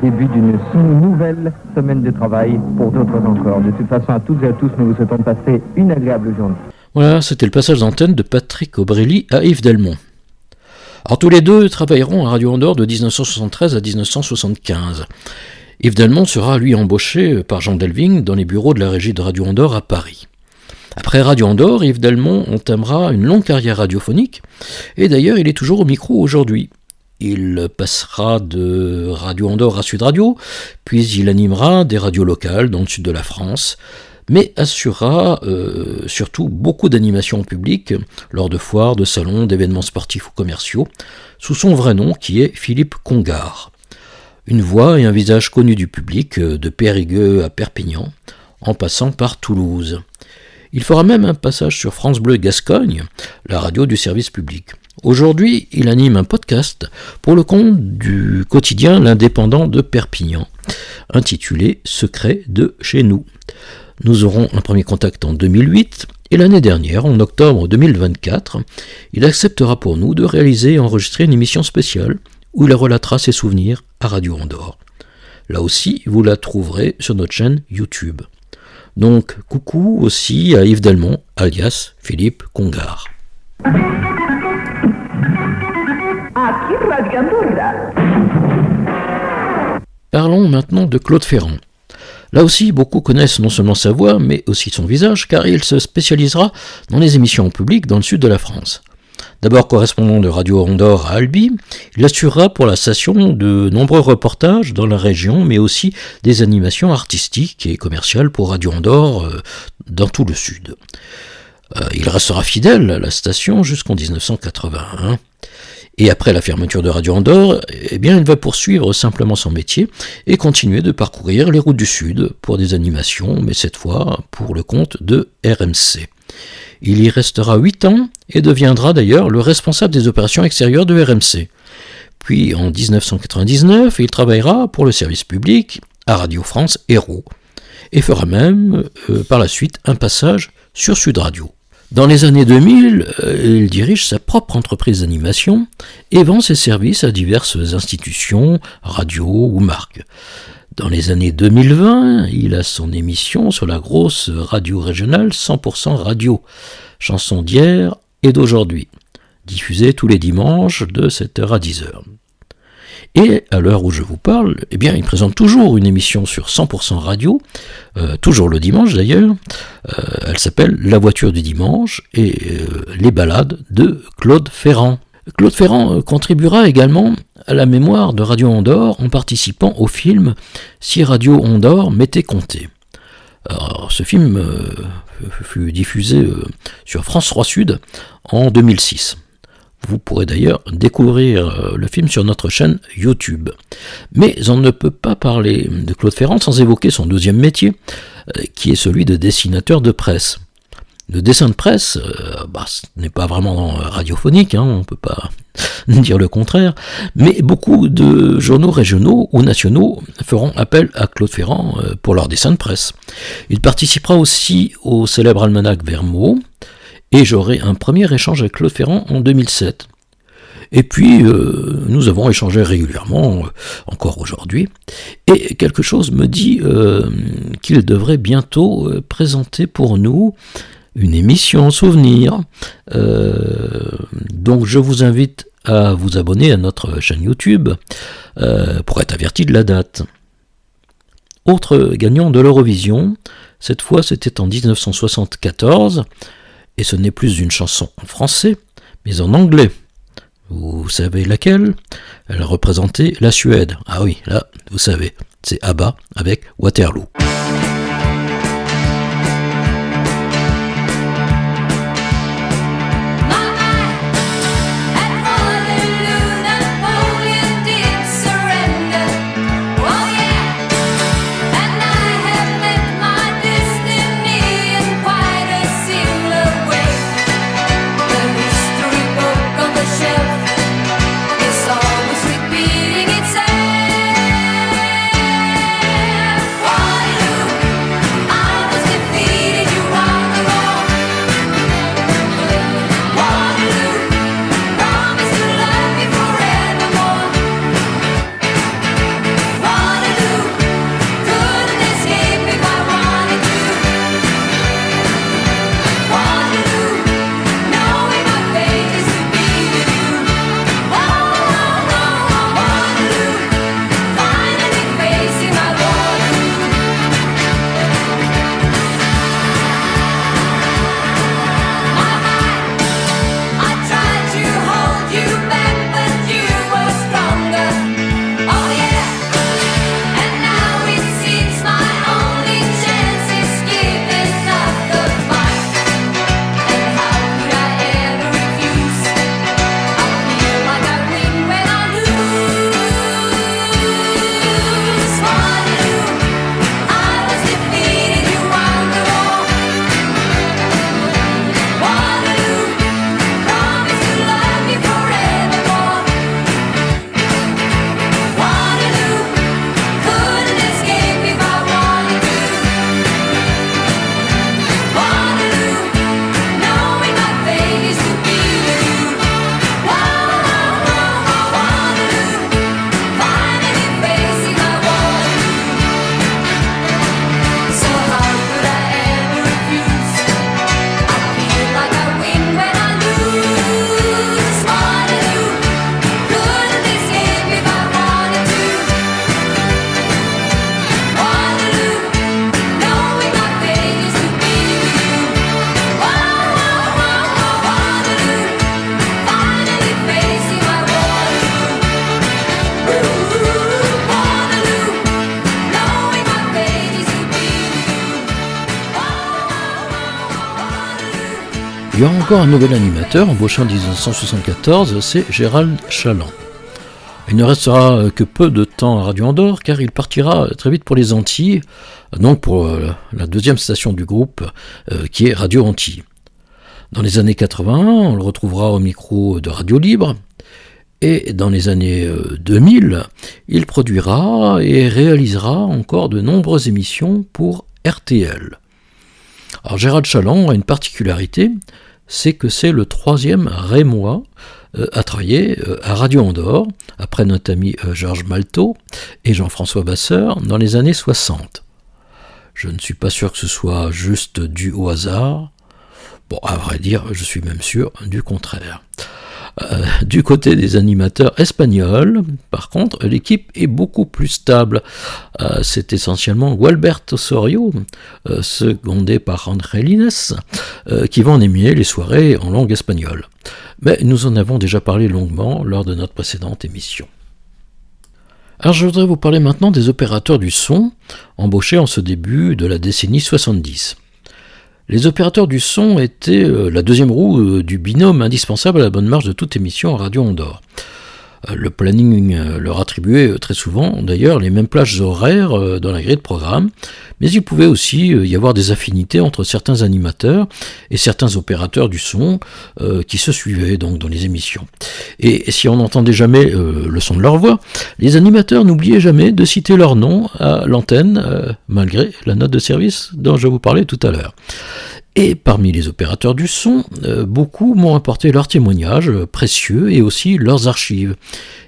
début d'une nouvelle semaine de travail pour d'autres encore. De toute façon, à toutes et à tous, nous vous souhaitons de passer une agréable journée. Voilà, c'était le passage d'antenne de Patrick Aubrely à Yves Delmont. Alors tous les deux travailleront à Radio Andorre de 1973 à 1975. Yves Delmont sera lui embauché par Jean Delving dans les bureaux de la régie de Radio Andorre à Paris. Après Radio Andorre, Yves Delmont entamera une longue carrière radiophonique, et d'ailleurs il est toujours au micro aujourd'hui. Il passera de Radio Andorre à Sud Radio, puis il animera des radios locales dans le sud de la France, mais assurera surtout beaucoup d'animations en public lors de foires, de salons, d'événements sportifs ou commerciaux, sous son vrai nom qui est Philippe Congar. Une voix et un visage connus du public, de Périgueux à Perpignan, en passant par Toulouse. Il fera même un passage sur France Bleu Gascogne, la radio du service public. Aujourd'hui, il anime un podcast pour le compte du quotidien L'Indépendant de Perpignan, intitulé « Secret de chez nous ». Nous aurons un premier contact en 2008, et l'année dernière, en octobre 2024, il acceptera pour nous de réaliser et enregistrer une émission spéciale où il relatera ses souvenirs à Radio Andorre. Là aussi, vous la trouverez sur notre chaîne YouTube. Donc, coucou aussi à Yves Delmont, alias Philippe Congar. Parlons maintenant de Claude Ferrand. Là aussi, beaucoup connaissent non seulement sa voix, mais aussi son visage, car il se spécialisera dans les émissions en public dans le sud de la France. D'abord correspondant de Radio Andorre à Albi, il assurera pour la station de nombreux reportages dans la région, mais aussi des animations artistiques et commerciales pour Radio Andorre dans tout le sud. Il restera fidèle à la station jusqu'en 1981. Et après la fermeture de Radio Andorre, eh bien, il va poursuivre simplement son métier et continuer de parcourir les routes du Sud pour des animations, mais cette fois pour le compte de RMC. Il y restera 8 ans et deviendra d'ailleurs le responsable des opérations extérieures de RMC. Puis en 1999, il travaillera pour le service public à Radio France Héros et fera même par la suite un passage sur Sud Radio. Dans les années 2000, il dirige sa propre entreprise d'animation et vend ses services à diverses institutions, radios ou marques. Dans les années 2020, il a son émission sur la grosse radio régionale 100% Radio, chansons d'hier et d'aujourd'hui, diffusée tous les dimanches de 7h à 10h. Et à l'heure où je vous parle, eh bien, il présente toujours une émission sur 100% Radio, toujours le dimanche d'ailleurs. Elle s'appelle La voiture du dimanche et les balades de Claude Ferrand. Claude Ferrand contribuera également à la mémoire de Radio Andorre en participant au film Si Radio Andorre m'était compté. Alors, ce film fut diffusé sur France 3 Sud en 2006. Vous pourrez d'ailleurs découvrir le film sur notre chaîne YouTube. Mais on ne peut pas parler de Claude Ferrand sans évoquer son deuxième métier, qui est celui de dessinateur de presse. Le dessin de presse, ce n'est pas vraiment radiophonique, on ne peut pas dire le contraire, mais beaucoup de journaux régionaux ou nationaux feront appel à Claude Ferrand pour leur dessin de presse. Il participera aussi au célèbre almanach Vermeaux, et j'aurai un premier échange avec Claude Ferrand en 2007. Et puis, nous avons échangé régulièrement, encore aujourd'hui, et quelque chose me dit qu'il devrait bientôt présenter pour nous une émission souvenir. Donc je vous invite à vous abonner à notre chaîne YouTube pour être averti de la date. Autre gagnant de l'Eurovision, cette fois c'était en 1974, et ce n'est plus une chanson en français, mais en anglais. Vous savez laquelle? Elle représentait la Suède. Ah oui, là, vous savez, c'est ABBA avec Waterloo. Repeating itself. Il y aura encore un nouvel animateur embauché en 1974, c'est Gérald Chaland. Il ne restera que peu de temps à Radio Andorre car il partira très vite pour les Antilles, donc pour la deuxième station du groupe qui est Radio Antilles. Dans les années 80, on le retrouvera au micro de Radio Libre et dans les années 2000, il produira et réalisera encore de nombreuses émissions pour RTL. Alors Gérald Chaland a une particularité, c'est que c'est le troisième Rémois à travailler à Radio Andorre, après notre ami Georges Maltot et Jean-François Basseur, dans les années 60. Je ne suis pas sûr que ce soit juste dû au hasard. Bon, à vrai dire, je suis même sûr du contraire. Du côté des animateurs espagnols, par contre, l'équipe est beaucoup plus stable. C'est essentiellement Gualberto Osorio, secondé par André Lines, qui vont animer les soirées en langue espagnole. Mais nous en avons déjà parlé longuement lors de notre précédente émission. Alors je voudrais vous parler maintenant des opérateurs du son, embauchés en ce début de la décennie 70. Les opérateurs du son étaient la deuxième roue du binôme indispensable à la bonne marche de toute émission à Radio Andorre. Le planning leur attribuait très souvent, d'ailleurs, les mêmes plages horaires dans la grille de programme, mais il pouvait aussi y avoir des affinités entre certains animateurs et certains opérateurs du son qui se suivaient donc dans les émissions. Et si on n'entendait jamais le son de leur voix, les animateurs n'oubliaient jamais de citer leur nom à l'antenne, malgré la note de service dont je vous parlais tout à l'heure. Et parmi les opérateurs du son, beaucoup m'ont apporté leurs témoignages précieux et aussi leurs archives,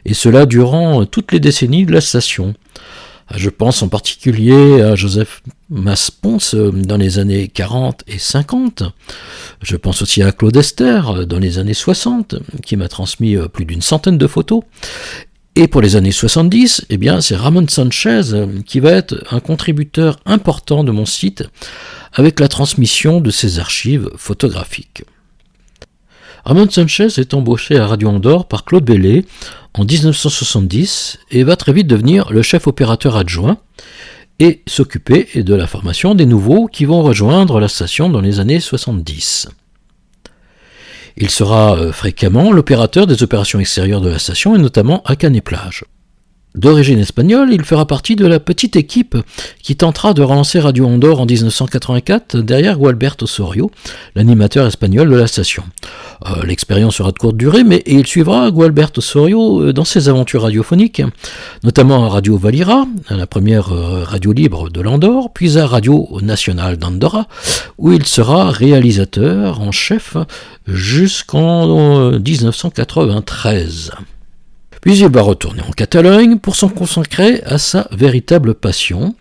et cela durant toutes les décennies de la station. Je pense en particulier à Joseph Masponce dans les années 40 et 50. Je pense aussi à Claude Esther dans les années 60, qui m'a transmis plus d'une centaine de photos. Et pour les années 70, eh bien, c'est Ramon Sanchez qui va être un contributeur important de mon site avec la transmission de ses archives photographiques. Ramon Sanchez est embauché à Radio Andorre par Claude Bellé en 1970 et va très vite devenir le chef opérateur adjoint et s'occuper de la formation des nouveaux qui vont rejoindre la station dans les années 70. Il sera fréquemment l'opérateur des opérations extérieures de la station et notamment à Canet-Plage. D'origine espagnole, il fera partie de la petite équipe qui tentera de relancer Radio Andorre en 1984 derrière Gualberto Osorio, l'animateur espagnol de la station. L'expérience sera de courte durée, mais il suivra Gualberto Osorio dans ses aventures radiophoniques, notamment à Radio Valira, la première radio libre de l'Andorre, puis à Radio Nationale d'Andorra, où il sera réalisateur en chef jusqu'en 1993. Puis il va retourner en Catalogne pour s'en consacrer à sa véritable passion,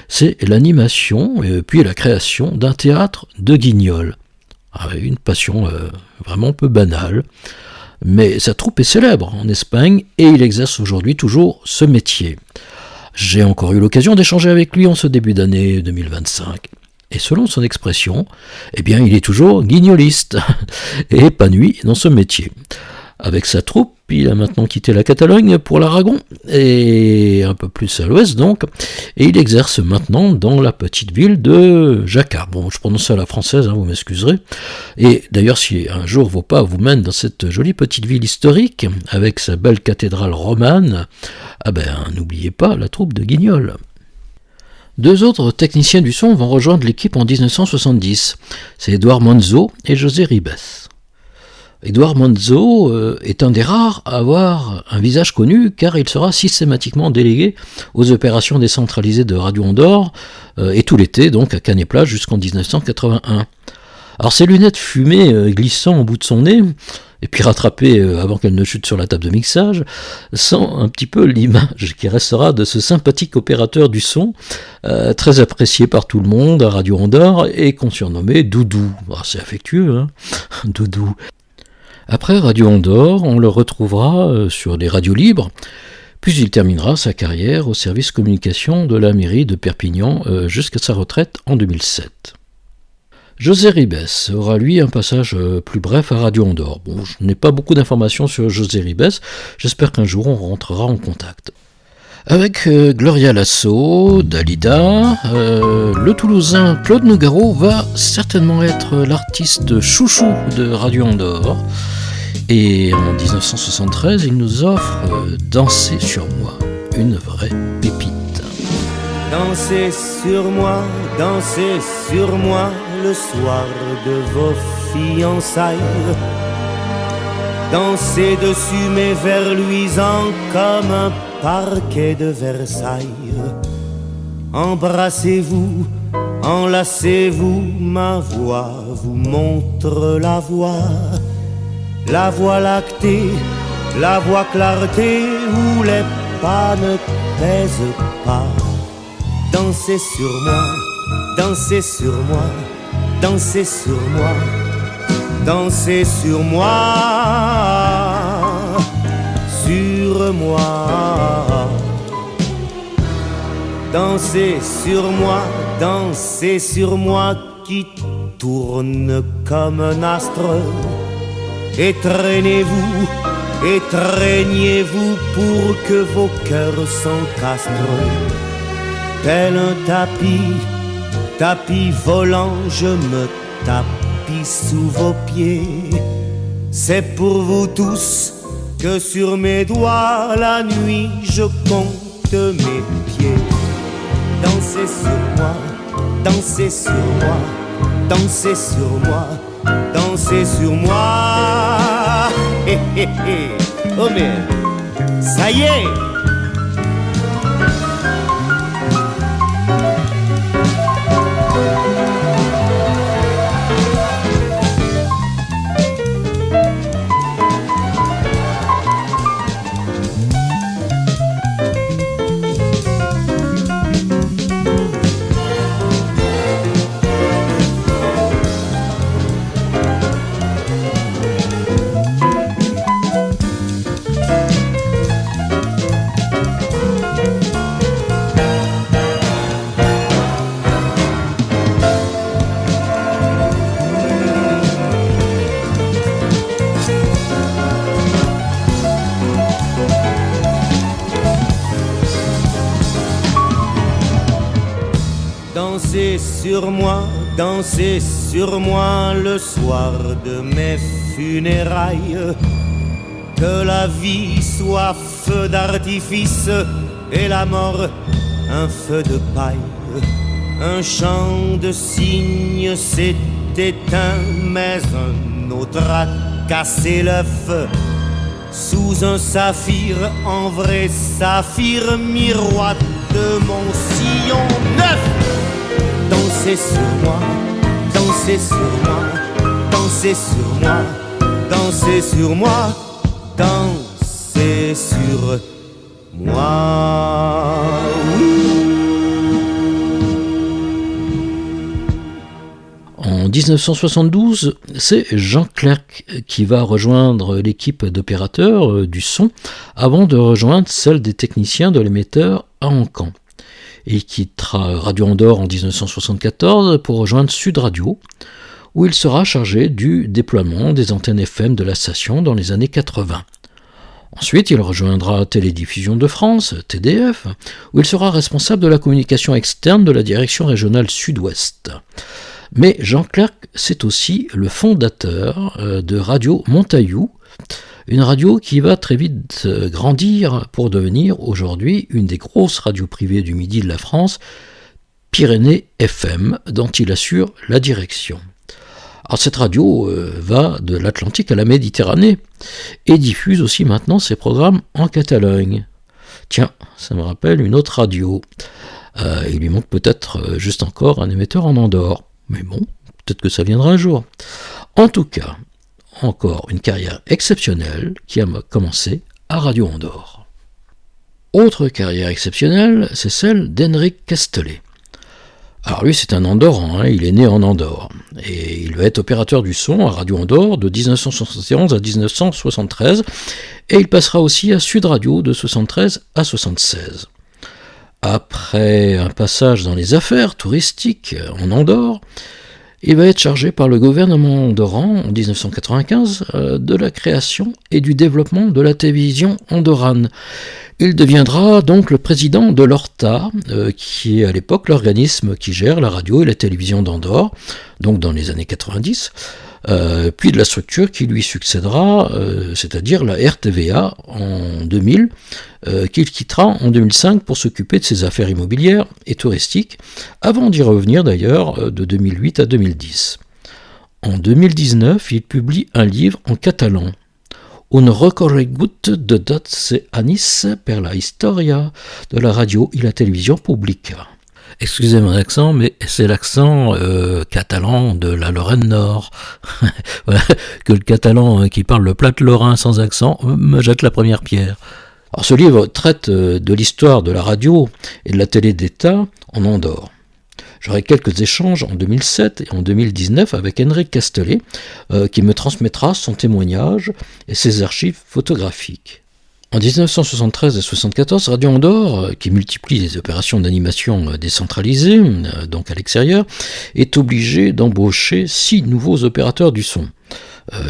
c'est l'animation et puis la création d'un théâtre de Guignol. Une passion vraiment peu banale, mais sa troupe est célèbre en Espagne et il exerce aujourd'hui toujours ce métier. J'ai encore eu l'occasion d'échanger avec lui en ce début d'année 2025. Et selon son expression, eh bien, il est toujours guignoliste et épanoui dans ce métier. Avec sa troupe, il a maintenant quitté la Catalogne pour l'Aragon, et un peu plus à l'ouest donc, et il exerce maintenant dans la petite ville de Jacquard. Bon, je prononce ça à la française, vous m'excuserez. Et d'ailleurs, si un jour vos pas vous mènent dans cette jolie petite ville historique, avec sa belle cathédrale romane, n'oubliez pas la troupe de Guignol. Deux autres techniciens du son vont rejoindre l'équipe en 1970, c'est Édouard Monzo et José Ribes. Édouard Monzo est un des rares à avoir un visage connu car il sera systématiquement délégué aux opérations décentralisées de Radio Andorre et tout l'été donc à Canet-Plage jusqu'en 1981. Alors ses lunettes fumées glissant au bout de son nez et puis rattrapées avant qu'elles ne chutent sur la table de mixage sont un petit peu l'image qui restera de ce sympathique opérateur du son très apprécié par tout le monde à Radio Andorre et qu'on surnommait Doudou. C'est affectueux, Doudou. Après Radio Andorre, on le retrouvera sur les radios libres, puis il terminera sa carrière au service communication de la mairie de Perpignan jusqu'à sa retraite en 2007. José Ribes aura lui un passage plus bref à Radio Andorre. Bon, je n'ai pas beaucoup d'informations sur José Ribes, j'espère qu'un jour on rentrera en contact. Avec Gloria Lasso, Dalida, le Toulousain Claude Nougaro va certainement être l'artiste chouchou de Radio Andorre. Et en 1973, il nous offre Danser sur moi, une vraie pépite. Dansez sur moi le soir de vos fiançailles. Dansez dessus mes vers luisants comme un parquet de Versailles. Embrassez-vous, enlacez-vous, ma voix vous montre la voie lactée, la voie clarté où les pas ne pèsent pas. Dansez sur moi, dansez sur moi, dansez sur moi, dansez sur moi, sur moi. Dansez sur moi qui tourne comme un astre. Et traînez-vous pour que vos cœurs s'encastrent. Tel un tapis volant, je me tapis sous vos pieds. C'est pour vous tous que sur mes doigts la nuit je compte mes pieds. Dansez sur moi, dansez sur moi, dansez sur moi, dansez sur moi. Hé hé hé, oh mais ça y est. Dansez sur moi le soir de mes funérailles. Que la vie soit feu d'artifice et la mort un feu de paille. Un chant de cygne s'est éteint, mais un autre a cassé l'œuf. Sous un saphir, en vrai saphir, miroir de mon sillon neuf. Dansez sur moi, dansez sur moi, dansez sur moi, dansez sur moi, dansez sur moi. En 1972, c'est Jean Clerc qui va rejoindre l'équipe d'opérateurs du son avant de rejoindre celle des techniciens de l'émetteur à Ancamp. Il quittera Radio Andorre en 1974 pour rejoindre Sud Radio, où il sera chargé du déploiement des antennes FM de la station dans les années 80. Ensuite, il rejoindra Télédiffusion de France, TDF, où il sera responsable de la communication externe de la direction régionale Sud-Ouest. Mais Jean Clerc, c'est aussi le fondateur de Radio Montaillou, une radio qui va très vite grandir pour devenir aujourd'hui une des grosses radios privées du Midi de la France, Pyrénées FM, dont il assure la direction. Alors cette radio va de l'Atlantique à la Méditerranée et diffuse aussi maintenant ses programmes en Catalogne. Tiens, ça me rappelle une autre radio. Il lui manque peut-être juste encore un émetteur en Andorre. Mais bon, peut-être que ça viendra un jour. En tout cas, encore une carrière exceptionnelle qui a commencé à Radio Andorre. Autre carrière exceptionnelle, c'est celle d'Henrik Castelet. Alors lui, c'est un Andorran, il est né en Andorre, et il va être opérateur du son à Radio Andorre de 1971 à 1973, et il passera aussi à Sud Radio de 73 à 76. Après un passage dans les affaires touristiques en Andorre, Il va être chargé par le gouvernement andorran en 1995 de la création et du développement de la télévision andorrane. Il deviendra donc le président de l'ORTA, qui est à l'époque l'organisme qui gère la radio et la télévision d'Andorre, donc dans les années 90, puis de la structure qui lui succédera, c'est-à-dire la RTVA en 2000, qu'il quittera en 2005 pour s'occuper de ses affaires immobilières et touristiques, avant d'y revenir d'ailleurs de 2008 à 2010. En 2019, il publie un livre en catalan, Un recorregut de 12 anys per la historia de la radio et la télévision publica. Excusez mon accent, mais c'est l'accent catalan de la Lorraine Nord. Voilà, que le catalan qui parle le plate lorrain sans accent me jette la première pierre. Alors, ce livre traite de l'histoire de la radio et de la télé d'État en Andorre. J'aurai quelques échanges en 2007 et en 2019 avec Henrik Castellet, qui me transmettra son témoignage et ses archives photographiques. En 1973 et 1974, Radio Andorre, qui multiplie les opérations d'animation décentralisées, donc à l'extérieur, est obligé d'embaucher 6 nouveaux opérateurs du son.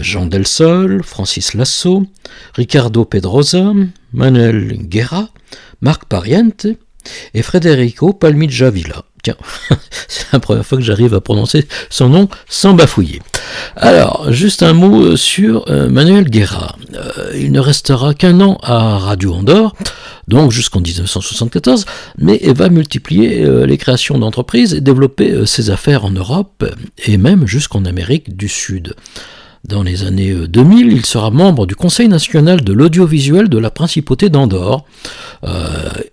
Jean Del Sol, Francis Lasso, Ricardo Pedrosa, Manuel Guerra, Marc Pariente et Federico Palmiggiavilla. Tiens, c'est la première fois que j'arrive à prononcer son nom sans bafouiller. Alors, juste un mot sur Manuel Guerra. Il ne restera qu'un an à Radio Andorre, donc jusqu'en 1974, mais va multiplier les créations d'entreprises et développer ses affaires en Europe et même jusqu'en Amérique du Sud. Dans les années 2000, il sera membre du Conseil national de l'audiovisuel de la Principauté d'Andorre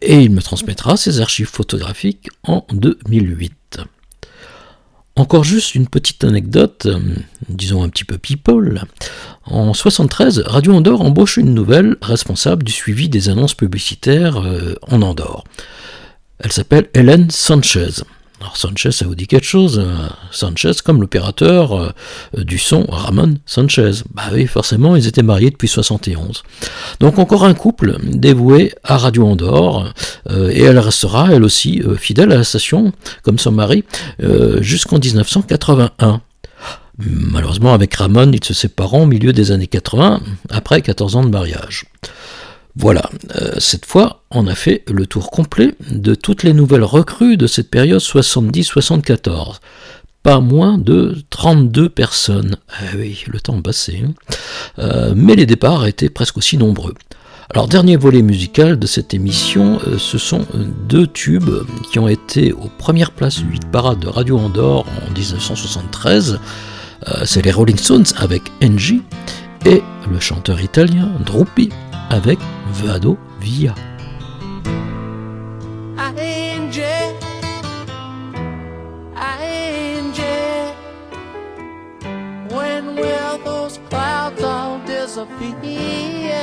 et il me transmettra ses archives photographiques en 2008. Encore juste une petite anecdote, disons un petit peu people. En 1973, Radio Andorre embauche une nouvelle responsable du suivi des annonces publicitaires en Andorre. Elle s'appelle Hélène Sanchez. Alors Sanchez, ça vous dit quelque chose? Sanchez comme l'opérateur du son Ramon Sanchez. Bah oui, forcément, ils étaient mariés depuis 1971. Donc encore un couple dévoué à Radio Andorre, et elle restera, elle aussi, fidèle à la station, comme son mari, jusqu'en 1981. Malheureusement, avec Ramon, ils se sépareront au milieu des années 80, après 14 ans de mariage. Voilà, cette fois, on a fait le tour complet de toutes les nouvelles recrues de cette période 70-74. Pas moins de 32 personnes. Ah oui, le temps passé. Mais les départs étaient presque aussi nombreux. Alors, dernier volet musical de cette émission, ce sont 2 tubes qui ont été aux premières places du hit parade de Radio Andorre en 1973. C'est les Rolling Stones avec Angie et le chanteur italien Drupi avec Vado Via. Angie, when will those clouds all disappear?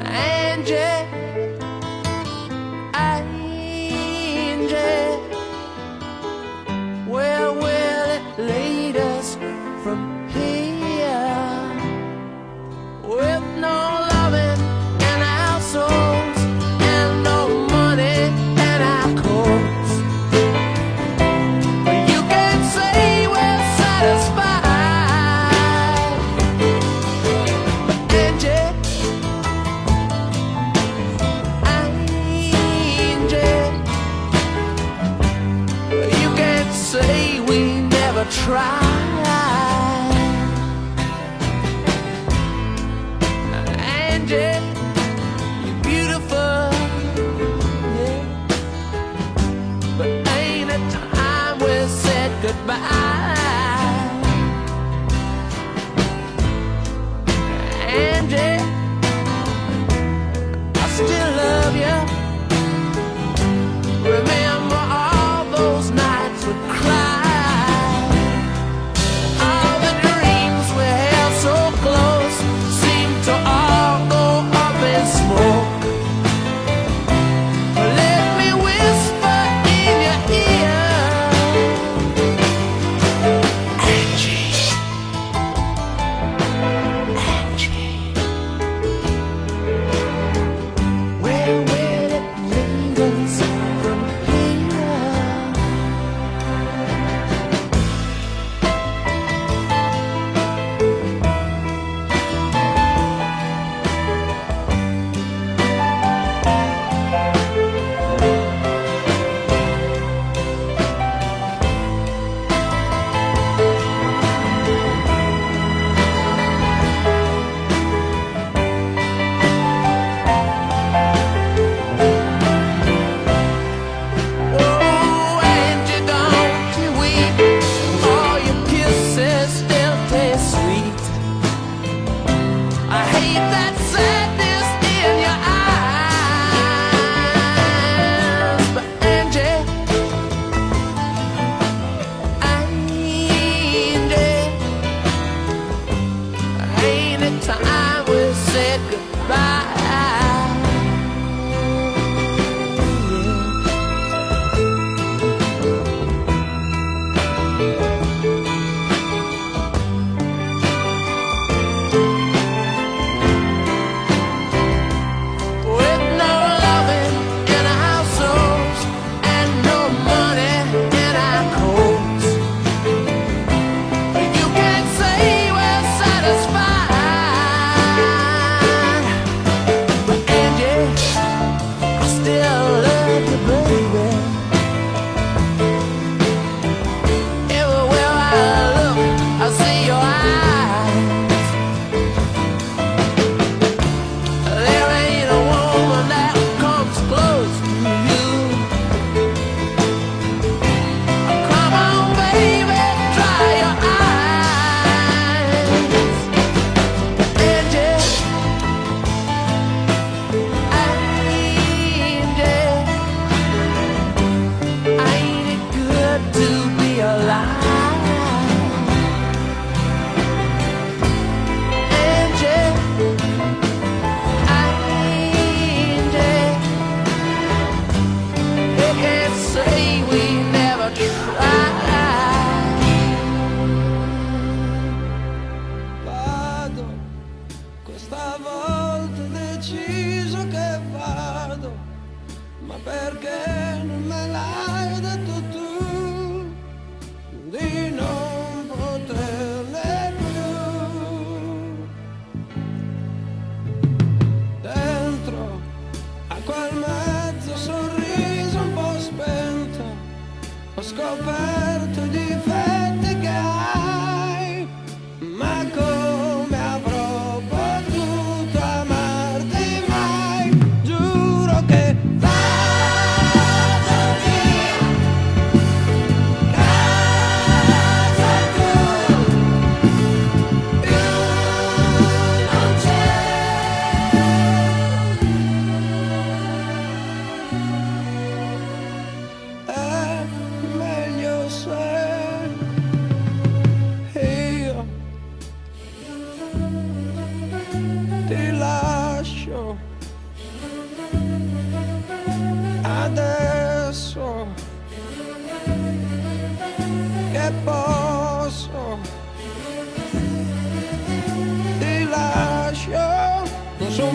Angie, where will it lead us from here? With no loving in our souls and no money in our coats, you can say we're satisfied. Angie, you can say we never tried. You're beautiful, yeah. But ain't it time we said goodbye? Angie, I still love you. Remember all those nights we cried. All the dreams we held so close seem to all go up in smoke. Let me whisper in your ear, Angie, where will it lead us from here?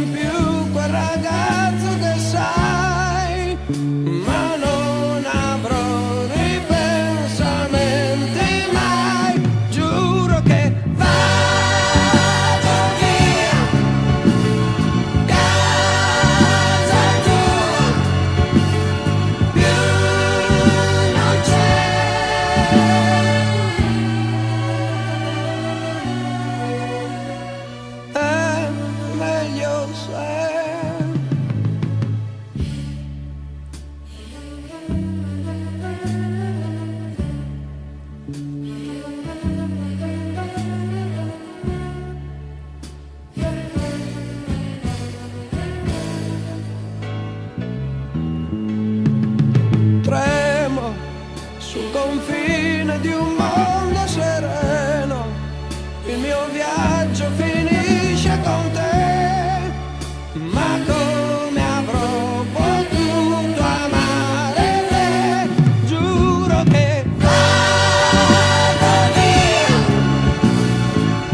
non più quel ragazzo che sai, ma non avrò ripensamenti mai, giuro che vado via, casa tua, più non c'è. È meglio se tremo sul confine di un mondo sereno, il mio viaggio finisce con te, ma come avrò potuto amare te, giuro che vado via,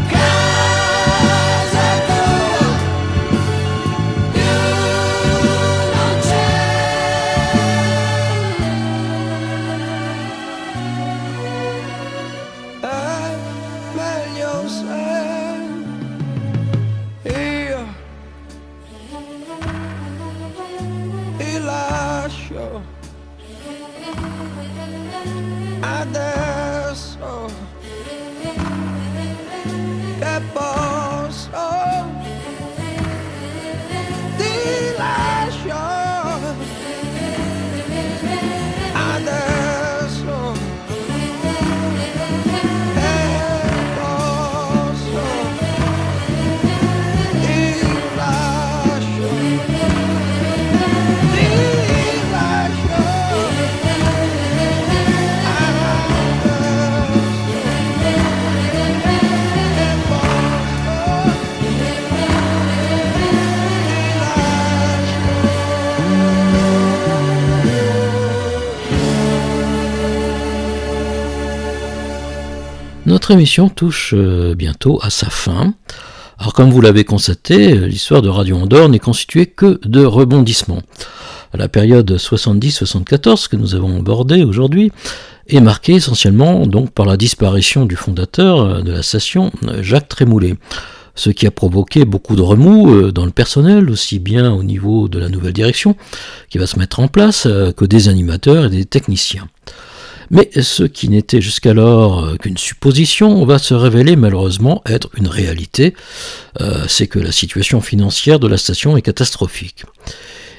casa tua, più non c'è. È meglio se io ti lascio adesso che posso, ti lascio adesso che posso, ti lascio Notre émission touche bientôt à sa fin. Alors comme vous l'avez constaté, l'histoire de Radio Andorre n'est constituée que de rebondissements. La période 70-74 que nous avons abordée aujourd'hui est marquée essentiellement donc par la disparition du fondateur de la station, Jacques Trémoulet, ce qui a provoqué beaucoup de remous dans le personnel, aussi bien au niveau de la nouvelle direction qui va se mettre en place que des animateurs et des techniciens. Mais ce qui n'était jusqu'alors qu'une supposition va se révéler malheureusement être une réalité, c'est que la situation financière de la station est catastrophique.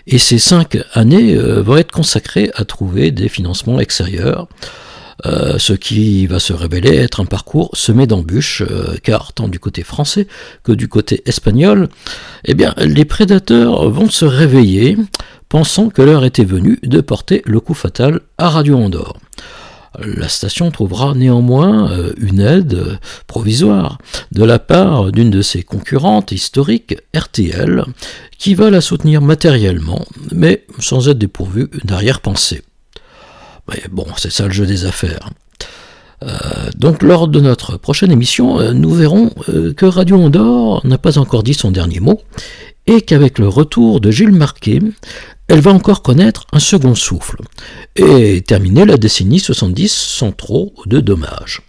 Et ces 5 années vont être consacrées à trouver des financements extérieurs, ce qui va se révéler être un parcours semé d'embûches, car tant du côté français que du côté espagnol, eh bien, les prédateurs vont se réveiller, pensant que l'heure était venue de porter le coup fatal à Radio Andorre. La station trouvera néanmoins une aide provisoire de la part d'une de ses concurrentes historiques, RTL, qui va la soutenir matériellement, mais sans être dépourvue d'arrière-pensée. Mais bon, c'est ça le jeu des affaires. Donc lors de notre prochaine émission, nous verrons que Radio Andorre n'a pas encore dit son dernier mot, et qu'avec le retour de Gilles Marquet, elle va encore connaître un second souffle, et terminer la décennie 70 sans trop de dommages.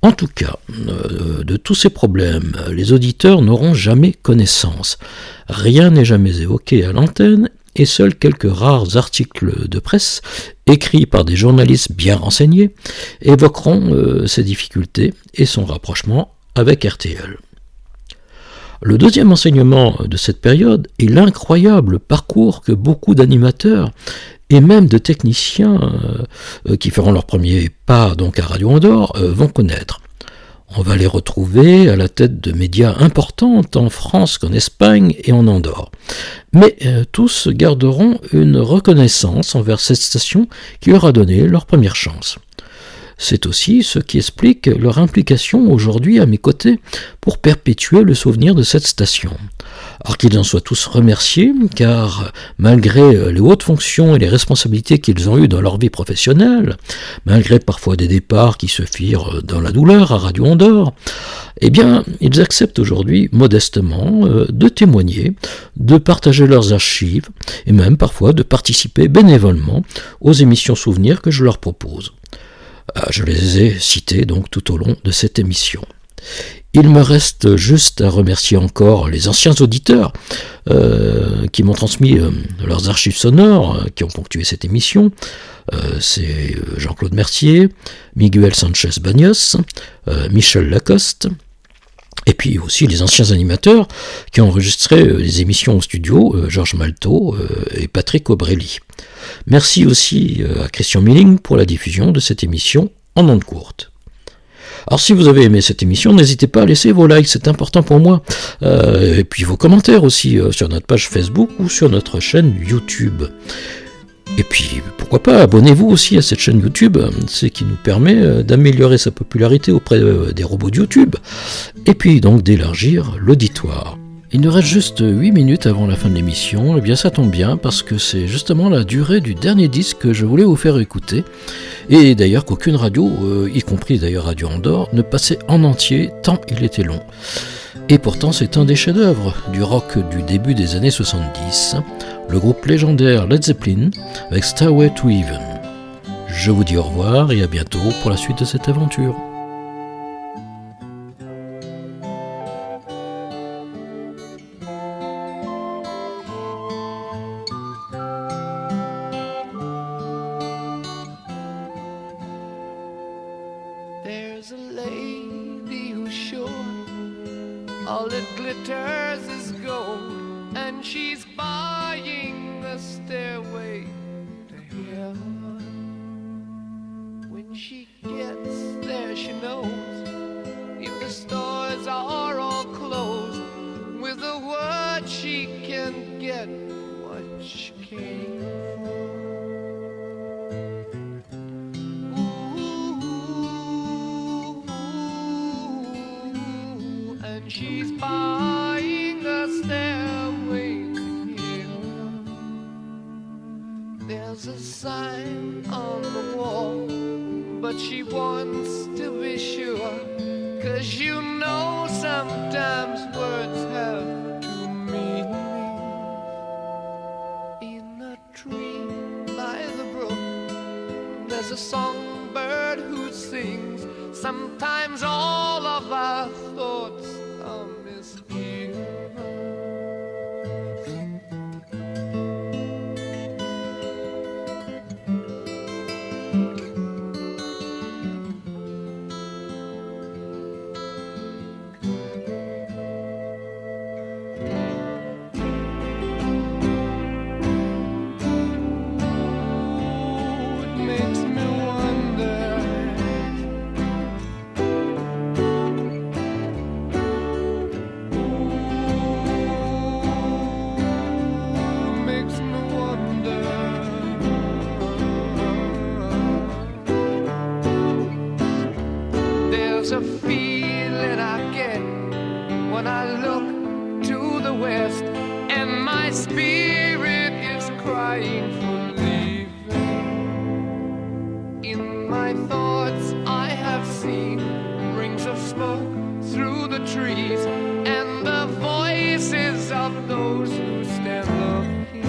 En tout cas, de tous ces problèmes, les auditeurs n'auront jamais connaissance. Rien n'est jamais évoqué à l'antenne, et seuls quelques rares articles de presse, écrits par des journalistes bien renseignés, évoqueront ces difficultés et son rapprochement avec RTL. Le deuxième enseignement de cette période est l'incroyable parcours que beaucoup d'animateurs et même de techniciens qui feront leur premier pas donc à Radio Andorre vont connaître. On va les retrouver à la tête de médias importants en France qu'en Espagne et en Andorre. Mais tous garderont une reconnaissance envers cette station qui leur a donné leur première chance. C'est aussi ce qui explique leur implication aujourd'hui à mes côtés pour perpétuer le souvenir de cette station. Alors qu'ils en soient tous remerciés, car malgré les hautes fonctions et les responsabilités qu'ils ont eues dans leur vie professionnelle, malgré parfois des départs qui se firent dans la douleur à Radio Andorre, eh bien, ils acceptent aujourd'hui modestement de témoigner, de partager leurs archives et même parfois de participer bénévolement aux émissions souvenirs que je leur propose. Je les ai cités donc tout au long de cette émission. Il me reste juste à remercier encore les anciens auditeurs qui m'ont transmis leurs archives sonores qui ont ponctué cette émission. C'est Jean-Claude Mercier, Miguel Sanchez Bagnos, Michel Lacoste, et puis aussi les anciens animateurs qui ont enregistré les émissions au studio, Georges Malto et Patrick Aubrelli. Merci aussi à Christian Milling pour la diffusion de cette émission en ondes courtes. Alors si vous avez aimé cette émission, n'hésitez pas à laisser vos likes, c'est important pour moi. Et puis vos commentaires aussi sur notre page Facebook ou sur notre chaîne YouTube. Et puis pourquoi pas, abonnez-vous aussi à cette chaîne YouTube, c'est qui nous permet d'améliorer sa popularité auprès des robots de YouTube. Et puis donc d'élargir l'auditoire. Il nous reste juste 8 minutes avant la fin de l'émission, et bien ça tombe bien parce que c'est justement la durée du dernier disque que je voulais vous faire écouter, et d'ailleurs qu'aucune radio, y compris d'ailleurs Radio Andorre, ne passait en entier tant il était long. Et pourtant c'est un des chefs-d'œuvre du rock du début des années 70, le groupe légendaire Led Zeppelin avec Stairway to Heaven. Je vous dis au revoir et à bientôt pour la suite de cette aventure. There's a lady who's sure all that glitters is gold, and she's buying a stairway to heaven. When she gets there, she knows if the stores are all closed, with a word she can get what she came for. She's buying a stairway to heaven. There's a sign on the wall, but she wants to be sure, 'cause you know sometimes words have two meanings. In a tree by the brook, there's a songbird who sings. Sometimes all of our thoughts are misgiven. There's a feeling I get when I look to the west, and my spirit is crying for leaving. In my thoughts I have seen rings of smoke through the trees, and the voices of those who stand looking.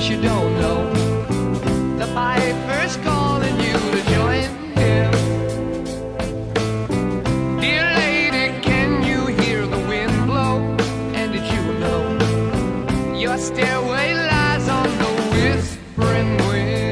you don't know that by first calling you to join him. Dear lady, can you hear the wind blow? And did you know your stairway lies on the whispering wind?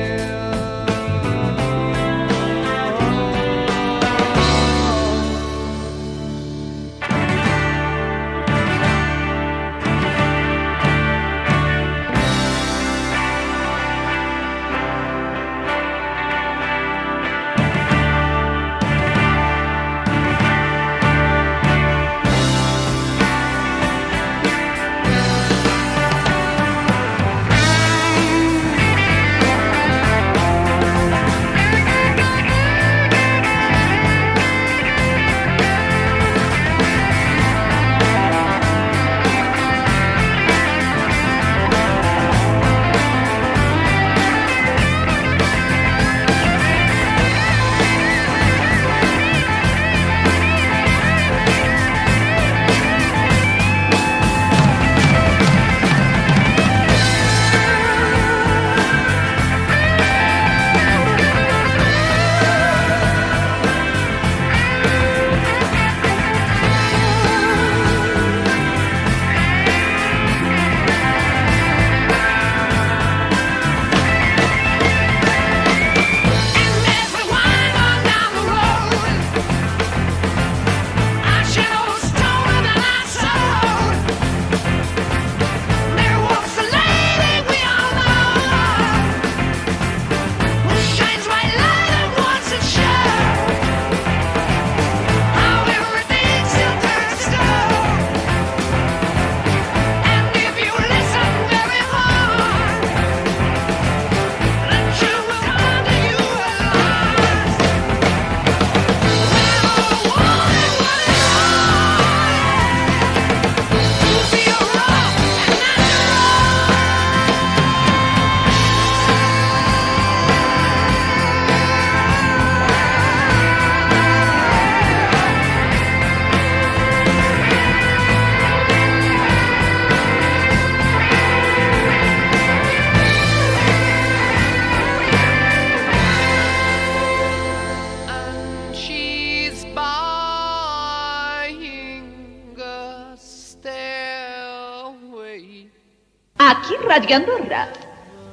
Aquí Radio Andorra,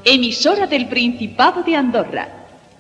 emisora del Principado de Andorra.